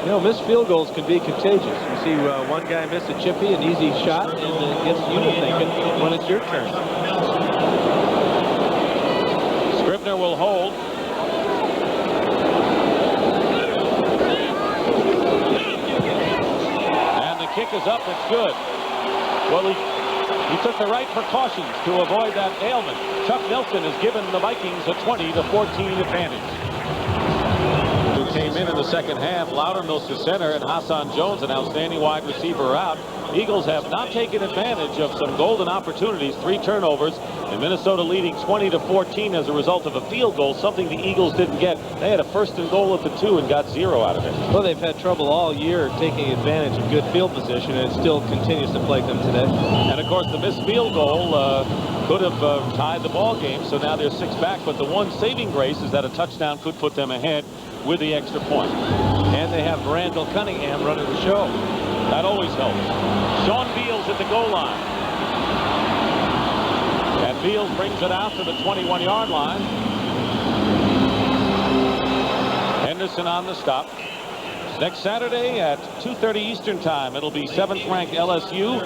You know, missed field goals can be contagious. You see one guy miss a chippy, an easy shot, and it gets you thinking when it's your turn. Scribner will hold. And the kick is up. It's good. Well, he took the right precautions to avoid that ailment. Chuck Nelson has given the Vikings a 20-14 advantage. Who came in the 2nd half. Loudermilk the center, and Hassan Jones, an outstanding wide receiver, out. Eagles have not taken advantage of some golden opportunities. 3 turnovers, and Minnesota leading 20-14 as a result of a field goal, something the Eagles didn't get. They had a 1st and goal at the 2 and got 0 out of it. Well, they've had trouble all year taking advantage of good field position, and it still continues to plague them today. And of course, the missed field goal could have tied the ball game, so now they're 6 back. But the one saving grace is that a touchdown could put them ahead with the extra point. And they have Randall Cunningham running the show. That always helps. Sean Beals at the goal line. And Beals brings it out to the 21-yard line. Henderson on the stop. Next Saturday at 2:30 Eastern Time, it'll be 7th-ranked LSU.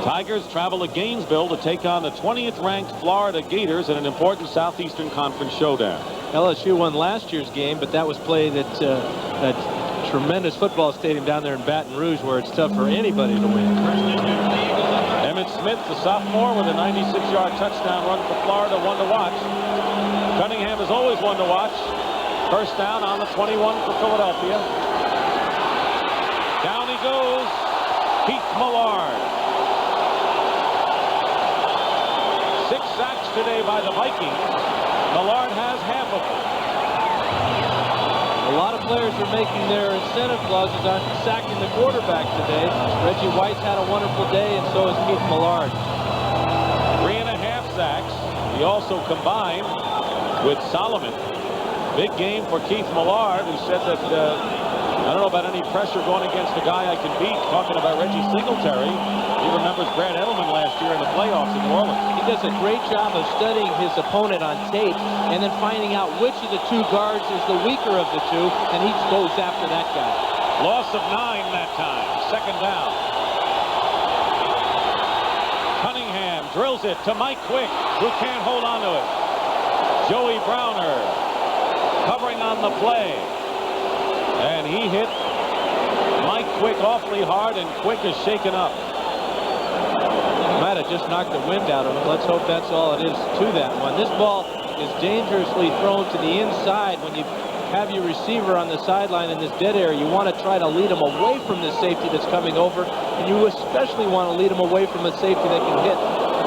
Tigers travel to Gainesville to take on the 20th-ranked Florida Gators in an important Southeastern Conference showdown. LSU won last year's game, but that was played at that tremendous football stadium down there in Baton Rouge, where it's tough for anybody to win. Emmitt Smith, the sophomore, with a 96-yard touchdown run for Florida, one to watch. Cunningham is always one to watch. First down on the 21 for Philadelphia. Down he goes, Keith Millard. 6 sacks today by the Vikings. Millard has half of them. A lot of players are making their incentive clauses on sacking the quarterback today. Reggie White's had a wonderful day, and so has Keith Millard. 3.5 sacks. He also combined with Solomon. Big game for Keith Millard, who said that, I don't know about any pressure going against a guy I can beat, talking about Reggie Singletary. He remembers Brad Edelman last year in the playoffs in New Orleans. He does a great job of studying his opponent on tape and then finding out which of the two guards is the weaker of the two, and he goes after that guy. Loss of 9 that time. Second down. Cunningham drills it to Mike Quick, who can't hold on to it. Joey Browner covering on the play. And he hit Mike Quick awfully hard, and Quick is shaken up. Might have just knocked the wind out of him. Let's hope that's all it is to that one. This ball is dangerously thrown to the inside. When you have your receiver on the sideline in this dead area, you want to try to lead him away from the safety that's coming over, and you especially want to lead him away from a safety that can hit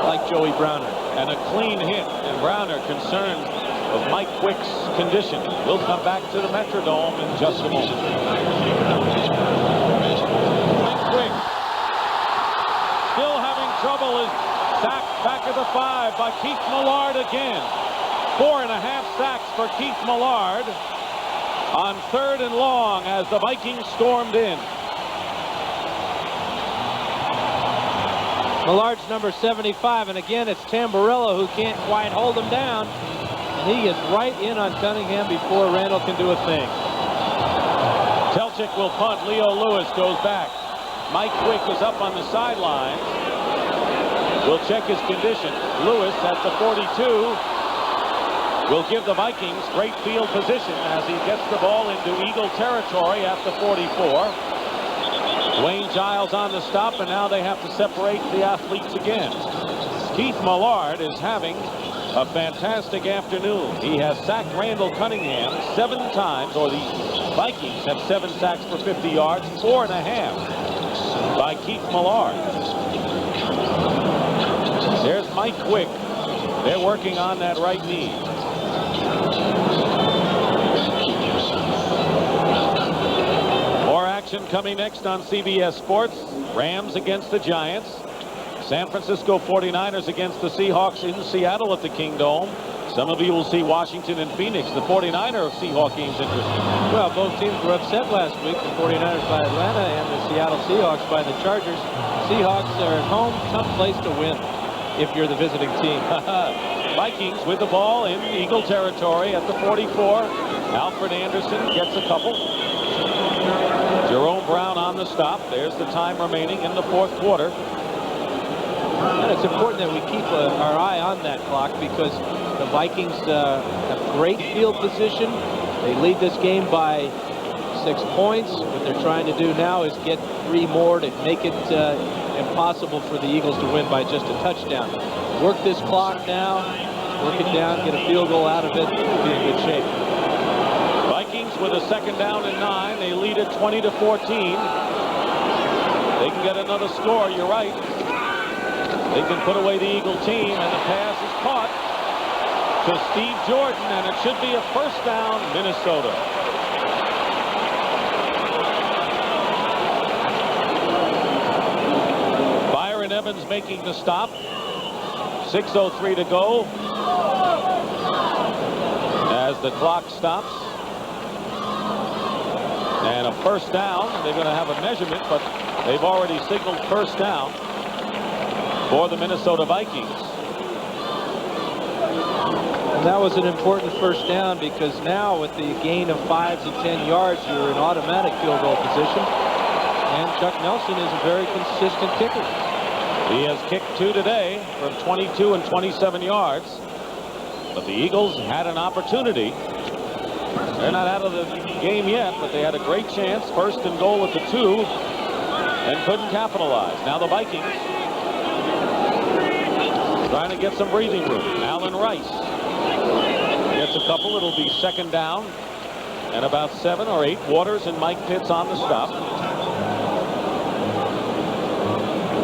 like Joey Browner. And a clean hit, and Browner concerned of Mike Quick's condition. We'll come back to the Metrodome in just a moment. Mike Quick still having trouble, is sacked back at the 5 by Keith Millard again. 4.5 sacks for Keith Millard on 3rd and long as the Vikings stormed in. Millard's number 75, and again it's Tamburello who can't quite hold him down. And he is right in on Cunningham before Randall can do a thing. Telchik will punt. Leo Lewis goes back. Mike Quick is up on the sideline. We'll check his condition. Lewis at the 42 will give the Vikings great field position as he gets the ball into Eagle territory at the 44. Wayne Giles on the stop, and now they have to separate the athletes again. Keith Millard is having a fantastic afternoon. He has sacked Randall Cunningham 7 times, or the Vikings have 7 sacks for 50 yards, 4.5 by Keith Millard. There's Mike Quick. They're working on that right knee. More action coming next on CBS Sports. Rams against the Giants. San Francisco 49ers against the Seahawks in Seattle at the Kingdome. Some of you will see Washington and Phoenix. The 49er Seahawks game's interesting. Well, both teams were upset last week. The 49ers by Atlanta and the Seattle Seahawks by the Chargers. Seahawks are at home. Tough place to win if you're the visiting team. Vikings with the ball in Eagle territory at the 44. Alfred Anderson gets a couple. Jerome Brown on the stop. There's the time remaining in the 4th quarter. And it's important that we keep our eye on that clock because the Vikings have great field position. They lead this game by 6 points. What they're trying to do now is get 3 more to make it impossible for the Eagles to win by just a touchdown. Work this clock now, work it down, get a field goal out of it, we'll be in good shape. Vikings with a 2nd down and 9. They lead it 20-14. They can get another score, you're right. They can put away the Eagle team, and the pass is caught to Steve Jordan, and it should be a 1st down, Minnesota. Byron Evans making the stop. 6:03 to go as the clock stops. And a 1st down. They're going to have a measurement, but they've already signaled 1st down for the Minnesota Vikings. And that was an important 1st down because now with the gain of 5 to 10 yards, you're in automatic field goal position. And Chuck Nelson is a very consistent kicker. He has kicked 2 today from 22 and 27 yards. But the Eagles had an opportunity. They're not out of the game yet, but they had a great chance. 1st and goal at the 2 and couldn't capitalize. Now the Vikings Trying to get some breathing room. Alan Rice gets a couple. It'll be second down and about 7 or 8. Waters and Mike Pitts on the stop.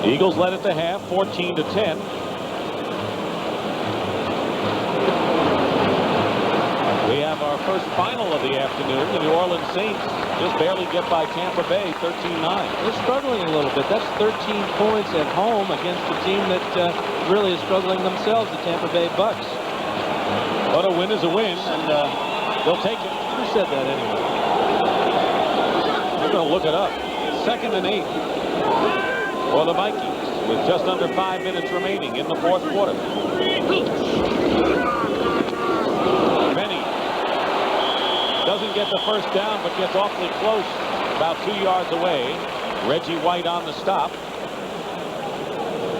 The Eagles led at the half, 14-10. We have our first final of the afternoon. The New Orleans Saints just barely get by Tampa Bay, 13-9. They're struggling a little bit. That's 13 points at home against a team that really is struggling themselves, the Tampa Bay Bucks. But a win is a win, and they'll take it. Who said that anyway? We're going to look it up. 2nd and 8 for the Vikings with just under 5 minutes remaining in the fourth quarter. Benny doesn't get the first down, but gets awfully close, about 2 yards away. Reggie White on the stop.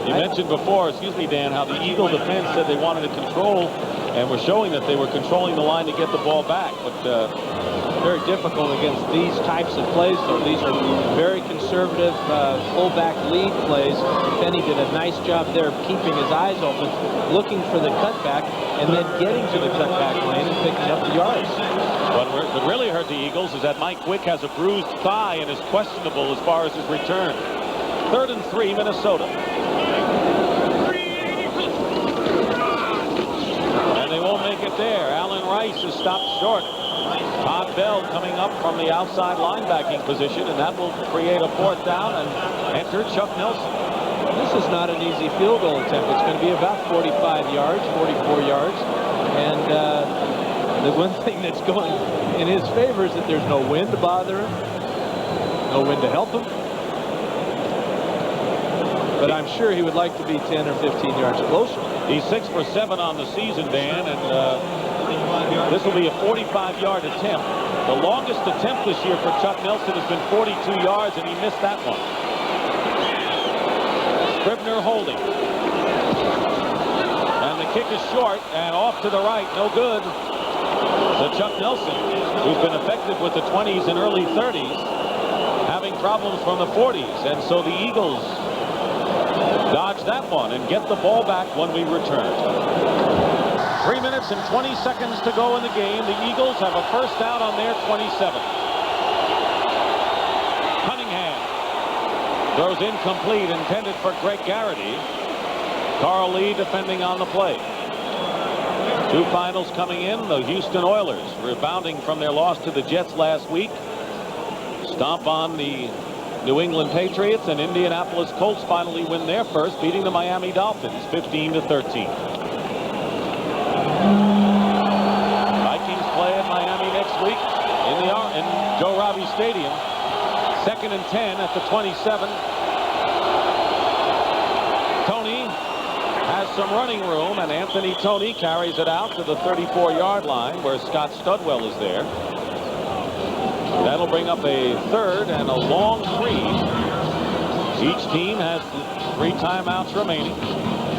You mentioned before, excuse me, Dan, how the Eagle defense said they wanted to control and were showing that they were controlling the line to get the ball back. But very difficult against these types of plays, though. These are very conservative fullback lead plays. Benny did a nice job there of keeping his eyes open, looking for the cutback, and then getting to the cutback lane and picking up the yards. What really hurt the Eagles is that Mike Quick has a bruised thigh and is questionable as far as his return. 3rd and 3, Minnesota. And they won't make it there. Alan Rice is stopped short. Todd Bell coming up from the outside linebacking position, and that will create a 4th down and enter Chuck Nelson. This is not an easy field goal attempt. It's going to be about 45 yards, 44 yards. And the one thing that's going in his favor is that there's no wind to bother him, no wind to help him. But I'm sure he would like to be 10 or 15 yards closer. He's 6 for 7 on the season, Dan, and this will be a 45-yard attempt. The longest attempt this year for Chuck Nelson has been 42 yards, and he missed that one. Scribner holding. And the kick is short and off to the right. No good. So Chuck Nelson, who's been effective with the 20s and early 30s, having problems from the 40s. And so the Eagles dodge that one and get the ball back when we return. 3 minutes and 20 seconds to go in the game. The Eagles have a first down on their 27. Cunningham throws incomplete, intended for Greg Garrity. Carl Lee defending on the play. 2 finals coming in. The Houston Oilers rebounding from their loss to the Jets last week. Stomp on the New England Patriots, and Indianapolis Colts finally win their first, beating the Miami Dolphins 15-13. Vikings play at Miami next week in Joe Robbie Stadium. 2nd and 10 at the 27. Tony has some running room, and Anthony Tony carries it out to the 34-yard line where Scott Studwell is there. That'll bring up a 3rd and a long 3. Each team has 3 timeouts remaining.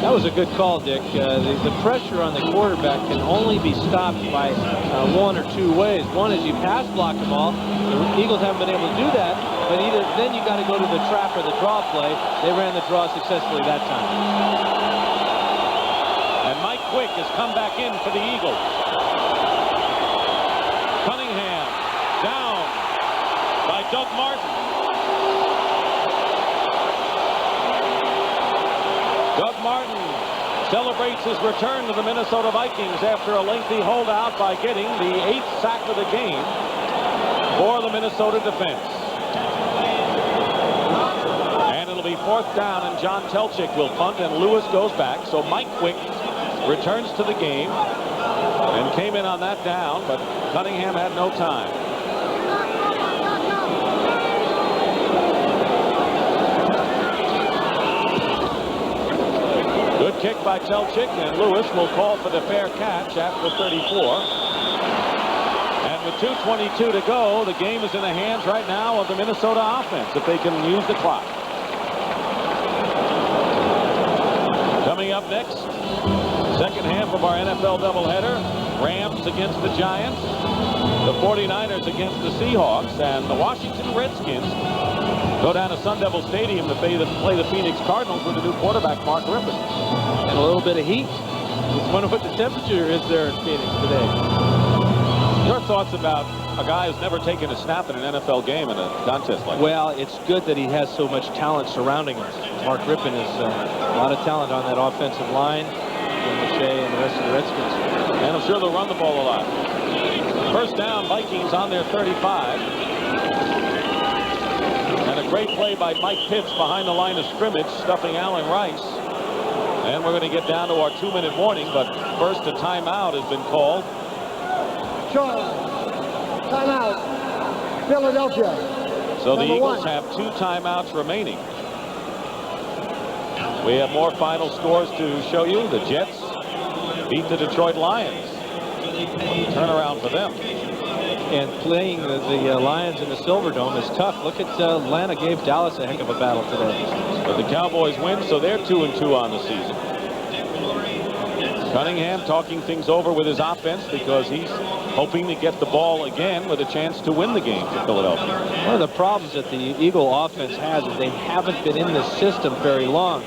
That was a good call, Dick. The pressure on the quarterback can only be stopped by 1 or 2 ways. One is you pass block them all. The Eagles haven't been able to do that, but then you got to go to the trap or the draw play. They ran the draw successfully that time. And Mike Quick has come back in for the Eagles. Cunningham down by Doug Martin. Doug Martin celebrates his return to the Minnesota Vikings after a lengthy holdout by getting the 8th sack of the game for the Minnesota defense. And it'll be 4th down, and John Telchik will punt, and Lewis goes back. So Mike Quick returns to the game and came in on that down, but Cunningham had no time. Good kick by Telchik, and Lewis will call for the fair catch after 34. And with 2:22 to go, the game is in the hands right now of the Minnesota offense, if they can use the clock. Coming up next, second half of our NFL doubleheader. Rams against the Giants, the 49ers against the Seahawks, and the Washington Redskins go down to Sun Devil Stadium to play the Phoenix Cardinals with the new quarterback, Mark Rippon. And a little bit of heat. I wonder what the temperature is there in Phoenix today. Your thoughts about a guy who's never taken a snap in an NFL game in a contest like Well, it's good that he has so much talent surrounding him. Mark Rippon is a lot of talent on that offensive line. Shea and the rest of the Redskins. And I'm sure they'll run the ball a lot. First down, Vikings on their 35. And a great play by Mike Pitts behind the line of scrimmage, stuffing Allen Rice. And we're going to get down to our 2-minute warning, but first a timeout has been called. Short. Timeout. Philadelphia. So the Eagles have 2 timeouts remaining. We have more final scores to show you. The Jets beat the Detroit Lions. Turnaround for them. And playing the Lions in the Silverdome is tough. Look at Atlanta gave Dallas a heck of a battle today. But the Cowboys win, so they're 2-2 on the season. Cunningham talking things over with his offense because he's hoping to get the ball again with a chance to win the game for Philadelphia. One of the problems that the Eagle offense has is they haven't been in this system very long.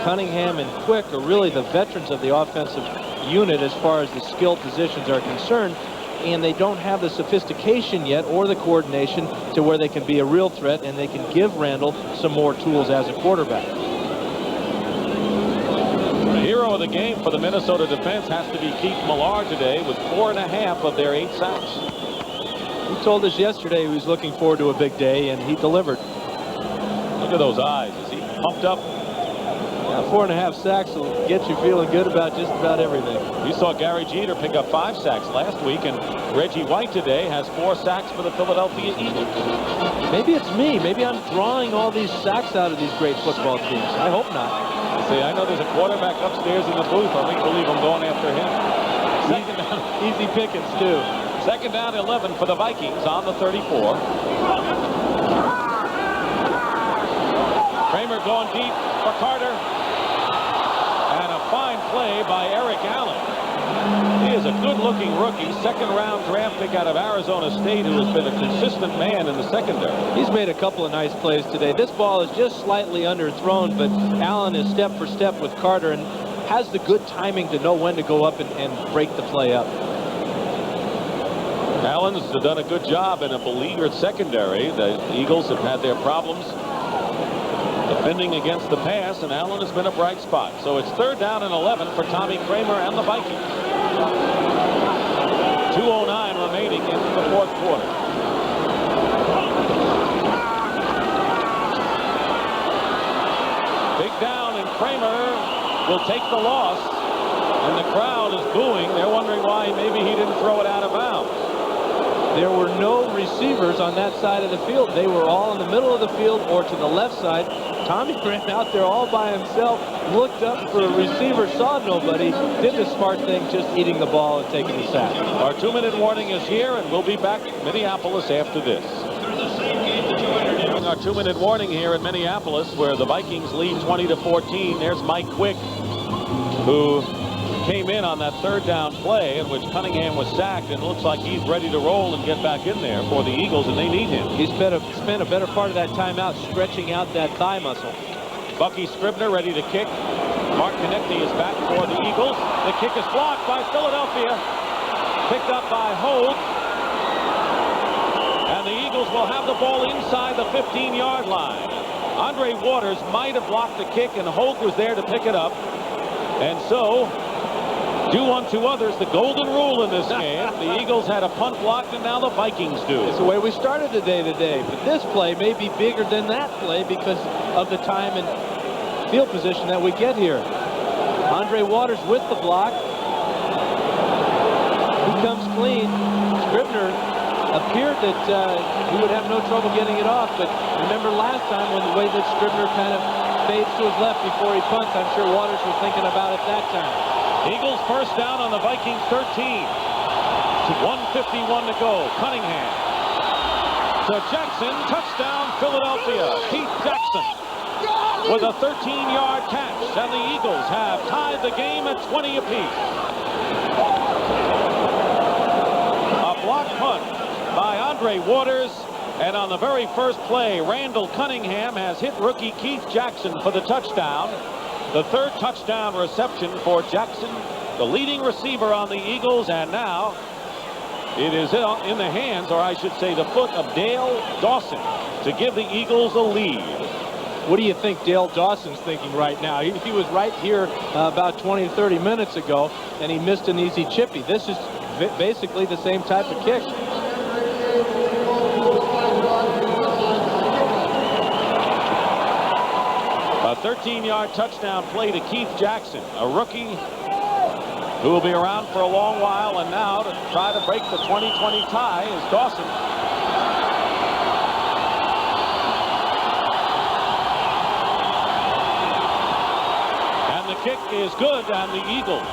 Cunningham and Quick are really the veterans of the offensive unit as far as the skill positions are concerned, and they don't have the sophistication yet or the coordination to where they can be a real threat and they can give Randall some more tools as a quarterback. The hero of the game for the Minnesota defense has to be Keith Millard today with 4.5 of their 8 sacks. He told us yesterday he was looking forward to a big day, and he delivered. Look at those eyes. Is he pumped up? 4.5 sacks will get you feeling good about just about everything. You saw Gary Jeter pick up 5 sacks last week, and Reggie White today has 4 sacks for the Philadelphia Eagles. Maybe it's me. Maybe I'm drawing all these sacks out of these great football teams. I hope not. See, I know there's a quarterback upstairs in the booth. I make believe I'm going after him. Second down. Easy pickings, too. Second down, 11 for the Vikings on the 34. Kramer going deep for Carter. And a fine play by Eric Allen. He is a good-looking rookie, second-round draft pick out of Arizona State, who has been a consistent man in the secondary. He's made a couple of nice plays today. This ball is just slightly underthrown, but Allen is step for step with Carter and has the good timing to know when to go up and break the play up. Allen's done a good job in a beleaguered secondary. The Eagles have had their problems defending against the pass, and Allen has been a bright spot. So it's 3rd down and 11 for Tommy Kramer and the Vikings. 2:09 remaining in the 4th quarter. Big down, and Kramer will take the loss, and the crowd is booing. They're wondering why maybe he didn't throw it out of bounds. There were no receivers on that side of the field. They were all in the middle of the field or to the left side. Tommy ran out there all by himself, looked up for a receiver, saw nobody, did the smart thing, just eating the ball and taking the sack. Our 2-minute warning is here, and we'll be back in Minneapolis after this. Our 2-minute warning here in Minneapolis, where the Vikings lead 20-14. There's Mike Quick, who came in on that 3rd down play in which Cunningham was sacked, and looks like he's ready to roll and get back in there for the Eagles, and they need him. He's spent a better part of that timeout stretching out that thigh muscle. Bucky Scribner ready to kick. Mark Konechny is back for the Eagles. The kick is blocked by Philadelphia. Picked up by Holt. And the Eagles will have the ball inside the 15-yard line. Andre Waters might have blocked the kick, and Holt was there to pick it up. And so, do unto others the golden rule in this game. The Eagles had a punt blocked, and now the Vikings do. It's the way we started the day today. But this play may be bigger than that play because of the time and field position that we get here. Andre Waters with the block. He comes clean. Scribner appeared that he would have no trouble getting it off. But remember last time when the way that Scribner kind of fades to his left before he punts, I'm sure Waters was thinking about it that time. Eagles first down on the Vikings 13. 1:51 to go. Cunningham to Jackson. Touchdown Philadelphia. Keith Jackson with a 13-yard catch. And the Eagles have tied the game at 20 apiece. A block punt by Andre Waters And on the very first play, Randall Cunningham has hit rookie Keith Jackson for the touchdown. The third touchdown reception for Jackson, the leading receiver on the Eagles. And now it is in the hands, or I should say the foot, of Dale Dawson to give the Eagles a lead. What do you think Dale Dawson's thinking right now? He was right here about 20 to 30 minutes ago, and he missed an easy chippy. This is basically the same type of kick. A 13-yard touchdown play to Keith Jackson, a rookie who will be around for a long while. And now to try to break the 2020 tie is Dawson. And the kick is good, and the Eagles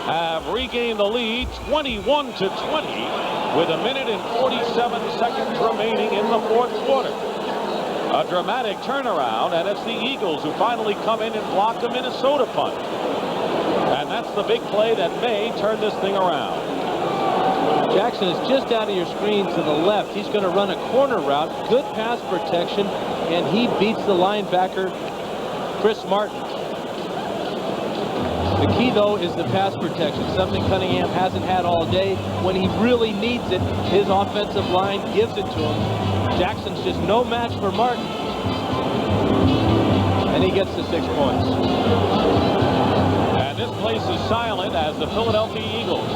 have regained the lead 21-20 with a minute and 47 seconds remaining in the fourth quarter. A dramatic turnaround, and it's the Eagles who finally come in and block a Minnesota punt. And that's the big play that may turn this thing around. Jackson is just out of your screen to the left. He's going to run a corner route, good pass protection, and he beats the linebacker, Chris Martin. The key, though, is the pass protection, something Cunningham hasn't had all day. When he really needs it, his offensive line gives it to him. Jackson's just no match for Martin. And he gets the 6 points. And this place is silent as the Philadelphia Eagles,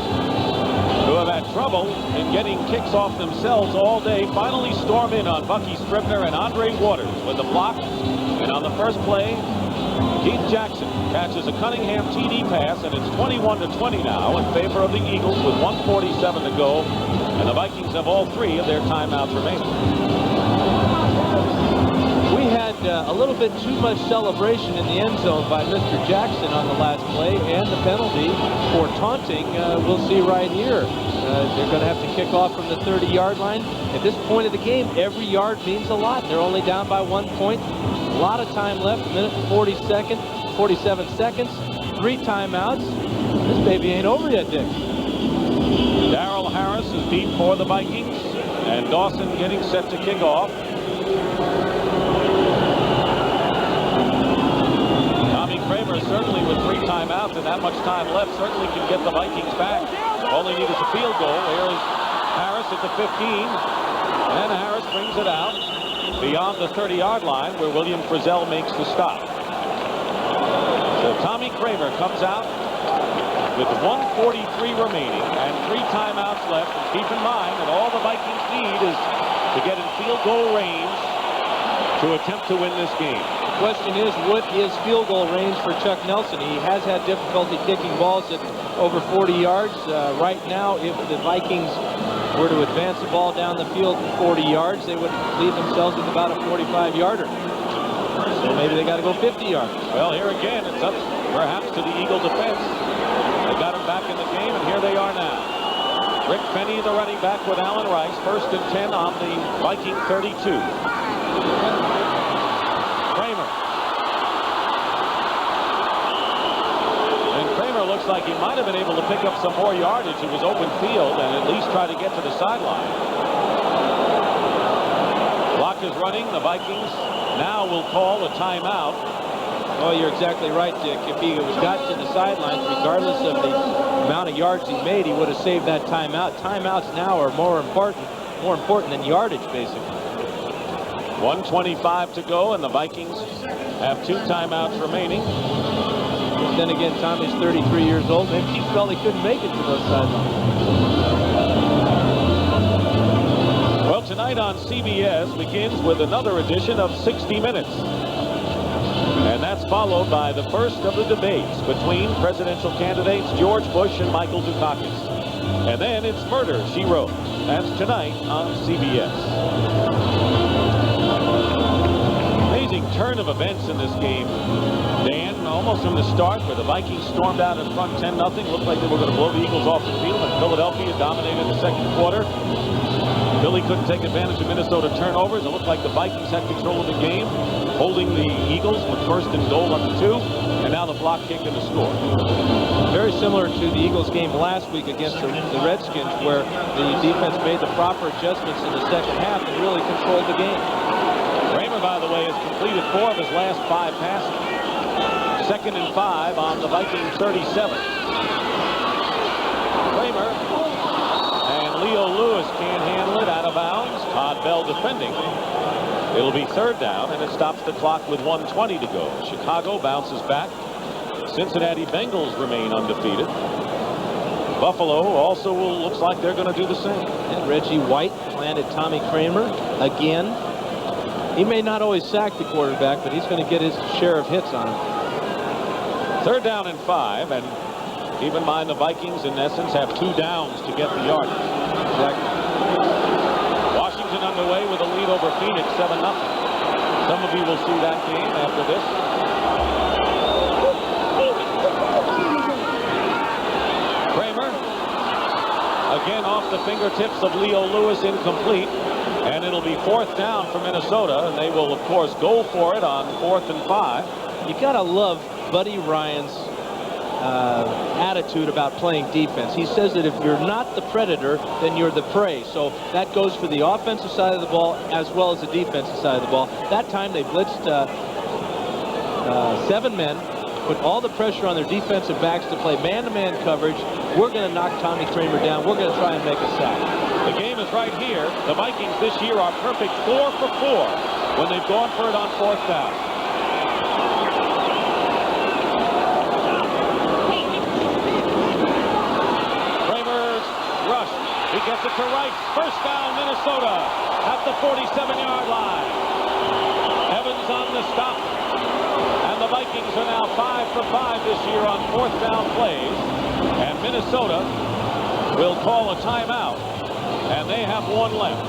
who have had trouble in getting kicks off themselves all day, finally storm in on Bucky Scribner and Andre Waters with a block. And on the first play, Keith Jackson catches a Cunningham TD pass, and it's 21-20 now in favor of the Eagles with 1:47 to go. And the Vikings have all 3 of their timeouts remaining. We had a little bit too much celebration in the end zone by Mr. Jackson on the last play, and the penalty for taunting we'll see right here. They're going to have to kick off from the 30-yard line. At this point of the game, every yard means a lot. They're only down by 1 point. A lot of time left, a minute and 47 seconds, 3 timeouts. This baby ain't over yet, Dick. Darrell Harris is deep for the Vikings, and Dawson getting set to kick off. Tommy Kramer, certainly with 3 timeouts and that much time left, certainly can get the Vikings back. All they need is a field goal. Here is Harris at the 15, and Harris brings it out beyond the 30-yard line where William Frizzell makes the stop. So Tommy Kramer comes out with 1:43 remaining and 3 timeouts left. And keep in mind that all the Vikings need is to get in field goal range to attempt to win this game. The question is, what is field goal range for Chuck Nelson? He has had difficulty kicking balls at over 40 yards. Right now, if the Vikings were to advance the ball down the field 40 yards, they would leave themselves with about a 45-yarder. So maybe they got to go 50 yards. Well, here again, it's up perhaps to the Eagle defense. They got him back in the game, and here they are now. Rick Fenny, the running back, with Allen Rice. 1st and 10 on the Viking 32. Kramer. And Kramer looks like he might have been able to pick up some more yardage. It was open field, and at least try to get to the sideline. Clock is running. The Vikings now will call a timeout. Oh, you're exactly right, Dick. If he got to the sidelines, regardless of the amount of yards he made, he would have saved that timeout. Timeouts now are more important than yardage, basically. 1:25 to go, and the Vikings have 2 timeouts remaining. Then again, Tommy's 33 years old. Maybe he felt he couldn't make it to those sidelines. Well, tonight on CBS begins with another edition of 60 Minutes. And that's followed by the first of the debates between presidential candidates George Bush and Michael Dukakis. And then it's Murder, She Wrote. That's tonight on CBS. Amazing turn of events in this game, Dan, almost from the start, where the Vikings stormed out in front 10-0. Looked like they were going to blow the Eagles off the field, and Philadelphia dominated the second quarter. Philly couldn't take advantage of Minnesota turnovers. It looked like the Vikings had control of the game, holding the Eagles with first and goal on the 2, and now the block kick and the score. Very similar to the Eagles game last week against the Redskins, where the defense made the proper adjustments in the second half and really controlled the game. Kramer, by the way, has completed 4 of his last 5 passes. 2nd and 5 on the Viking 37. Kramer and Leo Lewis can't handle it, out of bounds. Todd Bell defending. It'll be 3rd down, and it stops the clock with 1:20 to go. Chicago bounces back. Cincinnati Bengals remain undefeated. Buffalo also looks like they're going to do the same. And Reggie White planted Tommy Kramer again. He may not always sack the quarterback, but he's going to get his share of hits on him. 3rd down and 5, and keep in mind the Vikings in essence have 2 downs to get the yardage. Exactly. Washington underway with a lead over Phoenix, 7-0. Some of you will see that game after this. Kramer again off the fingertips of Leo Lewis, incomplete, and it'll be 4th down for Minnesota, and they will of course go for it on 4th and 5. You gotta love Buddy Ryan's attitude about playing defense. He says that if you're not the predator, then you're the prey. So that goes for the offensive side of the ball as well as the defensive side of the ball. That time they blitzed 7 men, put all the pressure on their defensive backs to play man-to-man coverage. We're going to knock Tommy Kramer down. We're going to try and make a sack. The game is right here. The Vikings this year are perfect 4 for 4 when they've gone for it on 4th down. He gets it to Rice. 1st down, Minnesota at the 47-yard line. Evans on the stop. And the Vikings are now 5 for 5 this year on 4th down plays. And Minnesota will call a timeout. And they have 1 left.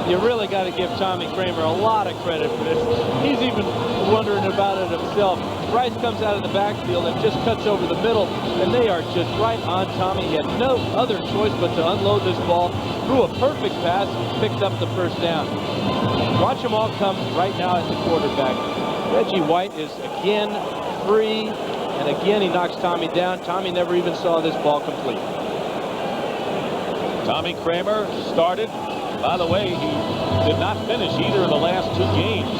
You really got to give Tommy Kramer a lot of credit for this. He's even wondering about it himself. Rice comes out of the backfield and just cuts over the middle, and they are just right on Tommy. He had no other choice but to unload this ball, threw a perfect pass, and picked up the 1st down. Watch them all come right now at the quarterback. Reggie White is again free, and again he knocks Tommy down. Tommy never even saw this ball complete. Tommy Kramer started. By the way, he did not finish either of the last 2 games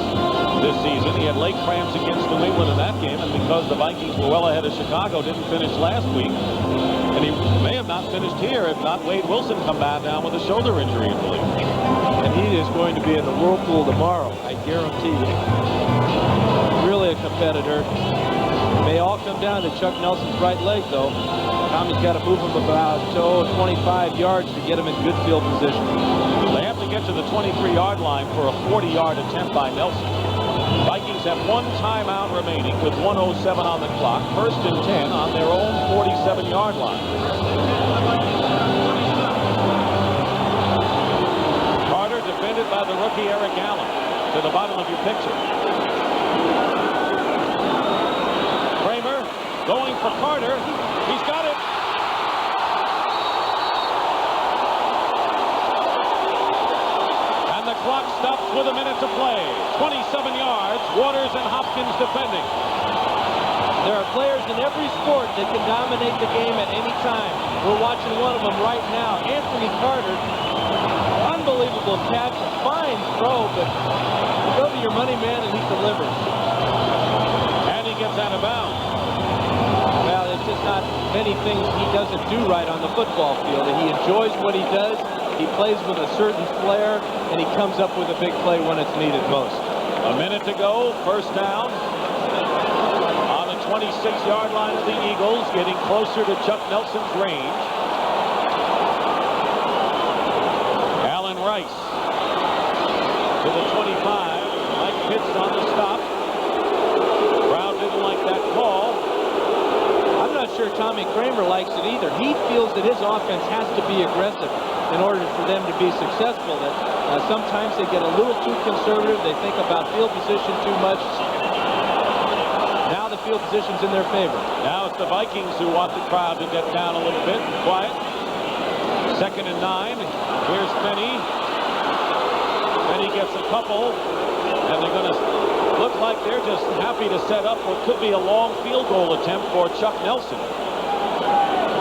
this season. He had leg cramps against New England in that game, and because the Vikings were well ahead of Chicago, didn't finish last week. And he may have not finished here if not Wade Wilson come back down with a shoulder injury, I believe. And he is going to be in the whirlpool tomorrow, I guarantee you. Really a competitor. It may all come down to Chuck Nelson's right leg, though. Tommy's got to move him about 25 yards to get him in good field position. They have to get to the 23-yard line for a 40-yard attempt by Nelson. Vikings have 1 timeout remaining with 1:07 on the clock. 1st and 10 on their own 47-yard line. Carter defended by the rookie Eric Allen to the bottom of your picture. Kramer going for Carter. He's got it. And the clock stops with a minute to play. 27 yards. Waters and Hopkins defending. There are players in every sport that can dominate the game at any time. We're watching one of them right now. Anthony Carter. Unbelievable catch. Fine throw, but go to your money man and he delivers. And he gets out of bounds. Well, it's just not many things he doesn't do right on the football field. He enjoys what he does. He plays with a certain flair, and he comes up with a big play when it's needed most. A minute to go. 1st down. On the 26-yard line of the Eagles, getting closer to Chuck Nelson's range. Allen Rice to the 25. Mike Pitts on the stop. Brown didn't like that call. I'm not sure Tommy Kramer likes it either. He feels that his offense has to be aggressive in order for them to be successful. That sometimes they get a little too conservative. They think about field position too much. Now the field position's in their favor. Now it's the Vikings who want the crowd to get down a little bit and quiet. 2nd and 9. Here's Finney. gets a couple, and they're going to look like they're just happy to set up what could be a long field goal attempt for Chuck Nelson.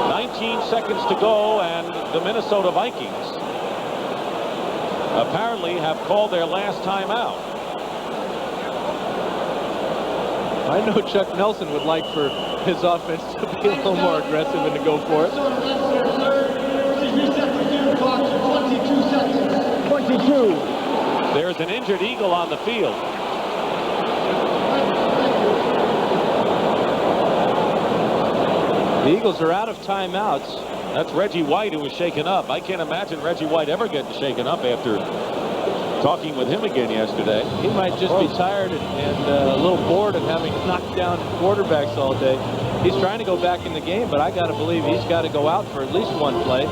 19 seconds to go, and the Minnesota Vikings apparently have called their last timeout. I know Chuck Nelson would like for his offense to be a little more aggressive and to go for it. 22. There's an injured Eagle on the field. The Eagles are out of timeouts. That's Reggie White, who was shaken up. I can't imagine Reggie White ever getting shaken up after talking with him again yesterday. He might just be tired and a little bored of having knocked down quarterbacks all day. He's trying to go back in the game, but I got to believe he's got to go out for at least one play.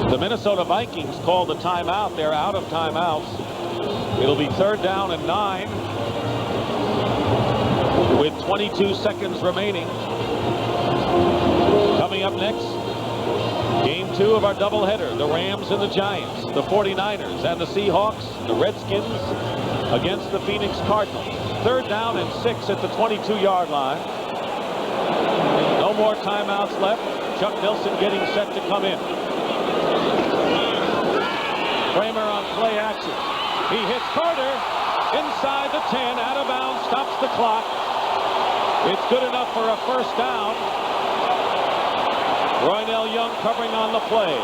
The Minnesota Vikings called the timeout. They're out of timeouts. It'll be 3rd down and 9 with 22 seconds remaining. Coming up next, game 2 of our doubleheader. The Rams and the Giants, the 49ers and the Seahawks, the Redskins against the Phoenix Cardinals. 3rd down and 6 at the 22-yard line. No more timeouts left. Chuck Nelson getting set to come in. Kramer on play action. He hits Carter inside the 10, out of bounds, stops the clock. It's good enough for a 1st down. Roynell Young covering on the play.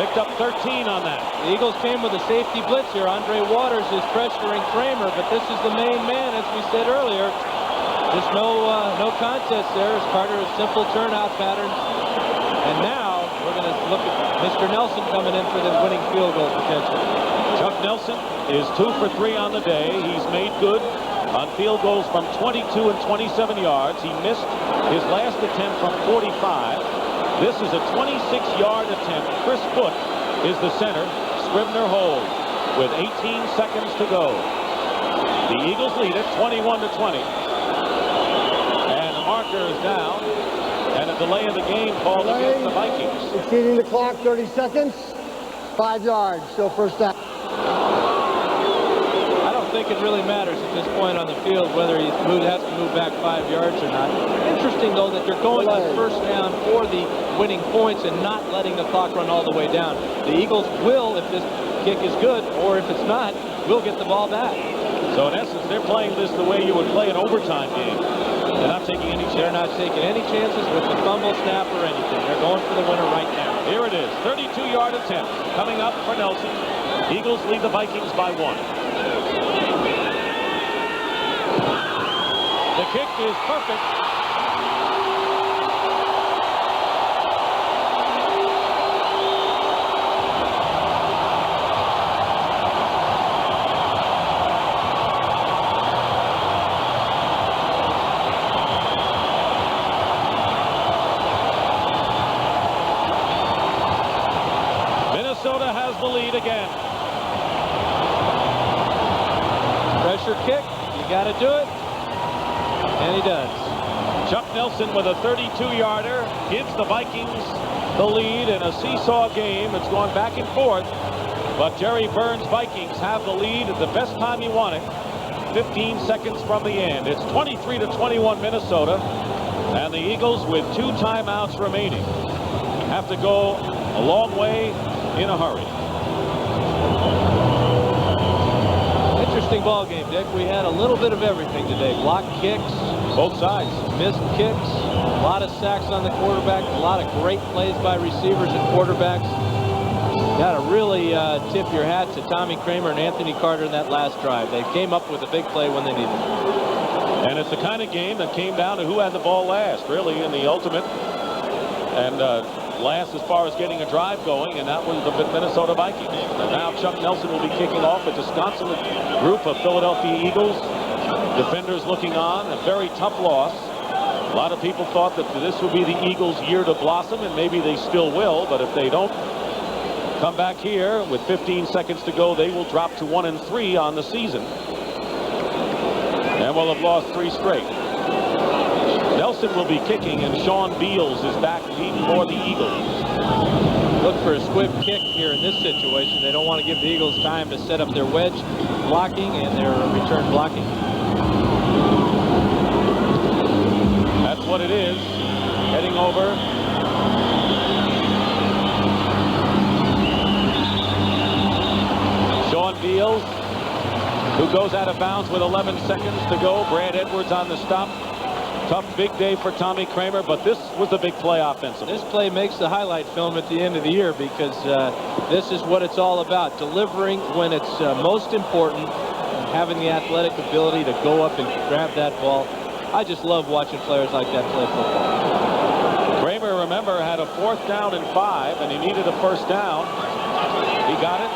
Picked up 13 on that. The Eagles came with a safety blitz here. Andre Waters is pressuring Kramer, but this is the main man, as we said earlier. There's no contest there as Carter has simple turnout patterns. And now we're going to look at Mr. Nelson coming in for the winning field goal potential. Chuck Nelson is 2 for 3 on the day. He's made good on field goals from 22 and 27 yards. He missed his last attempt from 45. This is a 26-yard attempt. Chris Foot is the center. Scribner holds with 18 seconds to go. The Eagles lead it 21-20. And the marker is down. And a delay of the game called against the Vikings. Exceeding the clock, 30 seconds. 5 yards, still 1st down. I don't think it really matters at this point on the field whether he has to move back 5 yards or not. Interesting, though, that they're going to 1st down for the winning points and not letting the clock run all the way down. The Eagles will, if this kick is good, or if it's not, will get the ball back. So, in essence, they're playing this the way you would play an overtime game. They're not taking any chances. They're not taking any chances with the fumble, snap, or anything. They're going for the winner right now. Here it is, 32-yard attempt coming up for Nelson. Eagles lead the Vikings by 1. The kick is perfect. Minnesota has the lead again. Pressure kick, you got to do it, and he does. Chuck Nelson with a 32-yarder gives the Vikings the lead in a seesaw game. It's gone back and forth, but Jerry Burns' Vikings have the lead at the best time you want it. 15 seconds from the end. It's 23-21 Minnesota, and the Eagles with 2 timeouts remaining have to go a long way in a hurry. Interesting ball game, Dick. We had a little bit of everything today. Block kicks, Both sides. missed kicks, a lot of sacks on the quarterback, a lot of great plays by receivers and quarterbacks. Got to really tip your hat to Tommy Kramer and Anthony Carter in that last drive. They came up with a big play when they needed it. And it's the kind of game that came down to who had the ball last, really, in the ultimate. And last as far as getting a drive going, and that was the Minnesota Vikings. And now Chuck Nelson will be kicking off a disconsolate group of Philadelphia Eagles. Defenders looking on, a very tough loss. A lot of people thought that this would be the Eagles' year to blossom, and maybe they still will, but if they don't come back here with 15 seconds to go, they will drop to 1-3 on the season. And will have lost 3 straight. Nelson will be kicking, and Sean Beals is back leading for the Eagles. Look for a swift kick here in this situation. They don't want to give the Eagles time to set up their wedge blocking and their return blocking. That's what it is. Heading over. Sean Beals, who goes out of bounds with 11 seconds to go. Brad Edwards on the stop. Tough big day for Tommy Kramer, but this was a big play offensively. This play makes the highlight film at the end of the year because this is what it's all about. Delivering when it's most important and having the athletic ability to go up and grab that ball. I just love watching players like that play football. Kramer, remember, had a 4th down and 5, and he needed a 1st down. He got it.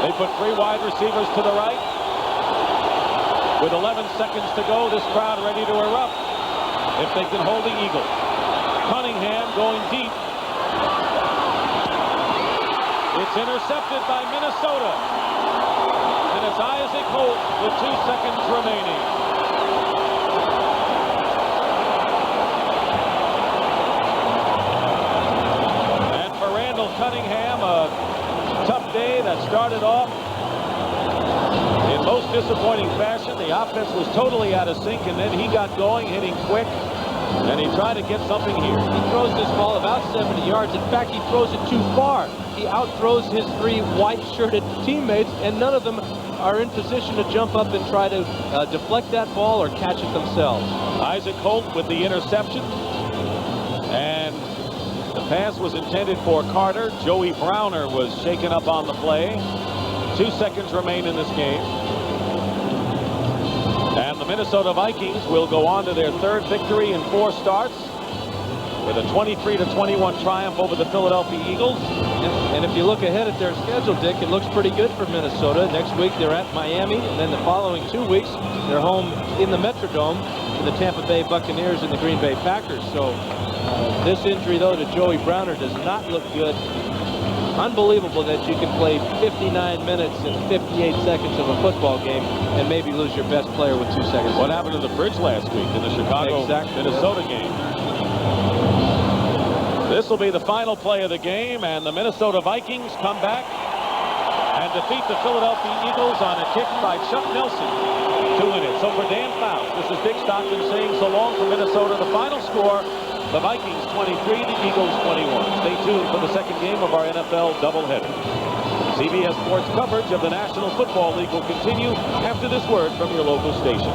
They put 3 wide receivers to the right. With 11 seconds to go, this crowd ready to erupt if they can hold the Eagles. Cunningham going deep. It's intercepted by Minnesota. And it's Isaac Holt with 2 seconds remaining. And for Randall Cunningham, a tough day that started off in most disappointing fashion. The offense was totally out of sync, and then he got going, hitting quick, and he tried to get something here. He throws this ball about 70 yards. In fact, he throws it too far. He outthrows his 3 white-shirted teammates, and none of them are in position to jump up and try to deflect that ball or catch it themselves. Isaac Holt with the interception, and the pass was intended for Carter. Joey Browner was shaken up on the play. 2 seconds remain in this game. And the Minnesota Vikings will go on to their 3rd victory in 4 starts with a 23-21 triumph over the Philadelphia Eagles. And if you look ahead at their schedule, Dick, it looks pretty good for Minnesota. Next week they're at Miami, and then the following 2 weeks they're home in the Metrodome to the Tampa Bay Buccaneers and the Green Bay Packers. So this injury, though, to Joey Browner does not look good. Unbelievable that you can play 59 minutes and 58 seconds of a football game and maybe lose your best player with 2 seconds. What happened to the bridge last week in the Chicago-Minnesota game? This will be the final play of the game, and the Minnesota Vikings come back and defeat the Philadelphia Eagles on a kick by Chuck Nelson to win it. So for Dan Fouts, this is Dick Stockton saying so long from Minnesota. The final score, the Vikings 23, the Eagles 21. Stay tuned for the second game of our NFL doubleheader. CBS Sports coverage of the National Football League will continue after this word from your local station.